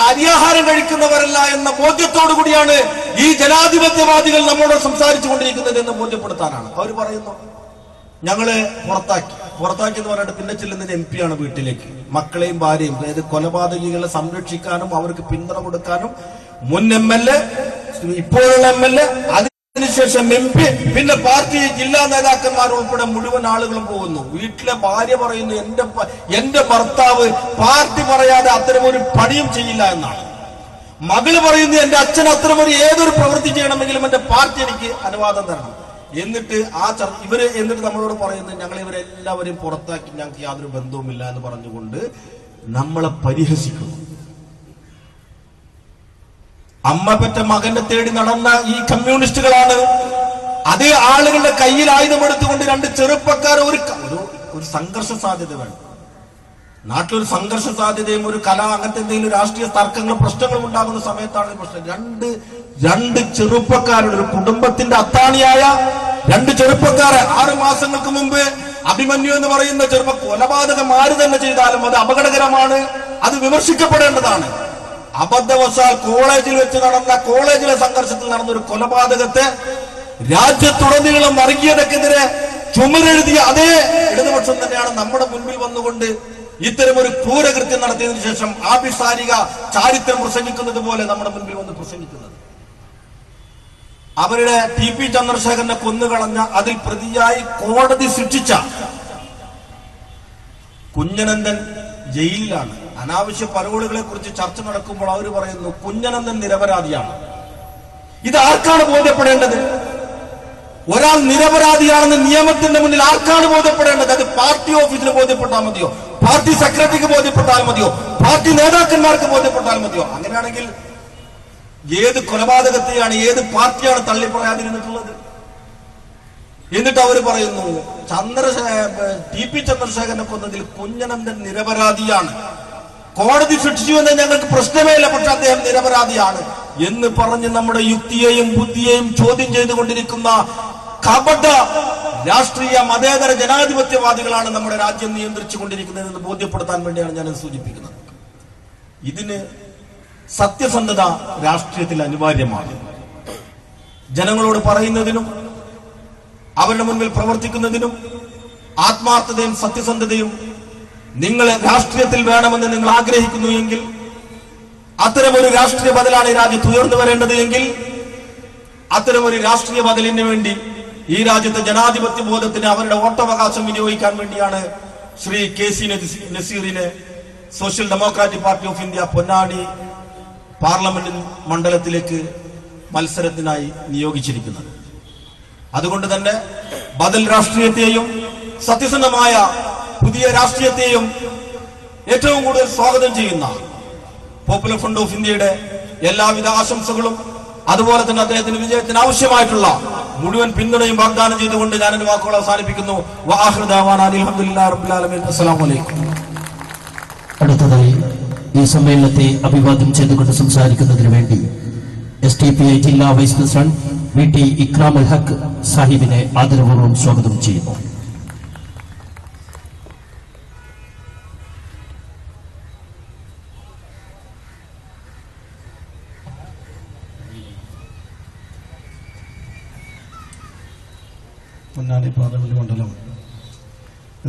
അരിയാഹാരം കഴിക്കുന്നവരല്ല എന്ന ബോധ്യത്തോടു കൂടിയാണ് ഈ ജനാധിപത്യവാദികൾ നമ്മോട് സംസാരിച്ചു കൊണ്ടിരിക്കുന്നത് എന്ന് ബോധ്യപ്പെടുത്താനാണ്. അവർ പറയുന്നു ഞങ്ങള് പുറത്താക്കി എന്ന് പറഞ്ഞിട്ട് പിന്നെ ചെല്ലുന്നത് MP ആണ് വീട്ടിലേക്ക്. മക്കളെയും ഭാര്യയും, അതായത് കൊലപാതകികളെ സംരക്ഷിക്കാനും അവർക്ക് പിന്തുണ കൊടുക്കാനും മുൻ MLA, ഇപ്പോഴുള്ള MLA, അതിനുശേഷം MP, പിന്നെ പാർട്ടി ജില്ലാ നേതാക്കന്മാർ ഉൾപ്പെടെ മുഴുവൻ ആളുകളും പോകുന്നു. വീട്ടിലെ ഭാര്യ പറയുന്നു, എന്റെ ഭർത്താവ് പാർട്ടി പറയാതെ അത്തരമൊരു പണിയും ചെയ്യില്ല എന്നാണ്. മകള് പറയുന്നു, എന്റെ അച്ഛൻ അത്തരമൊരു ഏതൊരു പ്രവൃത്തി ചെയ്യണമെങ്കിലും എന്റെ പാർട്ടി എനിക്ക് അനുവാദം തരണം. എന്നിട്ട് എന്നിട്ട് നമ്മളോട് പറയുന്നത്, ഞങ്ങൾ ഇവരെല്ലാവരെയും പുറത്താക്കി, ഞങ്ങൾക്ക് യാതൊരു ബന്ധവുമില്ല എന്ന് പറഞ്ഞുകൊണ്ട് നമ്മളെ പരിഹസിക്കുന്നു. അമ്മ പെറ്റ മകനെ തേടി നടന്ന ഈ കമ്മ്യൂണിസ്റ്റുകളാണ് അതേ ആളുകളുടെ കയ്യിൽ ആയുധമെടുത്തുകൊണ്ട് 2 ചെറുപ്പക്കാർ ഒരു സംഘർഷ സാധ്യത വേണം. നാട്ടിലൊരു സംഘർഷ സാധ്യതയും ഒരു കല അങ്ങനത്തെ എന്തെങ്കിലും രാഷ്ട്രീയ തർക്കങ്ങളും പ്രശ്നങ്ങളും ഉണ്ടാകുന്ന സമയത്താണ് പ്രശ്നം. രണ്ട് ചെറുപ്പക്കാരുടെ, ഒരു കുടുംബത്തിന്റെ അത്താണിയായ 2 ചെറുപ്പക്കാരെ 6 മാസങ്ങൾക്ക് മുമ്പ് അഭിമന്യു എന്ന് പറയുന്ന കൊലപാതകം ആര് തന്നെ ചെയ്താലും അത് അപകടകരമാണ്, അത് വിമർശിക്കപ്പെടേണ്ടതാണ്. അബദ്ധവശാൽ കോളേജിലെ സംഘർഷത്തിൽ നടന്ന ഒരു കൊലപാതകത്തെ രാജ്യത്തുടനീളം വർഗീയതക്കെതിരെ ചുമരെഴുതിയ അതേ ഇടതുപക്ഷം തന്നെയാണ് നമ്മുടെ മുൻപിൽ വന്നുകൊണ്ട് ഇത്തരമൊരു ക്രൂരകൃത്യം നടത്തിയതിനു ശേഷം ആഭിസാരിക ചാരിത്രം പ്രസംഗിക്കുന്നത് പോലെ നമ്മുടെ മുൻപിൽ വന്ന് പ്രസംഗിക്കുന്നത്. അവരുടെ TP ചന്ദ്രശേഖരനെ കൊന്നുകളഞ്ഞ, അതിൽ പ്രതിയായി കോടതി ശിക്ഷിച്ച കുഞ്ഞനന്ദൻ ജയിലിലാണ്. അനാവശ്യ പരോളുകളെ കുറിച്ച് ചർച്ച നടക്കുമ്പോൾ അവർ പറയുന്നു കുഞ്ഞനന്ദൻ നിരപരാധിയാണ്. ഇത് ആർക്കാണ് ബോധ്യപ്പെടേണ്ടത്? ഒരാൾ നിരപരാധിയാണെന്ന് നിയമത്തിന്റെ മുന്നിൽ ആർക്കാണ് ബോധ്യപ്പെടേണ്ടത്? അത് പാർട്ടി ഓഫീസിന് ബോധ്യപ്പെട്ടാൽ മതിയോ? പാർട്ടി സെക്രട്ടറിക്ക് ബോധ്യപ്പെട്ടാൽ മതിയോ? പാർട്ടി നേതാക്കന്മാർക്ക് ബോധ്യപ്പെട്ടാൽ മതിയോ? അങ്ങനെയാണെങ്കിൽ ഏത് കൊലപാതകത്തെയാണ്, ഏത് പാർട്ടിയാണ് തള്ളിപ്പറയാതിരുന്നിട്ടുള്ളത്? എന്നിട്ട് അവർ പറയുന്നു TP ചന്ദ്രശേഖരനെ കൊന്നതിൽ കുഞ്ഞനന്ദൻ നിരപരാധിയാണ്, കോടതി ശിക്ഷിച്ചു എന്ന് ഞങ്ങൾക്ക് പ്രശ്നമേ ഇല്ല, പക്ഷെ അദ്ദേഹം നിരപരാധിയാണ് എന്ന് പറഞ്ഞ് നമ്മുടെ യുക്തിയെയും ബുദ്ധിയെയും ചോദ്യം ചെയ്തുകൊണ്ടിരിക്കുന്ന കപട രാഷ്ട്രീയ മതേതര ജനാധിപത്യവാദികളാണ് നമ്മുടെ രാജ്യം നിയന്ത്രിച്ചു കൊണ്ടിരിക്കുന്നതെന്ന് ബോധ്യപ്പെടുത്താൻ വേണ്ടിയാണ് ഞാനത് സൂചിപ്പിക്കുന്നത്. ഇതിന് സത്യസന്ധത രാഷ്ട്രീയത്തിൽ അനിവാര്യമാണ്. ജനങ്ങളോട് പറയുന്നതിനും അവരുടെ മുൻപിൽ പ്രവർത്തിക്കുന്നതിനും ആത്മാർത്ഥതയും സത്യസന്ധതയും നിങ്ങൾ രാഷ്ട്രീയത്തിൽ വേണമെന്ന് നിങ്ങൾ ആഗ്രഹിക്കുന്നു എങ്കിൽ, അത്തരമൊരു രാഷ്ട്രീയ ബദലാണ് ഈ രാജ്യത്ത് ഉയർന്നു വരേണ്ടത് എങ്കിൽ, അത്തരമൊരു രാഷ്ട്രീയ ബദലിന് വേണ്ടി ഈ രാജ്യത്തെ ജനാധിപത്യ ബോധത്തിന് അവരുടെ വോട്ടവകാശം വിനിയോഗിക്കാൻ വേണ്ടിയാണ് ശ്രീ KC നസീറിനെ social democratic party of India Ponnani parliament മണ്ഡലത്തിലേക്ക് മത്സരത്തിനായി നിയോഗിച്ചിരിക്കുന്നത്. അതുകൊണ്ട് തന്നെ ബദൽ രാഷ്ട്രീയത്തെയും സത്യസന്ധമായ പുതിയ രാഷ്ട്രീയത്തെയും ഏറ്റവും കൂടുതൽ സ്വാഗതം ചെയ്യുന്ന പോപ്പുലർ ഫ്രണ്ട് ഓഫ് ഇന്ത്യയുടെ എല്ലാവിധ ആശംസകളും അതുപോലെ തന്നെ അദ്ദേഹത്തിന് വിജയത്തിന് ആവശ്യമായിട്ടുള്ള മുഴുവൻ പിന്തുണയും വാഗ്ദാനം ചെയ്തുകൊണ്ട് ഞാൻ എന്റെ വാക്കുകൾ അവസാനിപ്പിക്കുന്നു. അസ്സലാമു അലൈക്കും. അടുത്തതായി ഈ സമ്മേളനത്തെ അഭിവാദ്യം ചെയ്തുകൊണ്ട് സംസാരിക്കുന്നതിന് വേണ്ടി STPI ജില്ലാ vice president VT Ikramul Haq സാഹിബിനെ ആദരപൂർവ്വം സ്വാഗതം ചെയ്യുന്നു. പൊന്നാനി പാർലമെന്റ് മണ്ഡലം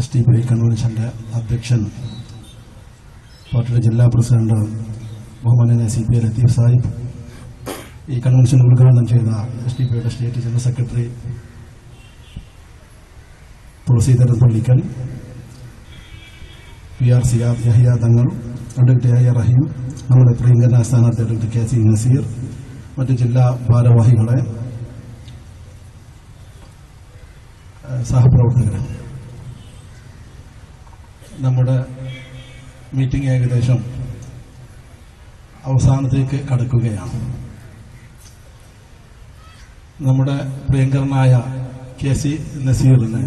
STPI കൺവെൻഷന്റെ അധ്യക്ഷൻ, പാർട്ടിയുടെ ജില്ലാ പ്രസിഡന്റ് ബഹുമാനീയ CP ലത്തീഫ് സാഹിബ്, ഈ കൺവെൻഷൻ ഉദ്ഘാടനം ചെയ്ത STPIയുടെ state general secretary Thulaseedharan Pallikkal, PR Siyad Yahya Thangal, advocate AR റഹീം, നമ്മുടെ പ്രിയങ്കരനായ സ്ഥാനാർത്ഥി അഡ്വക്കേറ്റ് KC നസീർ, മറ്റ് ജില്ലാ ഭാരവാഹികളെ, സഹപ്രവർത്തകരെ, നമ്മുടെ മീറ്റിംഗ് ഏകദേശം അവസാനത്തേക്ക് കടക്കുകയാണ്. നമ്മുടെ പ്രിയങ്കരനായ KC നസീറിനെ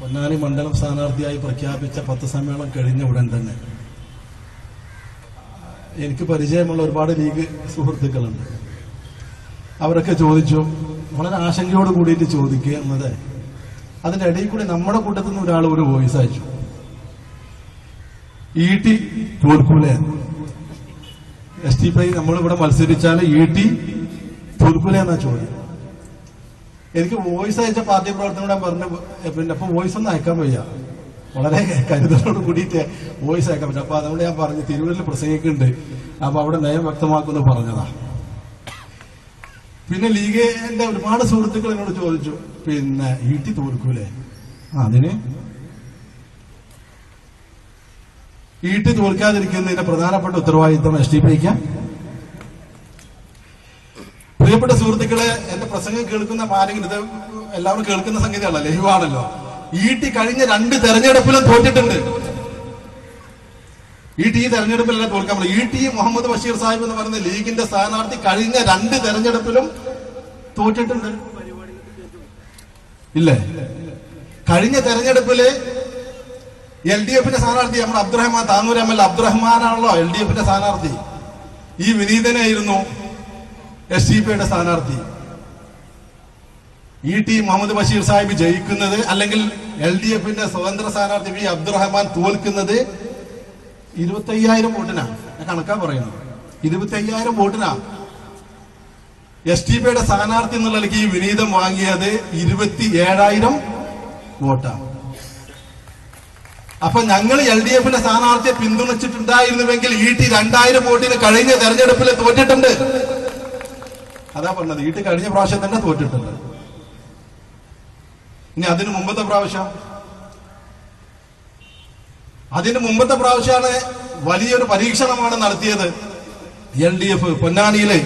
പൊന്നാനി മണ്ഡലം സ്ഥാനാർത്ഥിയായി പ്രഖ്യാപിച്ച 10 സമ്മേളനം കഴിഞ്ഞ ഉടൻ തന്നെ എനിക്ക് പരിചയമുള്ള ഒരുപാട് ലീഗ് സുഹൃത്തുക്കളുണ്ട്. അവരൊക്കെ ചോദിച്ചു, വളരെ ആശങ്കയോട് കൂടിയിട്ട് ചോദിക്കുക എന്നത്, അതിന്റെ ഇടയിൽ കൂടി നമ്മുടെ കൂട്ടത്തിൽ നിന്ന് ഒരാൾ ഒരു വോയിസ് അയച്ചു, ET തോൽക്കൂലേ, STPI നമ്മളിവിടെ മത്സരിച്ചാൽ ET തോൽക്കൂലേ എന്നാ ചോദ്യം. എനിക്ക് വോയിസ് അയച്ച പാർട്ടി പ്രവർത്തനോട് പറഞ്ഞു, പിന്നെ അപ്പൊ വോയിസ് ഒന്നും അയക്കാൻ വയ്യ, വളരെ കരുതലോട് കൂടിയിട്ട് വോയിസ് അയക്കാൻ പറ്റും. അപ്പൊ അതുകൊണ്ട് ഞാൻ പറഞ്ഞു, തിരുവനന്തപുരത്തിൽ പ്രസംഗിക്കുന്നുണ്ട്, അപ്പൊ അവിടെ നയം വ്യക്തമാക്കുമെന്ന് പറഞ്ഞതാ. പിന്നെ ലീഗിന്റെ ഒരുപാട് സുഹൃത്തുക്കൾ എന്നോട് ചോദിച്ചു, പിന്നെ ET തോൽക്കൂലേ, അതിന് ET തോൽക്കാതിരിക്കുന്നതിന്റെ പ്രധാനപ്പെട്ട ഉത്തരവാദിത്വം STPIക്ക്. പ്രിയപ്പെട്ട സുഹൃത്തുക്കളെ, എന്റെ പ്രസംഗം കേൾക്കുന്ന ആരെങ്കിലും, ഇത് എല്ലാവരും കേൾക്കുന്ന സംഗതിയാണല്ലോ, ലഘുവാണല്ലോ. ET കഴിഞ്ഞ 2 തെരഞ്ഞെടുപ്പിലും തോറ്റിട്ടുണ്ട്. ET ഈ തെരഞ്ഞെടുപ്പിലെല്ലാം തോൽക്കാൻ പറ്റില്ല. ET മുഹമ്മദ് ബഷീർ സാഹിബ് എന്ന് പറയുന്ന ലീഗിന്റെ സ്ഥാനാർത്ഥി കഴിഞ്ഞ 2 തെരഞ്ഞെടുപ്പിലും തോറ്റിട്ടുണ്ട്. ഇല്ലേ? കഴിഞ്ഞ തെരഞ്ഞെടുപ്പില് LDFന്റെ സ്ഥാനാർത്ഥി നമ്മുടെ അബ്ദുറഹ്മാൻ, താനൂർ ML അബ്ദുറഹ്മാനാണല്ലോ LDFന്റെ സ്ഥാനാർത്ഥി. ഈ വിനീതനായിരുന്നു STPIയുടെ സ്ഥാനാർത്ഥി. ET മുഹമ്മദ് ബഷീർ സാഹിബ് ജയിക്കുന്നത്, അല്ലെങ്കിൽ LDFന്റെ സ്വതന്ത്ര സ്ഥാനാർത്ഥി V അബ്ദുറഹ്മാൻ തോൽക്കുന്നത് 25,000 വോട്ടിനാണ്. ഞാൻ കണക്കാ പറയുന്നത്, 25,000 വോട്ടിനാ. STPIയുടെ സ്ഥാനാർത്ഥി എന്നുള്ള നിലയ്ക്ക് ഈ വിനീതം വാങ്ങിയത് 27,000 വോട്ടാണ്. അപ്പൊ ഞങ്ങൾ LDFന്റെ സ്ഥാനാർത്ഥിയെ പിന്തുണച്ചിട്ടുണ്ടായിരുന്നുവെങ്കിൽ ET 2,000 വോട്ടിന് കഴിഞ്ഞ തെരഞ്ഞെടുപ്പിൽ തോറ്റിട്ടുണ്ട്. അതാ പറഞ്ഞത്, ET കഴിഞ്ഞ പ്രാവശ്യം തന്നെ തോറ്റിട്ടുണ്ട്. ഇനി അതിന് മുമ്പത്തെ പ്രാവശ്യമാണ് വലിയൊരു പരീക്ഷണമാണ് നടത്തിയത് LDF പൊന്നാനിയിലെ.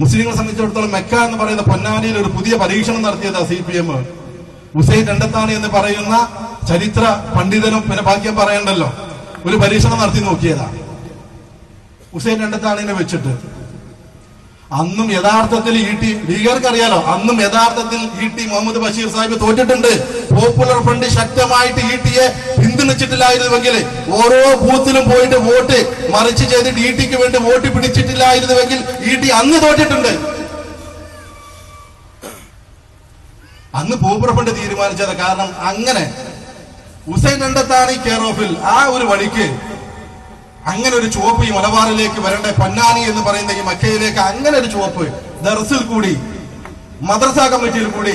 മുസ്ലിങ്ങളെ സംബന്ധിച്ചിടത്തോളം മെക്ക എന്ന് പറയുന്ന പൊന്നാനിയിൽ ഒരു പുതിയ പരീക്ഷണം നടത്തിയതാ CPM. ഹുസൈൻ രണ്ടത്താണി എന്ന് പറയുന്ന ചരിത്ര പണ്ഡിതനും പിന്നെ ഭാഗ്യം പറയണ്ടല്ലോ, ഒരു പരീക്ഷണം നടത്തി നോക്കിയതാ ഹുസൈൻ രണ്ടത്താണിനെ വെച്ചിട്ട്. അന്നും യഥാർത്ഥത്തിൽ ET ലീഗർക്ക് അറിയാലോ, അന്നും യഥാർത്ഥത്തിൽ ET മുഹമ്മദ് ബഷീർ സാഹിബ് തോറ്റിട്ടുണ്ട്. പോപ്പുലർ ഫ്രണ്ട് ശക്തമായിട്ട് ETയെ പിന്തുണച്ചിട്ടില്ലായിരുന്നുവെങ്കിൽ, ഓരോ ബൂത്തിലും പോയിട്ട് വോട്ട് മറിച്ച് ചെയ്തിട്ട് ETക്ക് വേണ്ടി വോട്ട് പിടിച്ചിട്ടില്ലായിരുന്നുവെങ്കിൽ ET അന്ന് തോറ്റിട്ടുണ്ട്. അന്ന് പോപ്പുലർ ഫ്രണ്ട് തീരുമാനിച്ചത്. കാരണം അങ്ങനെ ഹുസൈൻ രണ്ടത്താണി കെയർ ഓഫിൽ ആ ഒരു വഴിക്ക് അങ്ങനെ ഒരു ചുവപ്പ് ഈ മലബാറിലേക്ക് വരേണ്ട, പൊന്നാനി എന്ന് പറയുന്ന ഈ മക്കയിലേക്ക് അങ്ങനെ ഒരു ചുവപ്പ് ദർസിൽ കൂടി, മദ്രസ കമ്മിറ്റിയിൽ കൂടി,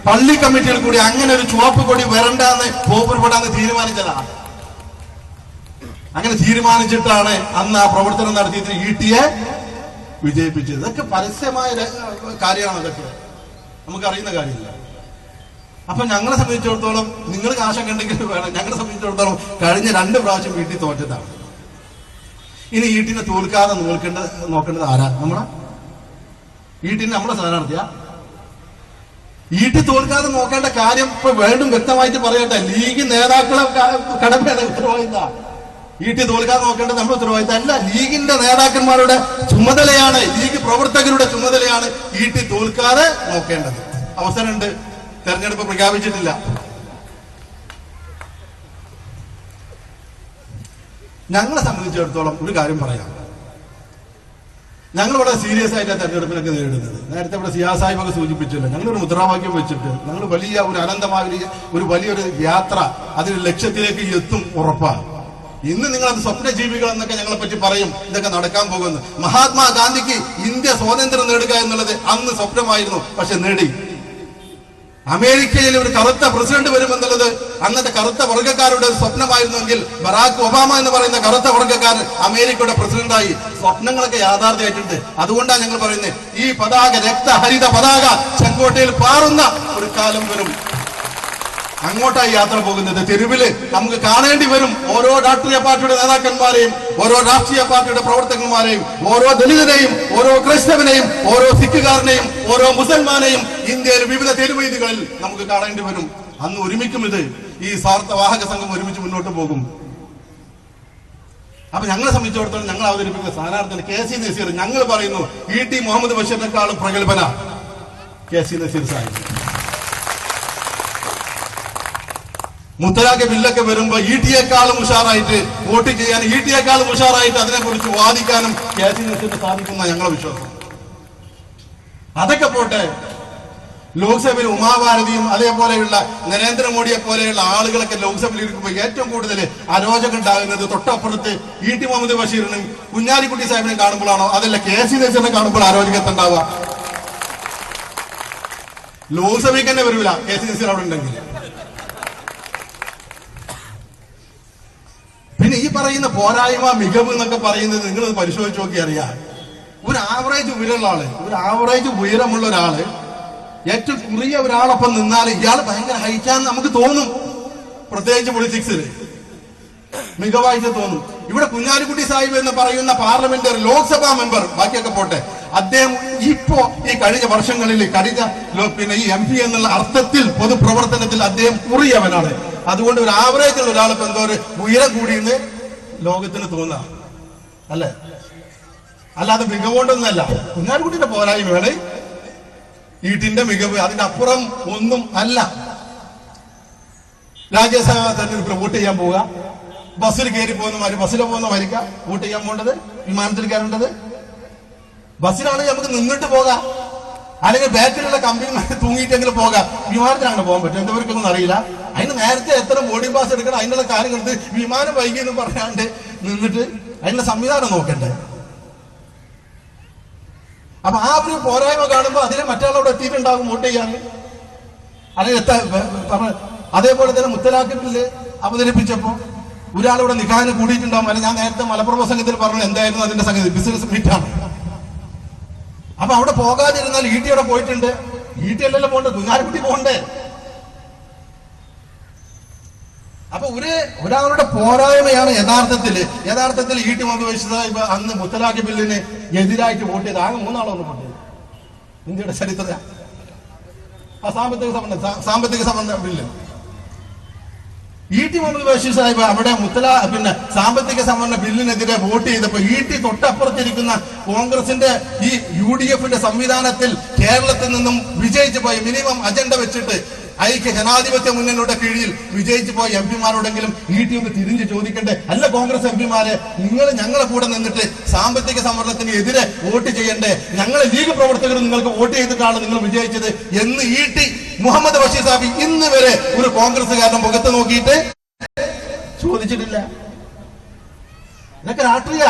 പള്ളി കമ്മിറ്റിയിൽ കൂടി അങ്ങനെ ഒരു ചുവപ്പ് കൂടി വരണ്ടെന്ന് പോപ്പുറപ്പെടാന്ന് തീരുമാനിച്ചതാ. അങ്ങനെ തീരുമാനിച്ചിട്ടാണ് അന്ന് ആ പ്രവർത്തനം നടത്തിയതിന് ETയെ വിജയിപ്പിച്ചത്. ഇതൊക്കെ പരസ്യമായ കാര്യമാണ്, അതൊക്കെ നമുക്കറിയുന്ന കാര്യമില്ല. അപ്പൊ ഞങ്ങളെ സംബന്ധിച്ചിടത്തോളം, നിങ്ങൾക്ക് ആശങ്ക ഉണ്ടെങ്കിൽ വേണം, ഞങ്ങളെ സംബന്ധിച്ചിടത്തോളം കഴിഞ്ഞ 2 പ്രാവശ്യം ET തോറ്റതാണ്. ഇനി ETനെ തോൽക്കാതെ നോക്കേണ്ടത് ആരാ? നമ്മളെ ETനെ നമ്മളെ സ്ഥാനാർത്ഥിയാ. ET തോൽക്കാതെ നോക്കേണ്ട കാര്യം ഇപ്പൊ വീണ്ടും വ്യക്തമായിട്ട് പറയട്ടെ, ലീഗ് നേതാക്കളെ കടമയാണ്, ഉത്തരവാദിത്തം. ET തോൽക്കാതെ നോക്കേണ്ടത് നമ്മുടെ ഉത്തരവാദിത്തം അല്ല, ലീഗിന്റെ നേതാക്കന്മാരുടെ ചുമതലയാണ്, ലീഗ് പ്രവർത്തകരുടെ ചുമതലയാണ് ET തോൽക്കാതെ നോക്കേണ്ടത്. അവസരമുണ്ട്, തെരഞ്ഞെടുപ്പ് പ്രഖ്യാപിച്ചിട്ടില്ല. ഞങ്ങളെ സംബന്ധിച്ചിടത്തോളം ഒരു കാര്യം പറയാം, ഞങ്ങൾ വളരെ സീരിയസ് ആയിട്ടാണ് തെരഞ്ഞെടുപ്പിനൊക്കെ നേരിടുന്നത്. നേരത്തെ ഇവിടെ സിയാസ് സാഹിബൊക്കെ സൂചിപ്പിച്ചല്ലോ, ഞങ്ങളൊരു മുദ്രാവാക്യം വെച്ചിട്ട് ഞങ്ങൾ വലിയ ഒരു അനന്തമായ ഒരു വലിയൊരു യാത്ര, അതിന് ലക്ഷ്യത്തിലേക്ക് എത്തും ഉറപ്പാണ്. ഇന്ന് നിങ്ങളത് സ്വപ്നജീവികൾ എന്നൊക്കെ ഞങ്ങളെ പറ്റി പറയും. ഇതൊക്കെ നടക്കാൻ പോകുന്നു. മഹാത്മാഗാന്ധിക്ക് ഇന്ത്യ സ്വാതന്ത്ര്യം നേടുക എന്നുള്ളത് അന്ന് സ്വപ്നമായിരുന്നു, പക്ഷെ നേടി. അമേരിക്കയിൽ ഒരു കറുത്ത പ്രസിഡന്റ് വരുമെന്നുള്ളത് അന്നത്തെ കറുത്ത വർഗ്ഗക്കാരുടെ സ്വപ്നമായിരുന്നെങ്കിൽ ബറാക് ഒബാമ എന്ന് പറയുന്ന കറുത്ത വർഗ്ഗക്കാരൻ അമേരിക്കയുടെ പ്രസിഡന്റായി. സ്വപ്നങ്ങളൊക്കെ യാഥാർത്ഥ്യമായിട്ടുണ്ട്. അതുകൊണ്ടാണ് ഞങ്ങൾ പറയുന്നത്, ഈ പതാക, രക്തഹരിത പതാക ചെങ്കോട്ടയിൽ പാറുന്ന ഒരു കാലം വരും. അങ്ങോട്ടായി യാത്ര പോകുന്നത്. തെരുവില് നമുക്ക് കാണേണ്ടി വരും ഓരോ രാഷ്ട്രീയ പാർട്ടിയുടെ നേതാക്കന്മാരെയും, ഓരോ രാഷ്ട്രീയ പാർട്ടിയുടെ പ്രവർത്തകന്മാരെയും, ഓരോ ദളിതനെയും, ഓരോ ക്രൈസ്തവനെയും, ഓരോ സിഖുകാരനെയും, ഓരോ മുസൽമാനെയും ഇന്ത്യയിലെ വിവിധ തെരുവീതികളിൽ നമുക്ക് കാണേണ്ടി വരും. അന്ന് ഒരുമിക്കും ഇത് ഈ സ്വാർത്ഥവാഹക സംഘം ഒരുമിച്ച് മുന്നോട്ട് പോകും. അപ്പൊ ഞങ്ങളെ സംബന്ധിച്ചിടത്തോളം ഞങ്ങൾ അവതരിപ്പിക്കുന്ന സ്ഥാനാർത്ഥി കെ.സി. നസീർ. ഞങ്ങൾ പറയുന്നു ഇ.ടി. മുഹമ്മദ് ബഷീറിനെക്കാളും പ്രഗത്ഭന കെ.സി. നസീർ സാഹിബ്. മുത്തലാഖ് ബില്ലൊക്കെ വരുമ്പോ ഇ.ടിയെക്കാളും ഉഷാറായിട്ട് വോട്ട് ചെയ്യാൻ, ഇ.ടിയെക്കാളും ഉഷാറായിട്ട് അതിനെക്കുറിച്ച് വാദിക്കാനും കെ.സി. നസീറിന് സാധിക്കുന്ന ഞങ്ങളെ വിശ്വാസം. അതൊക്കെ പോട്ടെ, ലോക്സഭയിൽ ഉമാഭാരതിയും അതേപോലെയുള്ള നരേന്ദ്രമോദിയെ പോലെയുള്ള ആളുകളൊക്കെ ലോക്സഭയിൽ ഇരിക്കുമ്പോൾ ഏറ്റവും കൂടുതൽ അരോചകം ഉണ്ടാകുന്നത് തൊട്ടപ്പുറത്ത് ഇ.ടി. മുഹമ്മദ് ബഷീറിനും കുഞ്ഞാലിക്കുട്ടി സാഹിബിനെ കാണുമ്പോഴാണോ, അതല്ല കെ.സി. നസീറിനെ കാണുമ്പോൾ അരോചകത്തെ ഉണ്ടാവുക? ലോക്സഭയ്ക്ക് തന്നെ വരില്ല കെ.സി. നസീർ അവിടെ ഉണ്ടെങ്കിൽ. പിന്നെ ഈ പറയുന്ന പോരായ്മ, മികവ് എന്നൊക്കെ പറയുന്നത് നിങ്ങൾ പരിശോധിച്ച് നോക്കി അറിയാം. ഒരു ആവറേജ് ഉയരമുള്ള ആള്, ഒരു ആവറേജ് ഉയരമുള്ള ഒരാള് ഏറ്റവും കുറിയ ഒരാളൊപ്പം നിന്നാൽ ഇയാൾ ഭയങ്കര ഹൈറ്റാന്ന് നമുക്ക് തോന്നും. പ്രത്യേകിച്ച് പൊളിറ്റിക്സിൽ മികവായിട്ട് തോന്നും. ഇവിടെ കുഞ്ഞാലിക്കുട്ടി സാഹിബ് എന്ന് പറയുന്ന പാർലമെന്ററി ലോക്സഭാ മെമ്പർ, ബാക്കിയൊക്കെ പോട്ടെ, അദ്ദേഹം ഇപ്പോ ഈ കഴിഞ്ഞ വർഷങ്ങളിൽ പിന്നെ ഈ MP എന്നുള്ള അർത്ഥത്തിൽ പൊതുപ്രവർത്തനത്തിൽ അദ്ദേഹം കുറിയവനാണ്. അതുകൊണ്ട് ഒരു ആവറേജുള്ള ഒരാളിപ്പോ എന്തോ ഒരു ഉയരം കൂടിയെന്ന് ലോകത്തിന് തോന്നാം, അല്ലെ? അല്ലാതെ മികവുകൊണ്ടൊന്നല്ല. കുഞ്ഞാലിക്കുട്ടിയുടെ പോരായ്മയാണ് ഈട്ടിന്റെ മികവ്, അതിനപ്പുറം ഒന്നും അല്ല. രാജ്യസഭ തെരഞ്ഞെടുപ്പിൽ വോട്ട് ചെയ്യാൻ പോവുക, ബസ്സിൽ കയറി പോകുന്നമാര്, ബസ്സിൽ പോകുന്നവരിക്ക വോട്ട് ചെയ്യാൻ പോകേണ്ടത്, വിമാനത്തിൽ കയറേണ്ടത്. ബസ്സിലാണെങ്കിൽ നമുക്ക് നിന്നിട്ട് പോകാം, അല്ലെങ്കിൽ ബാക്കിലുള്ള കമ്പനിമാരെ തൂങ്ങിയിട്ടെങ്കിലും പോകാം. വിമാനത്തിലാണ് പോകാൻ പറ്റും, എന്തെവർക്കൊന്നും അറിയില്ല. അതിന് നേരത്തെ എത്ര ബോർഡിംഗ് പാസ് എടുക്കണം, അതിനുള്ള കാര്യങ്ങൾ വിമാനം വൈകിയെന്ന് പറയാണ്ട് നിന്നിട്ട് അതിനുള്ള സംവിധാനം നോക്കണ്ടേ? അപ്പൊ ആ ഒരു പോരായ്മ കാണുമ്പോൾ അതിനെ മറ്റാളവിടെ എത്തിയിട്ടുണ്ടാകും വോട്ട് ചെയ്യാൻ. അതേപോലെ തന്നെ മുത്തലാഖ് ബില്ല് അവതരിപ്പിച്ചപ്പോ ഒരാളിവിടെ നിക്കാഹിന് കൂടിയിട്ടുണ്ടാവും. അല്ലെ, ഞാൻ നേരത്തെ മലപ്പുറം പ്രസംഗത്തിൽ പറഞ്ഞു എന്തായിരുന്നു അതിന്റെ സംഗതി, ബിസിനസ് മീറ്റാണ്. അപ്പൊ അവിടെ പോകാതിരുന്നാൽ ഇ.ടി. അവിടെ പോയിട്ടുണ്ട്. ഇ.ടി. അല്ലല്ലോ പോകണ്ടേ, കുഞ്ഞാലിക്കുട്ടി പോകണ്ടേ? അപ്പൊ ഒരാളുടെ പോരായ്മയാണ് യഥാർത്ഥത്തിൽ ഇ.ടി. മുഹമ്മദ് ബഷീർ സാഹിബ് അന്ന് മുത്തലാഖ് ബില്ലിന് എതിരായിട്ട് വോട്ട് ചെയ്ത് ആകെ 3 ആളൊന്നും വോട്ട് ചെയ്തു. ഇന്ത്യയുടെ ചരിത്ര സാമ്പത്തിക സംബന്ധ ബില്ല് ഇ.ടി. മുഹമ്മദ് ബഷീർ സാഹിബ് അവിടെ പിന്നെ സാമ്പത്തിക സംവരണ ബില്ലിനെതിരെ വോട്ട് ചെയ്തപ്പോ ഇ.ടി. തൊട്ടപ്പുറത്തിരിക്കുന്ന കോൺഗ്രസിന്റെ ഈ UDF-ന്റെ സംവിധാനത്തിൽ കേരളത്തിൽ നിന്നും വിജയിച്ചു പോയി മിനിമം അജണ്ട വെച്ചിട്ട് ഐക്യ ജനാധിപത്യ മുന്നണിയുടെ കീഴിൽ വിജയിച്ചു പോയ MP-മാരോടെങ്കിലും ഇ.ടി. ഒന്ന് തിരിഞ്ഞ് ചോദിക്കണ്ടേ? അല്ല കോൺഗ്രസ് MP-മാരെ, നിങ്ങൾ ഞങ്ങളെ കൂടെ നിന്നിട്ട് സാമ്പത്തിക സംവരണത്തിന് എതിരെ വോട്ട് ചെയ്യണ്ടേ? ഞങ്ങളെ ലീഗ് പ്രവർത്തകർ നിങ്ങൾക്ക് വോട്ട് ചെയ്തിട്ടാണ് നിങ്ങൾ വിജയിച്ചത് എന്ന് ഇ.ടി. മുഹമ്മദ് ബഷീർ സാഹിബ് ഇന്ന് വരെ ഒരു കോൺഗ്രസ്സുകാരനും മുഖത്ത് നോക്കിയിട്ട് ചോദിച്ചിട്ടില്ല. ഇതൊക്കെ രാഷ്ട്രീയ.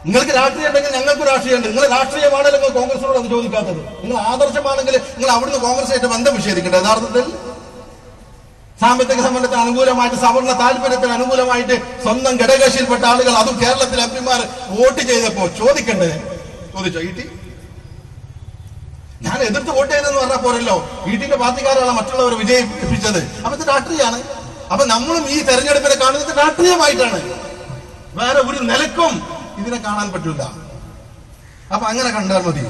നിങ്ങൾക്ക് രാഷ്ട്രീയം ഉണ്ടെങ്കിൽ ഞങ്ങൾക്ക് രാഷ്ട്രീയമുണ്ട്. നിങ്ങൾ രാഷ്ട്രീയമാണല്ലോ നിങ്ങൾ കോൺഗ്രസിനോട് അത് ചോദിക്കാത്തത്. നിങ്ങൾ ആദർശമാണെങ്കിൽ നിങ്ങൾ അവിടുന്ന് കോൺഗ്രസായിട്ട് ബന്ധം വിച്ഛേദിക്കട്ടെ. യഥാർത്ഥത്തിൽ സാമ്പത്തിക സംവരണത്തിന് അനുകൂലമായിട്ട്, സവർണ താല്പര്യത്തിന് അനുകൂലമായിട്ട് സ്വന്തം ഘടകകക്ഷിയിൽപ്പെട്ട ആളുകൾ, അതും കേരളത്തിലെ MP-മാർ വോട്ട് ചെയ്തപ്പോ ചോദിക്കണ്ടേ? ചോദിച്ചോ ഇ.ടി.? ഞാൻ എതിർത്ത് വോട്ട് ചെയ്തെന്ന് പറഞ്ഞാൽ പോരല്ലോ, ഇ.ടിന്റെ പാർട്ടിക്കാരാണ് മറ്റുള്ളവർ വിജയിപ്പിച്ചത്. അപ്പൊ ഇത് രാഷ്ട്രീയമാണ്. അപ്പൊ നമ്മളും ഈ തെരഞ്ഞെടുപ്പിനെ കാണുന്നത് രാഷ്ട്രീയമായിട്ടാണ്. വേറെ ഒരു നിലക്കും ഇതിനെ കാണാൻ പറ്റില്ല. അപ്പൊ അങ്ങനെ കണ്ടാൽ മതി.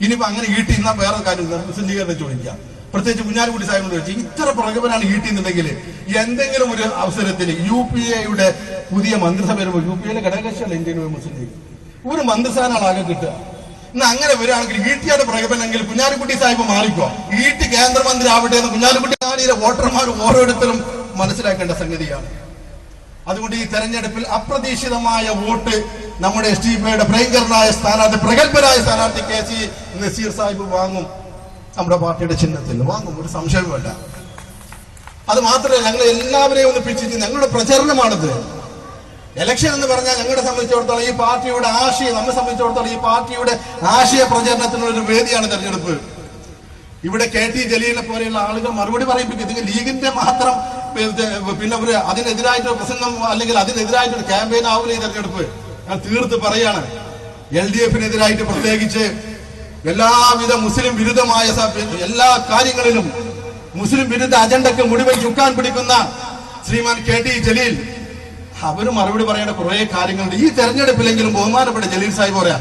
ഇനിയിപ്പോ അങ്ങനെ ഇ.ടി. എന്നാ വേറെ കാര്യം വിശദീകരണം ചോദിക്കാം. പ്രത്യേകിച്ച് കുഞ്ഞാലിക്കുട്ടി സാഹിബ് ചോദിച്ചു, ഇത്ര പ്രഗത്ഭനാണ് ഇ.ടി. എന്നുണ്ടെങ്കിൽ എന്തെങ്കിലും ഒരു അവസരത്തിൽ UPA-യുടെ പുതിയ മന്ത്രിസഭ വരുമ്പോൾ, UPA-യിലെ ഘടകകക്ഷിയല്ല ഇന്ത്യൻ മുസ്ലിം ലീഗ്, ഒരു മന്ത്രിസ്ഥാനമാണ് ആകെ കിട്ടുക. ഇന്ന് അങ്ങനെ വരികയാണെങ്കിൽ ഇ.ടിയുടെ പ്രഗത്ഭനെങ്കിൽ കുഞ്ഞാലിക്കുട്ടി സാഹിബ് മാറിക്കോ, ഇ.ടി. കേന്ദ്രമന്ത്രി ആവട്ടെ എന്ന് കുഞ്ഞാലിക്കുട്ടി വോട്ടർമാർ ഓരോരുത്തരും മനസ്സിലാക്കേണ്ട സംഗതിയാണ്. അതുകൊണ്ട് ഈ തെരഞ്ഞെടുപ്പിൽ അപ്രതീക്ഷിതമായ വോട്ട് നമ്മുടെ SDPയുടെ പ്രിയങ്കരനായ സ്ഥാനാർത്ഥി, പ്രഗത്ഭനായ സ്ഥാനാർത്ഥി കെ.സി. നസീർ സാഹിബ് വാങ്ങും. നമ്മുടെ പാർട്ടിയുടെ ചിഹ്നത്തിൽ വാങ്ങും, ഒരു സംശയം വേണ്ട. അത് മാത്രമല്ല, ഞങ്ങൾ എല്ലാവരെയും ഒന്ന് പിടിച്ചിട്ട് ഞങ്ങളുടെ പ്രചരണമാണിത്. ഇലക്ഷൻ എന്ന് പറഞ്ഞാൽ ഞങ്ങളെ സംബന്ധിച്ചിടത്തോളം ഈ പാർട്ടിയുടെ ആശയം, നമ്മെ സംബന്ധിച്ചിടത്തോളം ഈ പാർട്ടിയുടെ ആശയ പ്രചരണത്തിനുള്ള ഒരു വേദിയാണ് തെരഞ്ഞെടുപ്പ്. ഇവിടെ KT ജലീലിനെ പോലെയുള്ള ആളുകൾ മറുപടി പറയിപ്പിക്കും. ഇതിന് ലീഗിന്റെ മാത്രം പിന്നെ ഒരു അതിനെതിരായിട്ടൊരു പ്രസംഗം അല്ലെങ്കിൽ അതിനെതിരായിട്ടൊരു ക്യാമ്പയിൻ ആവില്ല ഈ തെരഞ്ഞെടുപ്പ്. ഞാൻ തീർത്ത് പറയാണ്, LDF-നെതിരായിട്ട് പ്രത്യേകിച്ച് എല്ലാവിധ മുസ്ലിം വിരുദ്ധമായ എല്ലാ കാര്യങ്ങളിലും മുസ്ലിം വിരുദ്ധ അജണ്ടയ്ക്ക് മുഴുവൻ ചുക്കാൻ പിടിക്കുന്ന ശ്രീമാൻ KT ജലീൽ, അവര് മറുപടി പറയേണ്ട കുറെ കാര്യങ്ങളുണ്ട്. ഈ തെരഞ്ഞെടുപ്പിലെങ്കിലും ബഹുമാനപ്പെട്ട ജലീൽ സാഹിബ് പറയാ,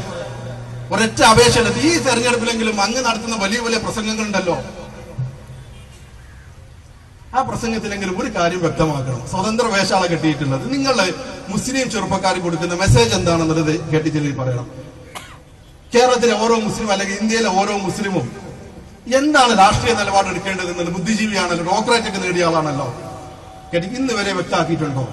ഒരൊറ്റ അപേക്ഷ, ഈ തെരഞ്ഞെടുപ്പിലെങ്കിലും അങ്ങ് നടത്തുന്ന വലിയ വലിയ പ്രസംഗങ്ങളുണ്ടല്ലോ, ആ പ്രസംഗത്തിലെങ്കിലും ഒരു കാര്യം വ്യക്തമാക്കണം. സ്വതന്ത്ര വേഷാള കെട്ടിയിട്ടുള്ളത് നിങ്ങളെ മുസ്ലിം ചെറുപ്പക്കാർ കൊടുക്കുന്ന മെസ്സേജ് എന്താണെന്നുള്ളത് KT ജലീൽ പറയണം. കേരളത്തിലെ ഓരോ മുസ്ലിം അല്ലെങ്കിൽ ഇന്ത്യയിലെ ഓരോ മുസ്ലിമും എന്താണ് രാഷ്ട്രീയ നിലപാട് എടുക്കേണ്ടത് എന്നുള്ളത് ബുദ്ധിജീവിയാണല്ലോ, ഡോക്ടറേറ്റ് ഒക്കെ നേടിയ ആളാണല്ലോ. ഇന്ന് വരെ വ്യക്തമാക്കിയിട്ടുണ്ടോ?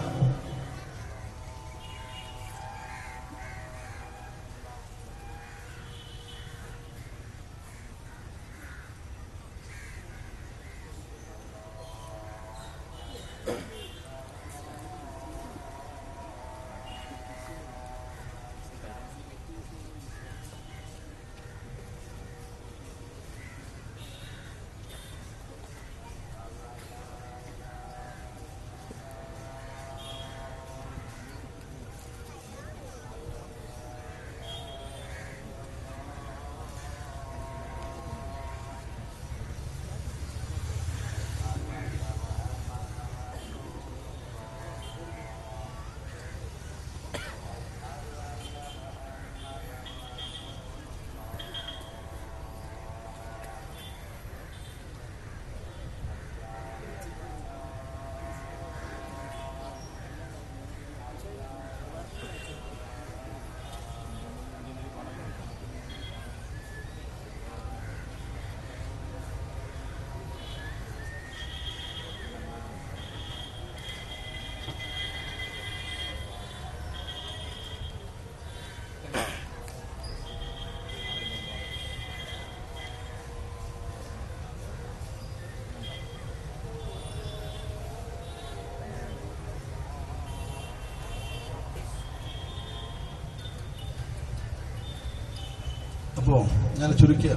അപ്പോ ഞാൻ ചുരുക്കിയ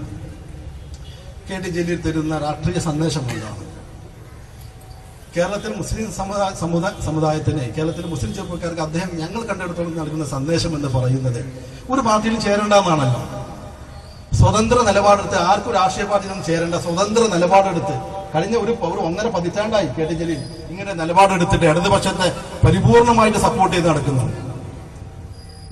KT ജലീൽ തരുന്ന രാഷ്ട്രീയ സന്ദേശം എന്താണ്? കേരളത്തിൽ മുസ്ലിം സമുദായത്തിന്, കേരളത്തിലെ മുസ്ലിം ചെറുപ്പക്കാർക്ക് അദ്ദേഹം ഞങ്ങൾ കണ്ടെടുത്തോളം നൽകുന്ന സന്ദേശം എന്ന് പറയുന്നത് ഒരു പാർട്ടിയിൽ ചേരേണ്ടെന്നാണല്ലോ. സ്വതന്ത്ര നിലപാടെടുത്ത്, ആർക്കും രാഷ്ട്രീയ പാർട്ടിയിലൊന്നും ചേരേണ്ട, സ്വതന്ത്ര നിലപാടെടുത്ത് കഴിഞ്ഞ ഒരു 1.5 പതിറ്റാണ്ടായി KT ജലീൽ ഇങ്ങനെ നിലപാടെടുത്തിട്ട് ഇടതുപക്ഷത്തെ പരിപൂർണമായിട്ട് സപ്പോർട്ട് ചെയ്ത് നടക്കുന്നു.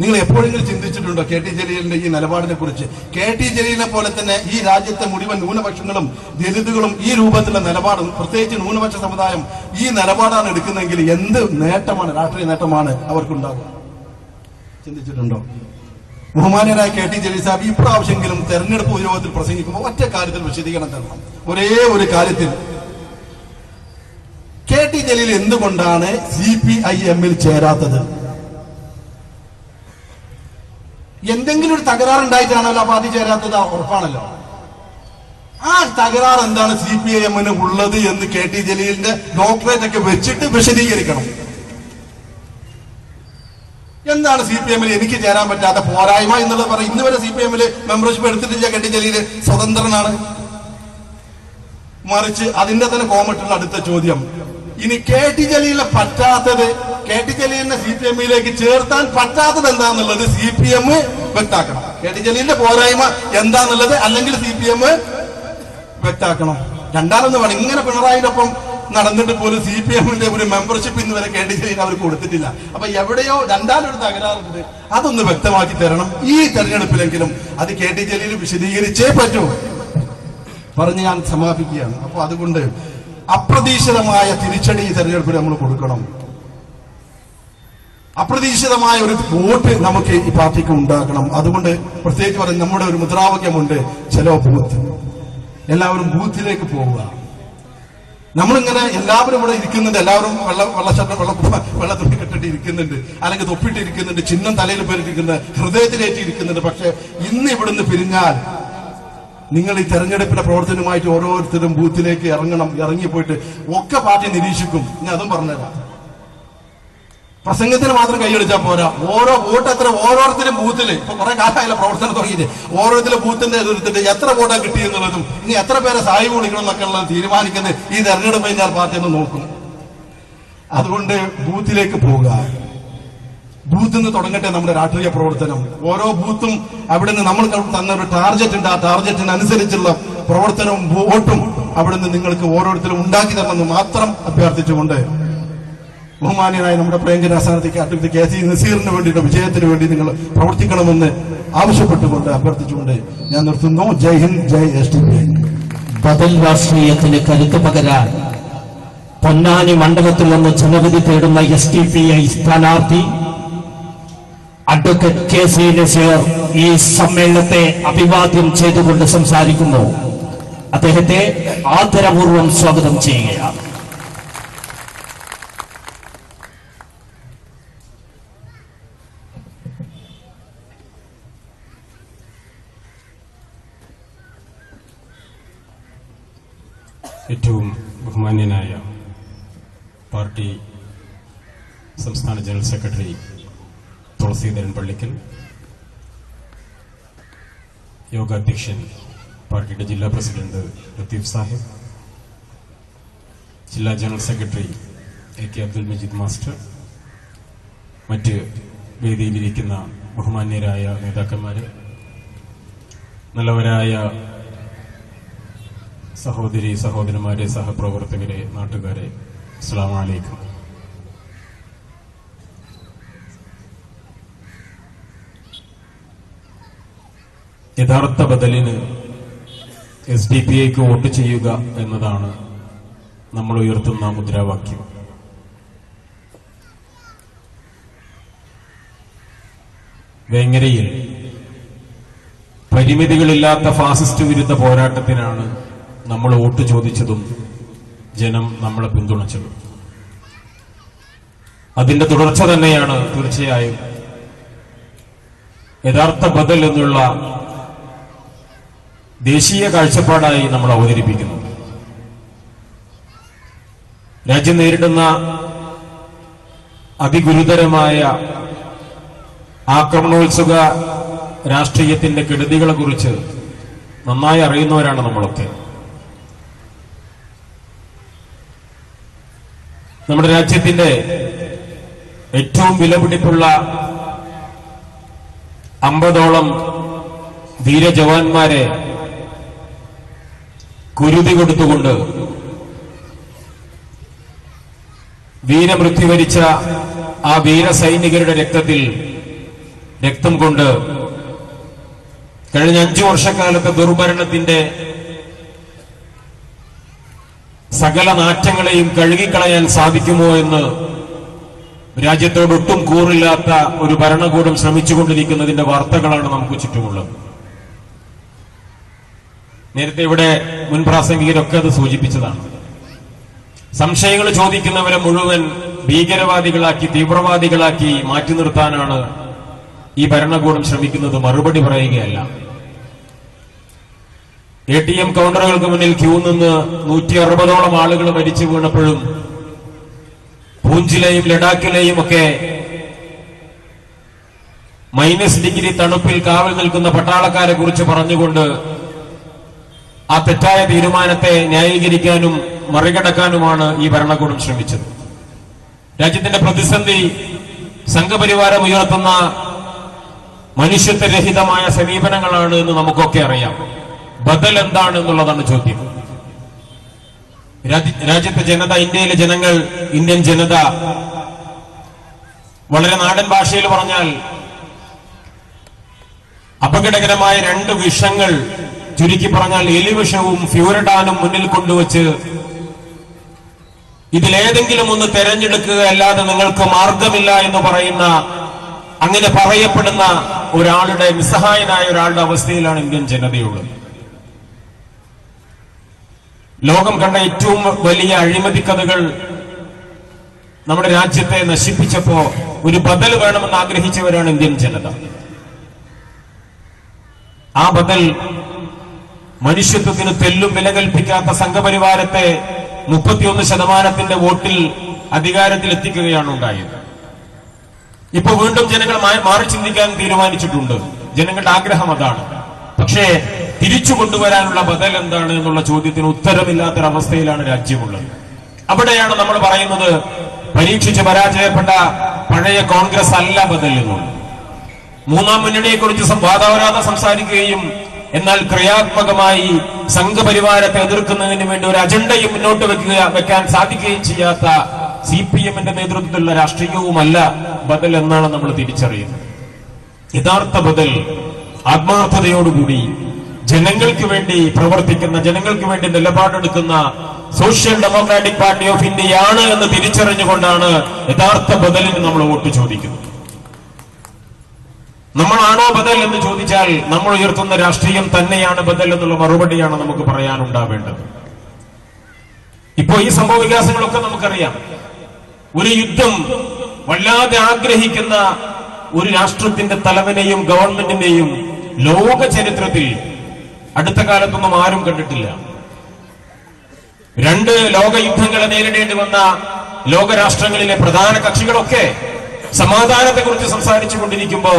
നിങ്ങൾ എപ്പോഴെങ്കിലും ചിന്തിച്ചിട്ടുണ്ടോ KT ജലീലിന്റെ ഈ നിലപാടിനെ കുറിച്ച്? KT ജലീലിനെ പോലെ തന്നെ ഈ രാജ്യത്തെ മുഴുവൻ ന്യൂനപക്ഷങ്ങളും ദലിതുകളും ഈ രൂപത്തിലുള്ള നിലപാടും, പ്രത്യേകിച്ച് ന്യൂനപക്ഷ സമുദായം ഈ നിലപാടാണ് എടുക്കുന്നതെങ്കിൽ എന്ത് നേട്ടമാണ്, രാഷ്ട്രീയ നേട്ടമാണ് അവർക്കുണ്ടാവുക? ചിന്തിച്ചിട്ടുണ്ടോ? ബഹുമാന്യനായ KT ജലീൽ സാഹിബ് ഇപ്രാവശ്യമെങ്കിലും തെരഞ്ഞെടുപ്പ് ഉപയോഗത്തിൽ പ്രസംഗിക്കുമ്പോൾ ഒറ്റ കാര്യത്തിൽ വിശദീകരണം തരണം. ഒരേ ഒരു കാര്യത്തിൽ, KT ജലീൽ എന്തുകൊണ്ടാണ് CPIM-ൽ ചേരാത്തത്? എന്തെങ്കിലും ഒരു തകരാറുണ്ടായിട്ടാണല്ലോ ആ പാർട്ടി ചേരാത്തത്, ഉറപ്പാണല്ലോ. ആ തകരാർ എന്താണ് CPIM-ന് ഉള്ളത് എന്ന് KT ജലീലിന്റെ ഡോക്ടറേറ്റ് ഒക്കെ വെച്ചിട്ട് വിശദീകരിക്കണം. എന്താണ് CPIM-ൽ എനിക്ക് ചേരാൻ പറ്റാത്ത പോരായ്മ എന്നുള്ളത് പറയും. ഇന്ന് വരെ CPIM-ൽ മെമ്പർഷിപ്പ് എടുത്തിട്ടില്ല KT ജലീൽ, സ്വതന്ത്രനാണ്. മറിച്ച് അതിന്റെ തന്നെ കോമട്ടുള്ള അടുത്ത ചോദ്യം, ഇനി KT ജലീലിനെ പറ്റാത്തത്, KT ജലീലിനെ CPIM-ലേക്ക് ചേർത്താൻ പറ്റാത്തത് എന്താന്നുള്ളത് CPM വ്യക്താക്കണം. KT ജലീലിന്റെ പോരായ്മ എന്താന്നുള്ളത് അല്ലെങ്കിൽ CPM വ്യക്താക്കണം. രണ്ടാമൊന്നും വേണം. ഇങ്ങനെ പിണറായിയുടെ ഒപ്പം നടന്നിട്ട് പോലും CPM-ന്റെ ഒരു മെമ്പർഷിപ്പ് ഇന്ന് വരെ KT ജലീൽ അവർ കൊടുത്തിട്ടില്ല. അപ്പൊ എവിടെയോ രണ്ടാമൊരു തകരാറുണ്ട്, അതൊന്ന് വ്യക്തമാക്കി തരണം. ഈ തെരഞ്ഞെടുപ്പിലെങ്കിലും അത് KT ജലീൽ വിശദീകരിച്ചേ പറ്റൂ പറഞ്ഞ് ഞാൻ സമാപിക്കുകയാണ്. അപ്പൊ അതുകൊണ്ട് അപ്രതീക്ഷിതമായ തിരിച്ചടി ഈ തെരഞ്ഞെടുപ്പിൽ നമ്മൾ കൊടുക്കണം. അപ്രതീക്ഷിതമായ ഒരു വോട്ട് നമുക്ക് ഈ പാർട്ടിക്ക് ഉണ്ടാക്കണം. അതുകൊണ്ട് പ്രത്യേകിച്ച് പറയും, നമ്മുടെ ഒരു മുദ്രാവാക്യമുണ്ട്, ചെലോ ബൂത്ത്. എല്ലാവരും ബൂത്തിലേക്ക് പോവുക. നമ്മളിങ്ങനെ എല്ലാവരും ഇവിടെ ഇരിക്കുന്നുണ്ട്, എല്ലാവരും വെള്ള തുണി കെട്ടിട്ട് ഇരിക്കുന്നുണ്ട്, അല്ലെങ്കിൽ തൊപ്പിട്ട് ഇരിക്കുന്നുണ്ട്, ചിഹ്നം തലയിൽ പേരിട്ടിരിക്കുന്നുണ്ട്, ഹൃദയത്തിലേറ്റി ഇരിക്കുന്നുണ്ട്. പക്ഷെ ഇന്ന് ഇവിടുന്ന് പിരിഞ്ഞാൽ നിങ്ങൾ ഈ തെരഞ്ഞെടുപ്പിന്റെ പ്രവർത്തനവുമായിട്ട് ഓരോരുത്തരും ബൂത്തിലേക്ക് ഇറങ്ങിപ്പോയിട്ട് ഒക്കെ പാർട്ടി നിരീക്ഷിക്കും. ഞാൻ അതും പറഞ്ഞുതരാം. പ്രസംഗത്തിന് മാത്രം കൈയടിച്ചാൽ പോരാ. ഓരോ വോട്ട് എത്ര ഓരോരുത്തരും ബൂത്തിൽ ഇപ്പൊ കുറെ കാലമായാലും പ്രവർത്തനം തുടങ്ങിയിട്ട് ഓരോരുത്തരും ബൂത്തിന്റെ എതിർത്തിട്ട് എത്ര വോട്ടാ കിട്ടിയെന്നുള്ളതും ഇനി എത്ര പേരെ സായി വിളിക്കണം എന്നൊക്കെ ഉള്ളത് തീരുമാനിക്കുന്നത് ഈ തെരഞ്ഞെടുപ്പ് കഴിഞ്ഞാൽ പാർട്ടി ഒന്ന് നോക്കും. അതുകൊണ്ട് ബൂത്തിലേക്ക് പോവുക. ബൂത്തിൽ നിന്ന് തുടങ്ങട്ടെ നമ്മുടെ രാഷ്ട്രീയ പ്രവർത്തനം. ഓരോ ബൂത്തും അവിടെ നിന്ന് നമ്മൾ തന്ന ഒരു ടാർഗറ്റ് ഉണ്ട്. ആ ടാർഗറ്റിനനുസരിച്ചുള്ള പ്രവർത്തനവും വോട്ടും അവിടെ നിന്ന് നിങ്ങൾക്ക് ഓരോരുത്തരും ഉണ്ടാക്കി തരണമെന്ന് മാത്രം അഭ്യർത്ഥിച്ചുകൊണ്ട് ബഹുമാന്യനായ നമ്മുടെ പ്രിയങ്കര സ്ഥാനാർത്ഥിക്ക് അഡ്വക്കേറ്റ് കെ സി നസീറിന് വേണ്ടിയിട്ട് വിജയത്തിന് വേണ്ടി നിങ്ങൾ പ്രവർത്തിക്കണമെന്ന് ആവശ്യപ്പെട്ടുകൊണ്ട് അഭ്യർത്ഥിച്ചുകൊണ്ട് ഞാൻ നിർത്തുന്നു. ജയ് ഹിന്ദ്, ജയ് SDPI. ബദൽ രാഷ്ട്രീയത്തിന് കരുത്ത് പകരാൻ പൊന്നാനി മണ്ഡലത്തിൽ നിന്ന് ജനവിധി തേടുന്ന SDPI സ്ഥാനാർത്ഥി അഡ്വക്കേറ്റ് KC നസീർ ഈ സമ്മേളനത്തെ അഭിവാദ്യം ചെയ്തുകൊണ്ട് സംസാരിക്കുന്നു. അദ്ദേഹത്തെ ആദരപൂർവ്വം സ്വാഗതം ചെയ്യുകയാണ്. ഏറ്റവും ബഹുമാന്യനായ പാർട്ടി സംസ്ഥാന ജനറൽ സെക്രട്ടറി തുളസീധരൻ പള്ളിക്കൽ, യോഗാധ്യക്ഷൻ പാർട്ടിയുടെ ജില്ലാ പ്രസിഡന്റ് ലത്തീഫ് സാഹിബ്, ജില്ലാ general secretary AK Abdul Majeed master, മറ്റ് വേദിയിലിരിക്കുന്ന ബഹുമാന്യരായ നേതാക്കന്മാരെ, നല്ലവരായ സഹോദരി സഹോദരന്മാരെ, സഹപ്രവർത്തകരെ, നാട്ടുകാരെ, അസ്സലാമു അലൈക്കും. യഥാർത്ഥ ബദലിന് SDPIക്ക് വോട്ട് ചെയ്യുക എന്നതാണ് നമ്മൾ ഉയർത്തുന്ന മുദ്രാവാക്യം. വേങ്ങരയിൽ പരിമിതികളില്ലാത്ത ഫാസിസ്റ്റ് വിരുദ്ധ പോരാട്ടത്തിനാണ് നമ്മൾ വോട്ട് ചോദിച്ചതും ജനം നമ്മളെ പിന്തുണച്ചതും. അതിന്റെ തുടർച്ച തന്നെയാണ് തീർച്ചയായും യഥാർത്ഥ ബദൽ എന്നുള്ള ദേശീയ കാഴ്ചപ്പാടായി നമ്മൾ അവതരിപ്പിക്കുന്നത്. രാജ്യം നേരിടുന്ന അതിഗുരുതരമായ ആക്രമണോത്സുക രാഷ്ട്രീയത്തിന്റെ കെടുതികളെ കുറിച്ച് നന്നായി അറിയുന്നവരാണ് നമ്മളൊക്കെ. നമ്മുടെ രാജ്യത്തിന്റെ ഏറ്റവും വിലപിടിപ്പുള്ള 50ഓളം ധീരജവാന്മാരെ കുരുതി കൊടുത്തുകൊണ്ട് വീരമൃത്യു വരിച്ച ആ വീരസൈനികരുടെ രക്തം കൊണ്ട് കഴിഞ്ഞ 5 വർഷക്കാലത്തെ ദുർഭരണത്തിന്റെ സകല നാറ്റങ്ങളെയും കഴുകിക്കളയാൻ സാധിക്കുമോ എന്ന് രാജ്യത്തോടൊട്ടും കൂറില്ലാത്ത ഒരു ഭരണകൂടം ശ്രമിച്ചുകൊണ്ടിരിക്കുന്നതിന്റെ വാർത്തകളാണ് നമുക്ക് ചുറ്റുമുള്ളത്. നേരത്തെ ഇവിടെ മുൻ പ്രാസംഗികരൊക്കെ അത് സൂചിപ്പിച്ചതാണ്. സംശയങ്ങൾ ചോദിക്കുന്നവരെ മുഴുവൻ ഭീകരവാദികളാക്കി, തീവ്രവാദികളാക്കി മാറ്റി നിർത്താനാണ് ഈ ഭരണകൂടം ശ്രമിക്കുന്നത്. മറുപടി പറയുകയല്ല. ATM കൗണ്ടറുകൾക്ക് മുന്നിൽ ക്യൂ നിന്ന് 160ഓളം ആളുകൾ മരിച്ചു വീണപ്പോഴും പൂഞ്ചിലെയും ലഡാക്കിലെയും ഒക്കെ -ഡിഗ്രി തണുപ്പിൽ കാവൽ നിൽക്കുന്ന പട്ടാളക്കാരെ കുറിച്ച് പറഞ്ഞുകൊണ്ട് ആ തെറ്റായ തീരുമാനത്തെ ന്യായീകരിക്കാനും മറികടക്കാനുമാണ് ഈ ഭരണകൂടം ശ്രമിച്ചത്. രാജ്യത്തിന്റെ പ്രതിസന്ധി സംഘപരിവാരം ഉയർത്തുന്ന മനുഷ്യത്വരഹിതമായ സമീപനങ്ങളാണ് എന്ന് നമുക്കൊക്കെ അറിയാം. ബദൽ എന്താണ് എന്നുള്ളതാണ് ചോദ്യം. രാജ്യത്തെ ജനത, ഇന്ത്യയിലെ ജനങ്ങൾ, ഇന്ത്യൻ ജനത വളരെ നാടൻ ഭാഷയിൽ പറഞ്ഞാൽ അപകടകരമായ 2 വിഷങ്ങൾ, ചുരുക്കി പറഞ്ഞാൽ എലിവിഷവും ഫ്യൂരഡാനും മുന്നിൽ കൊണ്ടുവച്ച് ഇതിലേതെങ്കിലും ഒന്ന് തെരഞ്ഞെടുക്കുക അല്ലാതെ നിങ്ങൾക്ക് മാർഗമില്ല എന്ന് പറയുന്ന, അങ്ങനെ പറയപ്പെടുന്ന ഒരാളുടെ, നിസ്സഹായനായ ഒരാളുടെ അവസ്ഥയിലാണ് ഇന്ത്യൻ ജനതയുള്ളത്. ലോകം കണ്ട ഏറ്റവും വലിയ അഴിമതി കഥകൾ നമ്മുടെ രാജ്യത്തെ നശിപ്പിച്ചപ്പോ ഒരു ബദൽ വേണമെന്ന് ആഗ്രഹിച്ചവരാണ് ഇന്ത്യൻ ജനത. ആ ബദൽ മനുഷ്യത്വത്തിന് തെല്ലും വില കൽപ്പിക്കാത്ത സംഘപരിവാരത്തെ 31% വോട്ടിൽ അധികാരത്തിൽ എത്തിക്കുകയാണ് ഉണ്ടായത്. ഇപ്പൊ വീണ്ടും ജനങ്ങൾ മാറി ചിന്തിക്കാൻ തീരുമാനിച്ചിട്ടുണ്ട്. ജനങ്ങളുടെ ആഗ്രഹം അതാണ്. പക്ഷേ തിരിച്ചു കൊണ്ടുവരാനുള്ള ബദൽ എന്താണ് എന്നുള്ള ചോദ്യത്തിന് ഉത്തരമില്ലാത്തൊരവസ്ഥയിലാണ് രാജ്യമുള്ളത്. അവിടെയാണ് നമ്മൾ പറയുന്നത് പരീക്ഷിച്ച് പരാജയപ്പെട്ട പഴയ കോൺഗ്രസ് അല്ല ബദൽ എന്നുള്ളത്. മൂന്നാം മുന്നണിയെക്കുറിച്ച് വാദവരാതെ സംസാരിക്കുകയും എന്നാൽ ക്രിയാത്മകമായി സംഘപരിവാരത്തെ എതിർക്കുന്നതിന് വേണ്ടി ഒരു അജണ്ടയും മുന്നോട്ട് വെക്കാൻ സാധിക്കുകയും ചെയ്യാത്ത CPM-ന്റെ നേതൃത്വത്തിലുള്ള രാഷ്ട്രീയവുമല്ല ബദൽ എന്നാണ് നമ്മൾ തിരിച്ചറിയുന്നത്. യഥാർത്ഥ ബദൽ ആത്മാർത്ഥതയോടുകൂടി ജനങ്ങൾക്ക് വേണ്ടി പ്രവർത്തിക്കുന്ന, ജനങ്ങൾക്ക് വേണ്ടി നിലപാടെടുക്കുന്ന സോഷ്യൽ ഡെമോക്രാറ്റിക് പാർട്ടി ഓഫ് ഇന്ത്യയാണ് എന്ന് തിരിച്ചറിഞ്ഞുകൊണ്ടാണ് യഥാർത്ഥ ബദലിന് നമ്മൾ വോട്ട് ചോദിക്കുന്നത്. നമ്മളാണോ ബദൽ എന്ന് ചോദിച്ചാൽ നമ്മൾ ഉയർത്തുന്ന രാഷ്ട്രീയം തന്നെയാണ് ബദൽ എന്നുള്ള മറുപടിയാണ് നമുക്ക് പറയാനുണ്ടാവേണ്ടത്. ഇപ്പോ ഈ സംഭവ വികാസങ്ങളൊക്കെ നമുക്കറിയാം. ഒരു യുദ്ധം വല്ലാതെ ആഗ്രഹിക്കുന്ന ഒരു രാഷ്ട്രത്തിന്റെ തലവനെയും ഗവൺമെന്റിനെയും ലോക ചരിത്രത്തിൽ അടുത്ത കാലത്തൊന്നും ആരും കണ്ടിട്ടില്ല. 2 ലോക യുദ്ധങ്ങളെ നേരിടേണ്ടി വന്ന ലോകരാഷ്ട്രങ്ങളിലെ പ്രധാന കക്ഷികളൊക്കെ സമാധാനത്തെക്കുറിച്ച് സംസാരിച്ചു കൊണ്ടിരിക്കുമ്പോ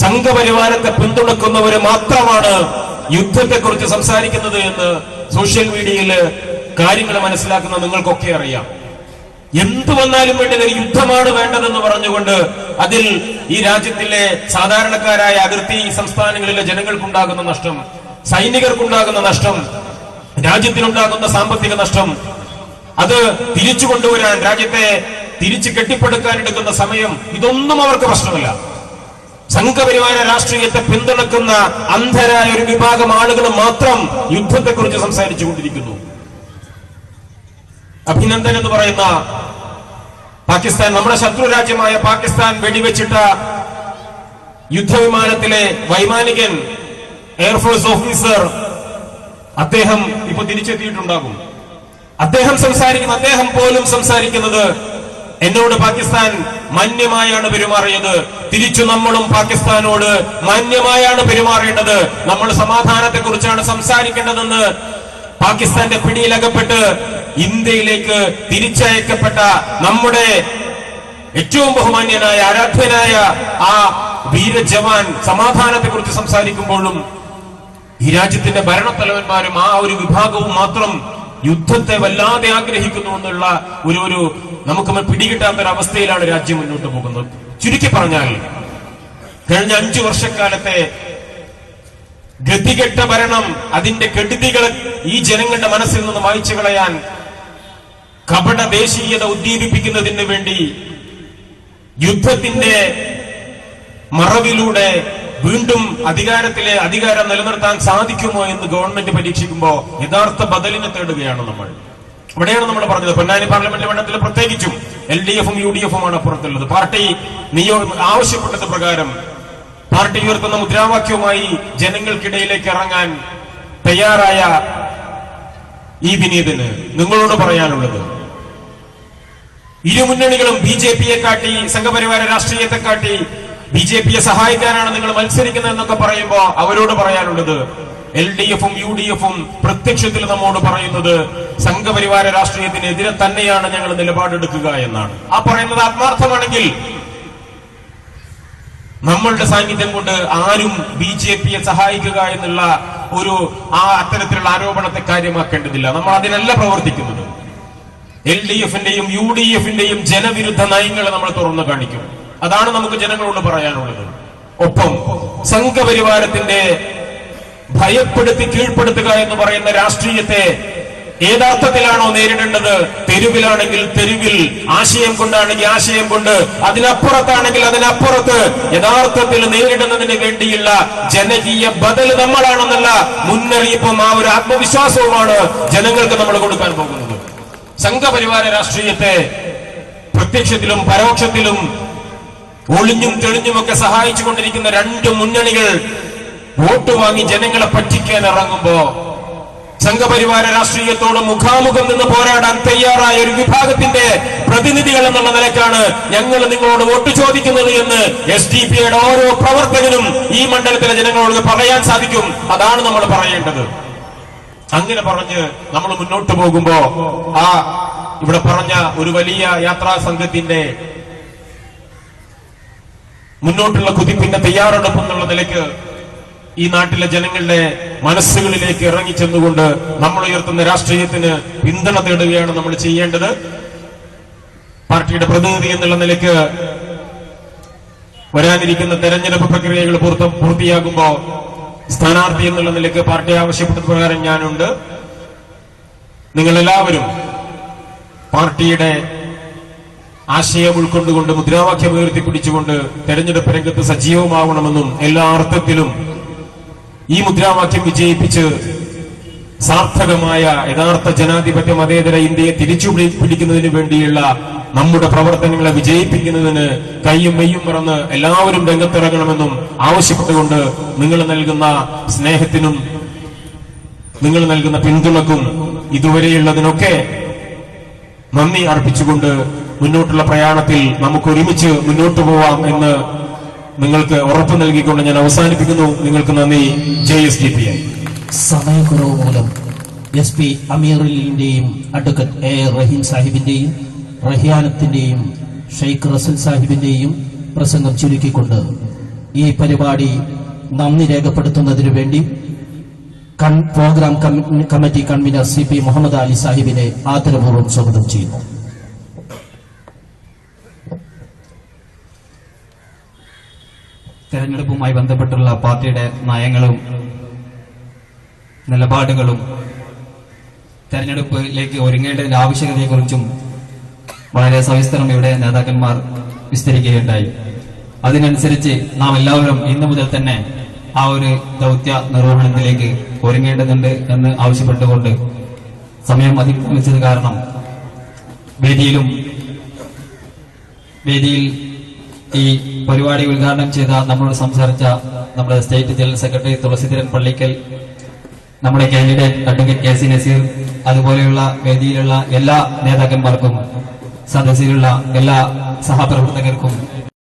സംഘപരിവാരത്തെ പിന്തുണക്കുന്നവര് മാത്രമാണ് യുദ്ധത്തെക്കുറിച്ച് സംസാരിക്കുന്നത് എന്ന് സോഷ്യൽ മീഡിയയിൽ കാര്യങ്ങൾ മനസ്സിലാക്കുന്ന നിങ്ങൾക്കൊക്കെ അറിയാം. എന്തു വന്നാലും വേണ്ടത് യുദ്ധമാണ് വേണ്ടതെന്ന് പറഞ്ഞുകൊണ്ട് അതിൽ ഈ രാജ്യത്തിലെ സാധാരണക്കാരായ അതിർത്തി സംസ്ഥാനങ്ങളിലെ ജനങ്ങൾക്കുണ്ടാകുന്ന നഷ്ടം, സൈനികർക്കുണ്ടാകുന്ന നഷ്ടം, രാജ്യത്തിനുണ്ടാകുന്ന സാമ്പത്തിക നഷ്ടം, അത് തിരിച്ചു കൊണ്ടുവരാൻ, രാജ്യത്തെ തിരിച്ചു കെട്ടിപ്പടുക്കാൻ എടുക്കുന്ന സമയം, ഇതൊന്നും അവർക്ക് പ്രശ്നമല്ല. സംഘപരിവാര രാഷ്ട്രീയത്തെ പിന്തുണക്കുന്ന അന്ധരായ ഒരു വിഭാഗം ആളുകൾ മാത്രം യുദ്ധത്തെക്കുറിച്ച് സംസാരിച്ചു കൊണ്ടിരിക്കുന്നു. അഭിനന്ദൻ എന്ന് പറയുന്ന പാകിസ്ഥാൻ, നമ്മുടെ ശത്രു രാജ്യമായ പാകിസ്ഥാൻ വെടിവെച്ചിട്ട യുദ്ധവിമാനത്തിലെ വൈമാനികൻ, എയർഫോഴ്സ് ഓഫീസർ, അദ്ദേഹം ഇപ്പൊ തിരിച്ചെത്തിയിട്ടുണ്ടാകും. അദ്ദേഹം പോലും സംസാരിക്കുന്നത് എന്നോട് പാകിസ്ഥാൻ മാന്യമായാണ് പെരുമാറിയത്, തിരിച്ചു നമ്മളും പാകിസ്ഥാനോട് മാന്യമായാണ് പെരുമാറേണ്ടത്, നമ്മൾ സമാധാനത്തെക്കുറിച്ചാണ് സംസാരിക്കേണ്ടതെന്ന് പാകിസ്ഥാന്റെ പിടിയിലകപ്പെട്ട് ഇന്ത്യയിലേക്ക് തിരിച്ചയക്കപ്പെട്ട നമ്മുടെ ഏറ്റവും ബഹുമാന്യനായ, ആരാധ്യനായ ആ വീരജവാൻ സമാധാനത്തെക്കുറിച്ച് സംസാരിക്കുമ്പോഴും ഈ രാജ്യത്തിന്റെ ഭരണത്തലവന്മാരും ആ ഒരു വിഭാഗവും മാത്രം യുദ്ധത്തെ വല്ലാതെ ആഗ്രഹിക്കുന്നു എന്നുള്ള ഒരു നമുക്ക് പിടികിട്ടാത്തൊരവസ്ഥയിലാണ് രാജ്യം മുന്നോട്ട് പോകുന്നത്. ചുരുക്കി പറഞ്ഞാൽ കഴിഞ്ഞ 5 വർഷക്കാലത്തെ ഗതികെട്ട ഭരണം, അതിന്റെ കെടുതികൾ ഈ ജനങ്ങളുടെ മനസ്സിൽ നിന്ന് മായ്ച്ചു കളയാൻ കപട ദേശീയത ഉദ്ദീപിപ്പിക്കുന്നതിന് വേണ്ടി യുദ്ധത്തിന്റെ മറവിലൂടെ വീണ്ടും അധികാരം നിലനിർത്താൻ സാധിക്കുമോ എന്ന് ഗവൺമെന്റ് പരീക്ഷിക്കുമ്പോൾ യഥാർത്ഥ ബദലിനെ തേടുകയാണ് നമ്മൾ. അവിടെയാണ് നമ്മൾ പറഞ്ഞത്, പൊന്നാനി പാർലമെന്റ് മണ്ഡലത്തിൽ പ്രത്യേകിച്ചും LDF-ഉം UDF-ഉമാണ് അപ്പുറത്തുള്ളത്. പാർട്ടി ആവശ്യപ്പെട്ടത് പ്രകാരം പാർട്ടി ഉയർത്തുന്ന മുദ്രാവാക്യവുമായി ജനങ്ങൾക്കിടയിലേക്ക് ഇറങ്ങാൻ തയ്യാറായ ഈ വിനീതന് നിങ്ങളോട് പറയാനുള്ളത്, ഇരു മുന്നണികളും BJP-യെ കാട്ടി, സംഘപരിവാര രാഷ്ട്രീയത്തെ കാട്ടി BJP-യെ സഹായിക്കാനാണ് നിങ്ങൾ മത്സരിക്കുന്നതെന്നൊക്കെ പറയുമ്പോ അവരോട് പറയാനുള്ളത്, LDF-ഉം UDF-ഉം പ്രത്യക്ഷത്തിൽ നമ്മോട് പറയുന്നത് സംഘപരിവാര രാഷ്ട്രീയത്തിനെതിരെ തന്നെയാണ് ഞങ്ങൾ നിലപാടെടുക്കുക എന്നാണ്. ആ പറയുന്നത് ആത്മാർത്ഥമാണെങ്കിൽ നമ്മളുടെ സാന്നിധ്യം കൊണ്ട് ആരും BJP-യെ സഹായിക്കുക എന്നുള്ള അത്തരത്തിലുള്ള ആരോപണത്തെ കാര്യമാക്കേണ്ടതില്ല. നമ്മൾ അതിനല്ല പ്രവർത്തിക്കുന്നത്. LDF-ന്റെയും UDF-ന്റെയും ജനവിരുദ്ധ നയങ്ങളെ നമ്മൾ തുറന്നു കാണിക്കും. അതാണ് നമുക്ക് ജനങ്ങളോട് പറയാനുള്ളത്. ഒപ്പം സംഘപരിവാരത്തിന്റെ ഭയപ്പെടുത്തി കീഴ്പ്പെടുത്തുക എന്ന് പറയുന്ന രാഷ്ട്രീയത്തെ ഏതർത്ഥത്തിലാണോ നേരിടേണ്ടത്, തെരുവിലാണെങ്കിൽ തെരുവിൽ, ആശയം കൊണ്ടാണെങ്കിൽ ആശയം കൊണ്ട്, അതിനപ്പുറത്താണെങ്കിൽ അതിനപ്പുറത്ത് യഥാർത്ഥത്തിൽ നേരിടുന്നതിന് വേണ്ടിയുള്ള ജനകീയ ബദൽ നമ്മളാണെന്നുള്ള മുന്നറിയിപ്പും ആ ഒരു ആത്മവിശ്വാസവുമാണ് ജനങ്ങൾക്ക് നമ്മൾ കൊടുക്കാൻ പോകുന്നത്. സംഘപരിവാര രാഷ്ട്രീയത്തെ പ്രത്യക്ഷത്തിലും പരോക്ഷത്തിലും ഒളിഞ്ഞും തെളിഞ്ഞുമൊക്കെ സഹായിച്ചു കൊണ്ടിരിക്കുന്ന 2 മുന്നണികൾ വോട്ട് വാങ്ങി ജനങ്ങളെ പറ്റിക്കാൻ ഇറങ്ങുമ്പോ സംഘപരിവാര രാഷ്ട്രീയത്തോട് മുഖാമുഖം നിന്ന് പോരാടാൻ തയ്യാറായ ഒരു വിഭാഗത്തിന്റെ പ്രതിനിധികൾ എന്നുള്ള നിലക്കാണ് ഞങ്ങൾ നിങ്ങളോട് വോട്ട് ചോദിക്കുന്നത് എന്ന് SDPയുടെ ഓരോ പ്രവർത്തകനും ഈ മണ്ഡലത്തിലെ ജനങ്ങളോട് പറയാൻ സാധിക്കും. അതാണ് നമ്മൾ പറയേണ്ടത്. അങ്ങനെ പറഞ്ഞ് നമ്മൾ മുന്നോട്ട് പോകുമ്പോ ആ ഇവിടെ പറഞ്ഞ ഒരു വലിയ യാത്രാ സംഘത്തിന്റെ മുന്നോട്ടുള്ള കുതിപ്പിന്റെ തയ്യാറെടുപ്പ് എന്നുള്ള നിലയ്ക്ക് ഈ നാട്ടിലെ ജനങ്ങളുടെ മനസ്സുകളിലേക്ക് ഇറങ്ങിച്ചെന്നുകൊണ്ട് നമ്മൾ ഉയർത്തുന്ന രാഷ്ട്രീയത്തിന് പിന്തുണ തേടുകയാണ് നമ്മൾ ചെയ്യേണ്ടത്. പാർട്ടിയുടെ പ്രതിനിധി എന്നുള്ള നിലയ്ക്ക് വരാനിരിക്കുന്ന തെരഞ്ഞെടുപ്പ് പ്രക്രിയകൾ പൂർത്തിയാകുമ്പോ സ്ഥാനാർത്ഥി എന്നുള്ള നിലയ്ക്ക് പാർട്ടി ആവശ്യപ്പെട്ട പ്രകാരം ഞാനുണ്ട്. നിങ്ങളെല്ലാവരും പാർട്ടിയുടെ ആശയം ഉൾക്കൊണ്ടുകൊണ്ട് മുദ്രാവാക്യം ഉയർത്തിപ്പിടിച്ചുകൊണ്ട് തെരഞ്ഞെടുപ്പ് രംഗത്ത് സജീവമാവണമെന്നും എല്ലാ അർത്ഥത്തിലും ഈ മുദ്രാവാക്യം വിജയിപ്പിച്ച് സാർത്ഥകമായ യഥാർത്ഥ ജനാധിപത്യ മതേതര ഇന്ത്യയെ തിരിച്ചു പിടിക്കുന്നതിന് വേണ്ടിയുള്ള നമ്മുടെ പ്രവർത്തനങ്ങളെ വിജയിപ്പിക്കുന്നതിന് കയ്യും മെയ്യും മറന്ന് എല്ലാവരും രംഗത്തിറങ്ങണമെന്നും ആവശ്യപ്പെട്ടുകൊണ്ട് നിങ്ങൾ നൽകുന്ന സ്നേഹത്തിനും നിങ്ങൾ നൽകുന്ന പിന്തുണക്കും ഇതുവരെയുള്ളതിനൊക്കെ നന്ദി അർപ്പിച്ചുകൊണ്ട് മുന്നോട്ടുള്ള പ്രയാണത്തിൽ നമുക്ക് ഒരുമിച്ച് മുന്നോട്ട് പോവാം എന്ന് നിങ്ങൾക്ക് ഉറപ്പ് നൽകിക്കൊണ്ട് ഞാൻ അവസാനിപ്പിക്കുന്നു. നിങ്ങൾക്ക് നന്ദി. JSDPI. സമയക്കുറവ് മൂലം SP അമീറുലിന്റെയും അഡ്വക്കേറ്റ് A റഹീം സാഹിബിന്റെയും റഹിയാനത്തിന്റെയും ഷെയ്ഖ് റസൽ സാഹിബിന്റെയും പ്രസംഗം ചുരുക്കിക്കൊണ്ട് ഈ പരിപാടി നന്ദി രേഖപ്പെടുത്തുന്നതിനു വേണ്ടി program committee convener CP Muhammad Ali സാഹിബിനെ ആദരപൂർവ്വം സ്വാഗതം ചെയ്യുന്നു. തെരഞ്ഞെടുപ്പുമായി ബന്ധപ്പെട്ടുള്ള പാർട്ടിയുടെ നയങ്ങളും നിലപാടുകളും തെരഞ്ഞെടുപ്പിലേക്ക് ഒരുങ്ങേണ്ടതിന്റെ ആവശ്യകതയെക്കുറിച്ചും വളരെ സവിസ്തരം ഇവിടെ നേതാക്കന്മാർ വിസ്തരിക്കുകയുണ്ടായി. അതിനനുസരിച്ച് നാം എല്ലാവരും ഇന്നു മുതൽ തന്നെ ആ ഒരു ദൗത്യ നിർവഹണത്തിലേക്ക് ഒരുങ്ങേണ്ടതുണ്ട് എന്ന് ആവശ്യപ്പെട്ടുകൊണ്ട് സമയം അതിക്രമിച്ചത് കാരണം വേദിയിൽ ഈ പരിപാടി ഉദ്ഘാടനം ചെയ്ത നമ്മളോട് സംസാരിച്ച നമ്മുടെ state general secretary Thulaseedharan Pallikkal, നമ്മുടെ കാൻഡിഡേറ്റ് അഡ്വക്കേറ്റ് KC നസീർ, അതുപോലെയുള്ള വേദിയിലുള്ള എല്ലാ നേതാക്കന്മാർക്കും സദസ്സിലുള്ള എല്ലാ സഹപ്രവർത്തകർക്കും